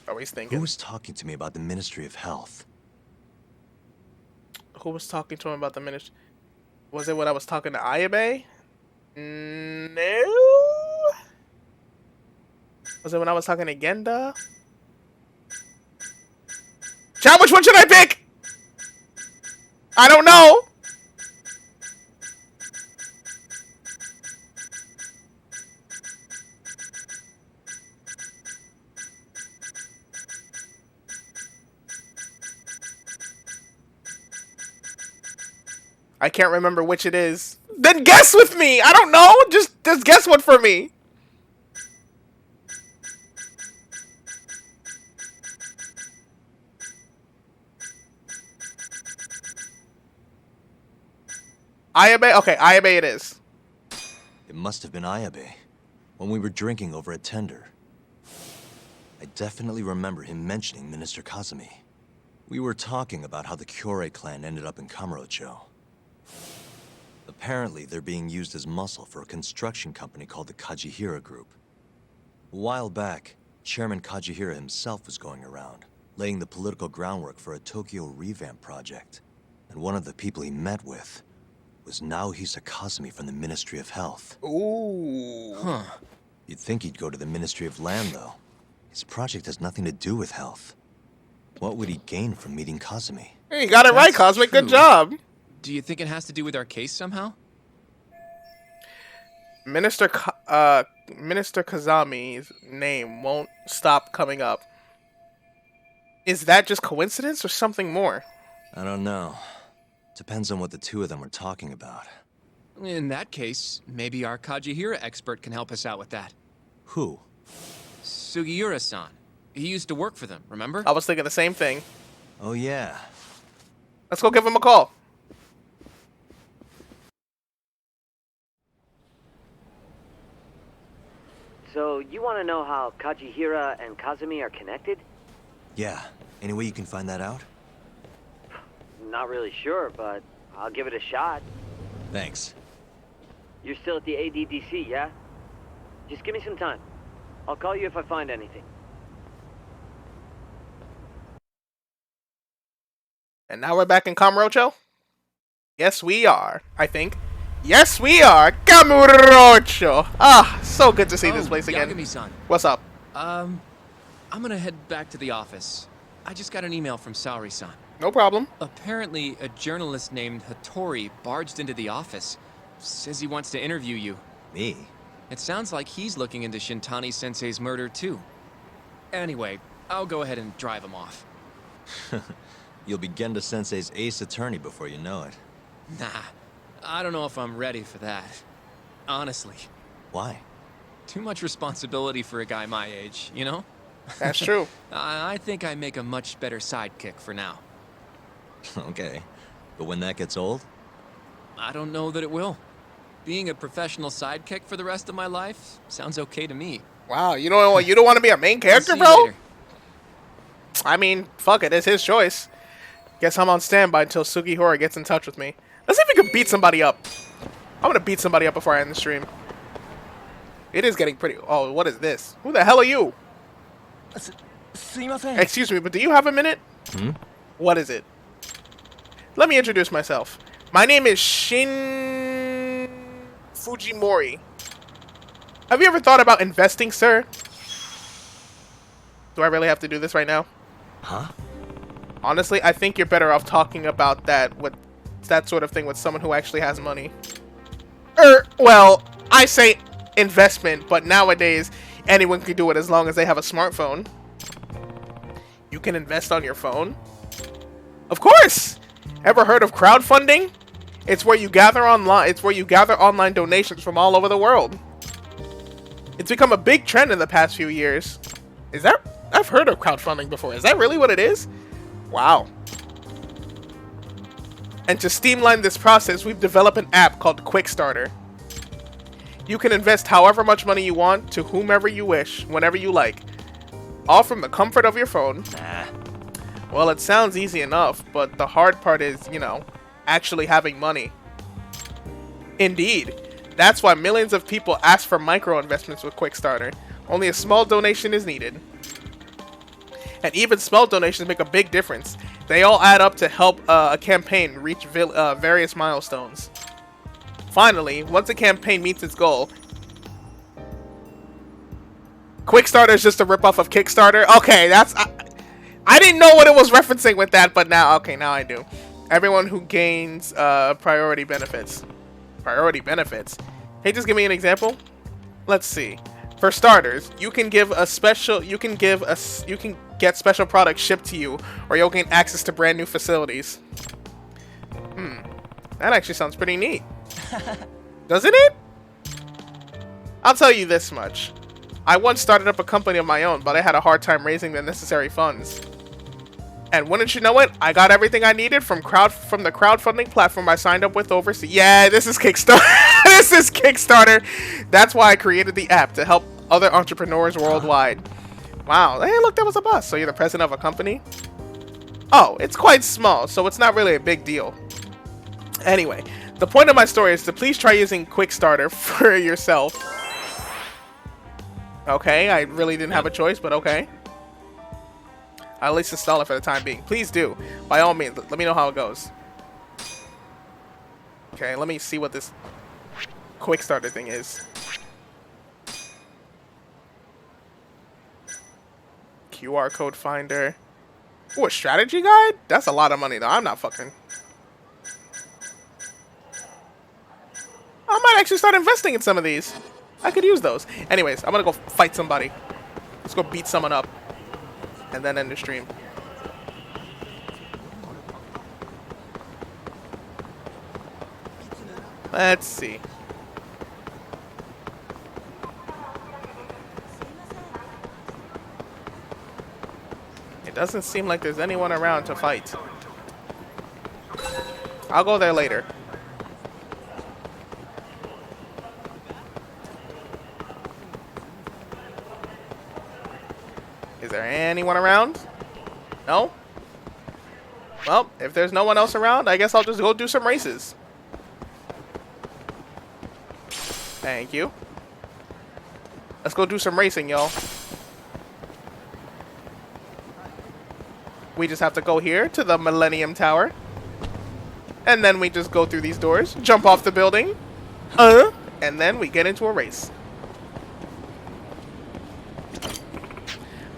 Always thinking. Who was talking to me about the Ministry of Health? Who was talking to him about the ministry? Was it when I was talking to Ayabe? No. Was it when I was talking to Genda? Chat, which one should I pick? I don't know. I can't remember which it is. Then guess with me. I don't know. Just guess one for me. Ayabe? Okay, Ayabe it is. It must have been Ayabe, when we were drinking over at Tender. I definitely remember him mentioning Minister Kazami. We were talking about how the Kyorei clan ended up in Kamurocho. Apparently, they're being used as muscle for a construction company called the Kajihira Group. A while back, Chairman Kajihira himself was going around, laying the political groundwork for a Tokyo revamp project. And one of the people he met with was Naohisa Kazami from the Ministry of Health. Ooh. Huh. You'd think he'd go to the Ministry of Land, though. His project has nothing to do with health. What would he gain from meeting Kazami? Hey, you got it right, Cosmic. Good job. Do you think it has to do with our case somehow? Minister Kazami's name won't stop coming up. Is that just coincidence or something more? I don't know. Depends on what the two of them are talking about. In that case, maybe our Kajihira expert can help us out with that. Who? Sugiura-san. He used to work for them, remember? I was thinking the same thing. Oh, yeah. Let's go give him a call. So, you want to know how Kajihira and Kazami are connected? Yeah. Any way you can find that out? Not really sure, but I'll give it a shot. Thanks. You're still at the ADDC, yeah? Just give me some time. I'll call you if I find anything. And now we're back in Kamurocho? Yes, we are, I think. Yes, we are! Kamurocho! Ah, so good to see this place again. Yagami-san. What's up? I'm gonna head back to the office. I just got an email from Saori-san. No problem. Apparently, a journalist named Hattori barged into the office. Says he wants to interview you. Me? It sounds like he's looking into Shintani-sensei's murder, too. Anyway, I'll go ahead and drive him off. You'll be Genda-sensei's ace attorney before you know it. Nah, I don't know if I'm ready for that. Honestly. Why? Too much responsibility for a guy my age, you know? That's true. I think I make a much better sidekick for now. Okay. But when that gets old? I don't know that it will. Being a professional sidekick for the rest of my life sounds okay to me. Wow, you don't want to be a main character, bro? I mean, fuck it, it's his choice. Guess I'm on standby until Sugihara gets in touch with me. Let's see if we can beat somebody up. I'm gonna beat somebody up before I end the stream. It is getting pretty... Oh, what is this? Who the hell are you? Excuse me, but do you have a minute? Hmm? What is it? Let me introduce myself. My name is Shin Fujimori. Have you ever thought about investing, sir? Do I really have to do this right now? Huh? Honestly, I think you're better off talking about that with that sort of thing with someone who actually has money. Well, I say investment, but nowadays anyone can do it as long as they have a smartphone. You can invest on your phone? Of course! Ever heard of crowdfunding? It's where you gather online donations from all over the world. It's become a big trend in the past few years. I've heard of crowdfunding before. Is that really what it is? Wow. And to streamline this process, we've developed an app called Quickstarter. You can invest however much money you want to whomever you wish, whenever you like. All from the comfort of your phone. Well, it sounds easy enough, but the hard part is, you know, actually having money. Indeed. That's why millions of people ask for micro investments with Quickstarter. Only a small donation is needed. And even small donations make a big difference. They all add up to help a campaign reach various milestones. Finally, once a campaign meets its goal... Quickstarter is just a ripoff of Kickstarter? Okay, that's... I didn't know what it was referencing with that, but now... Okay, now I do. Everyone who gains priority benefits. Priority benefits? Hey, just give me an example. Let's see. For starters, you can get special products shipped to you, or you'll gain access to brand new facilities. That actually sounds pretty neat. Doesn't it? I'll tell you this much. I once started up a company of my own, but I had a hard time raising the necessary funds. And wouldn't you know it, I got everything I needed from the crowdfunding platform I signed up with overseas. Yeah, this is Kickstarter. This is Kickstarter. That's why I created the app, to help other entrepreneurs worldwide. Wow, hey look, that was a bus. So you're the president of a company? Oh, it's quite small, so it's not really a big deal. Anyway, the point of my story is to please try using Quickstarter for yourself. Okay, I really didn't have a choice, but okay. I'll at least install it for the time being. Please do. By all means, let me know how it goes. Okay, let me see what this Quickstarter thing is. QR code finder. Ooh, a strategy guide? That's a lot of money, though. I'm not fucking... I might actually start investing in some of these. I could use those. Anyways, I'm gonna go fight somebody. Let's go beat someone up. And then end the stream. Let's see. It doesn't seem like there's anyone around to fight. I'll go there later. Is there anyone around? No? Well, if there's no one else around, I guess I'll just go do some races. Thank you. Let's go do some racing, y'all. We just have to go here to the Millennium Tower. And then we just go through these doors, jump off the building, and then we get into a race.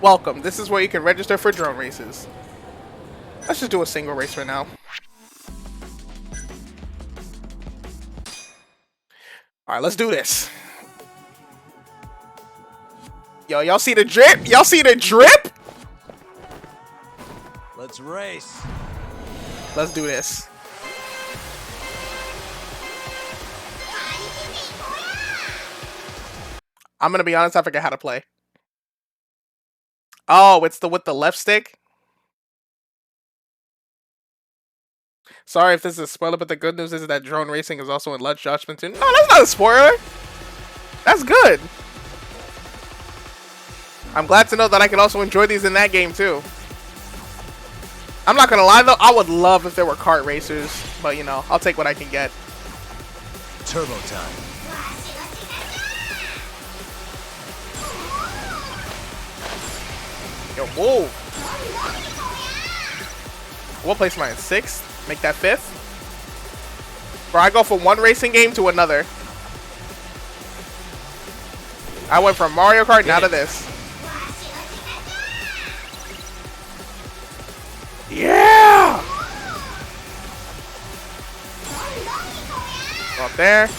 Welcome. This is where you can register for drone races. Let's just do a single race for now. Alright, let's do this. Yo, y'all see the drip? Y'all see the drip? Let's race. Let's do this. I'm gonna be honest, I forget how to play. Oh, it's with the left stick? Sorry if this is a spoiler, but the good news is that drone racing is also in Lunch Judgment 2. No, that's not a spoiler. That's good. I'm glad to know that I can also enjoy these in that game too. I'm not gonna lie though, I would love if there were kart racers, but you know, I'll take what I can get. Turbo time. Yo, whoa. What place am I in? 6th? Make that 5th? Bro, I go from one racing game to another. I went from Mario Kart now to this. Yeah! Go up there.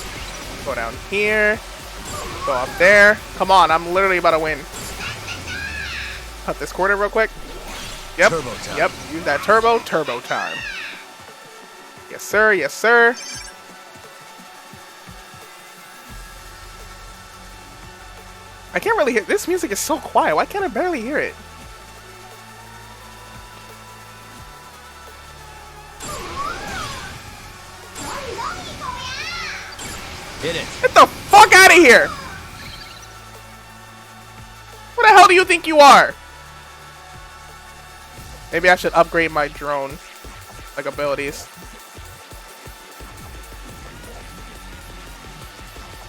Go down here. Go up there. Come on, I'm literally about to win. Cut this corner real quick. Yep. Turbo time. Yep. Use that turbo. Turbo time. Yes, sir. Yes, sir. I can't really hear. This music is so quiet. Why can't I barely hear it? Hit it. Get the fuck out of here! What the hell do you think you are? Maybe I should upgrade my drone like abilities.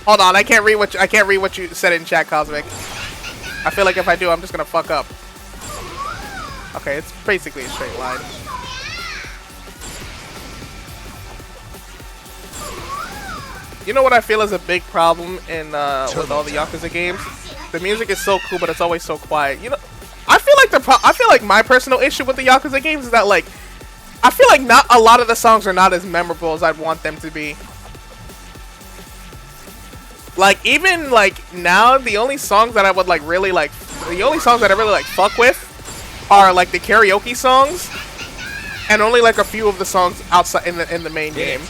Hold on, I can't read what you said in chat, Cosmic. I feel like if I do, I'm just gonna fuck up. Okay, it's basically a straight line. You know what I feel is a big problem in with all the Yakuza games? The music is so cool, but it's always so quiet. You know, I feel like my personal issue with the Yakuza games is that like I feel like not a lot of the songs are not as memorable as I'd want them to be. Like even like now, the only songs that I would like really like, the only songs that I really like fuck with are like the karaoke songs, and only like a few of the songs outside in the main game.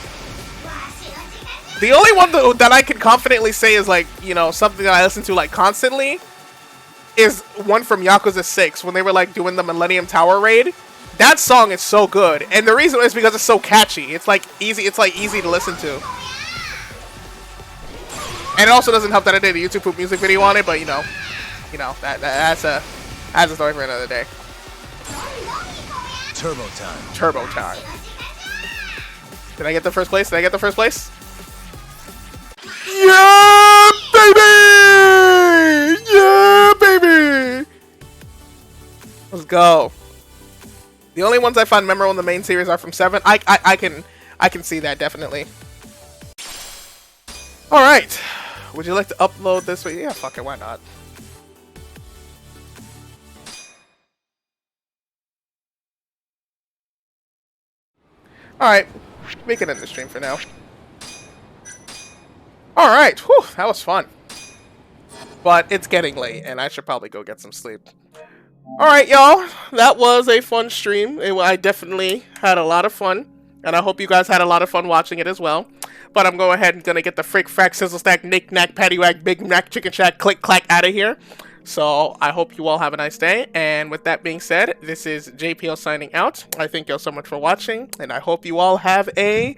The only one that I can confidently say is like, you know, something that I listen to like constantly is one from Yakuza 6 when they were like doing the Millennium Tower raid. That song is so good, and the reason is because it's so catchy. It's like easy to listen to. And it also doesn't help that I did a YouTube poop music video on it, but you know that's a story for another day. Turbo time. Turbo time. Did I get the first place? Did I get the first place? Yeah, baby! Yeah, baby! Let's go. The only ones I find memorable in the main series are from 7. I can see that definitely. All right. Would you like to upload this way? Yeah, fuck it, why not? Alright, we can end the stream for now. Alright, whew, that was fun. But it's getting late, and I should probably go get some sleep. Alright, y'all, that was a fun stream. I definitely had a lot of fun, and I hope you guys had a lot of fun watching it as well. But I'm going ahead and gonna get the frick, frack, sizzle, stack, knick, knack, paddywhack, big mac, chicken shack, click, clack out of here. So I hope you all have a nice day. And with that being said, this is JPL signing out. I thank you all so much for watching, and I hope you all have a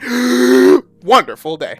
wonderful day.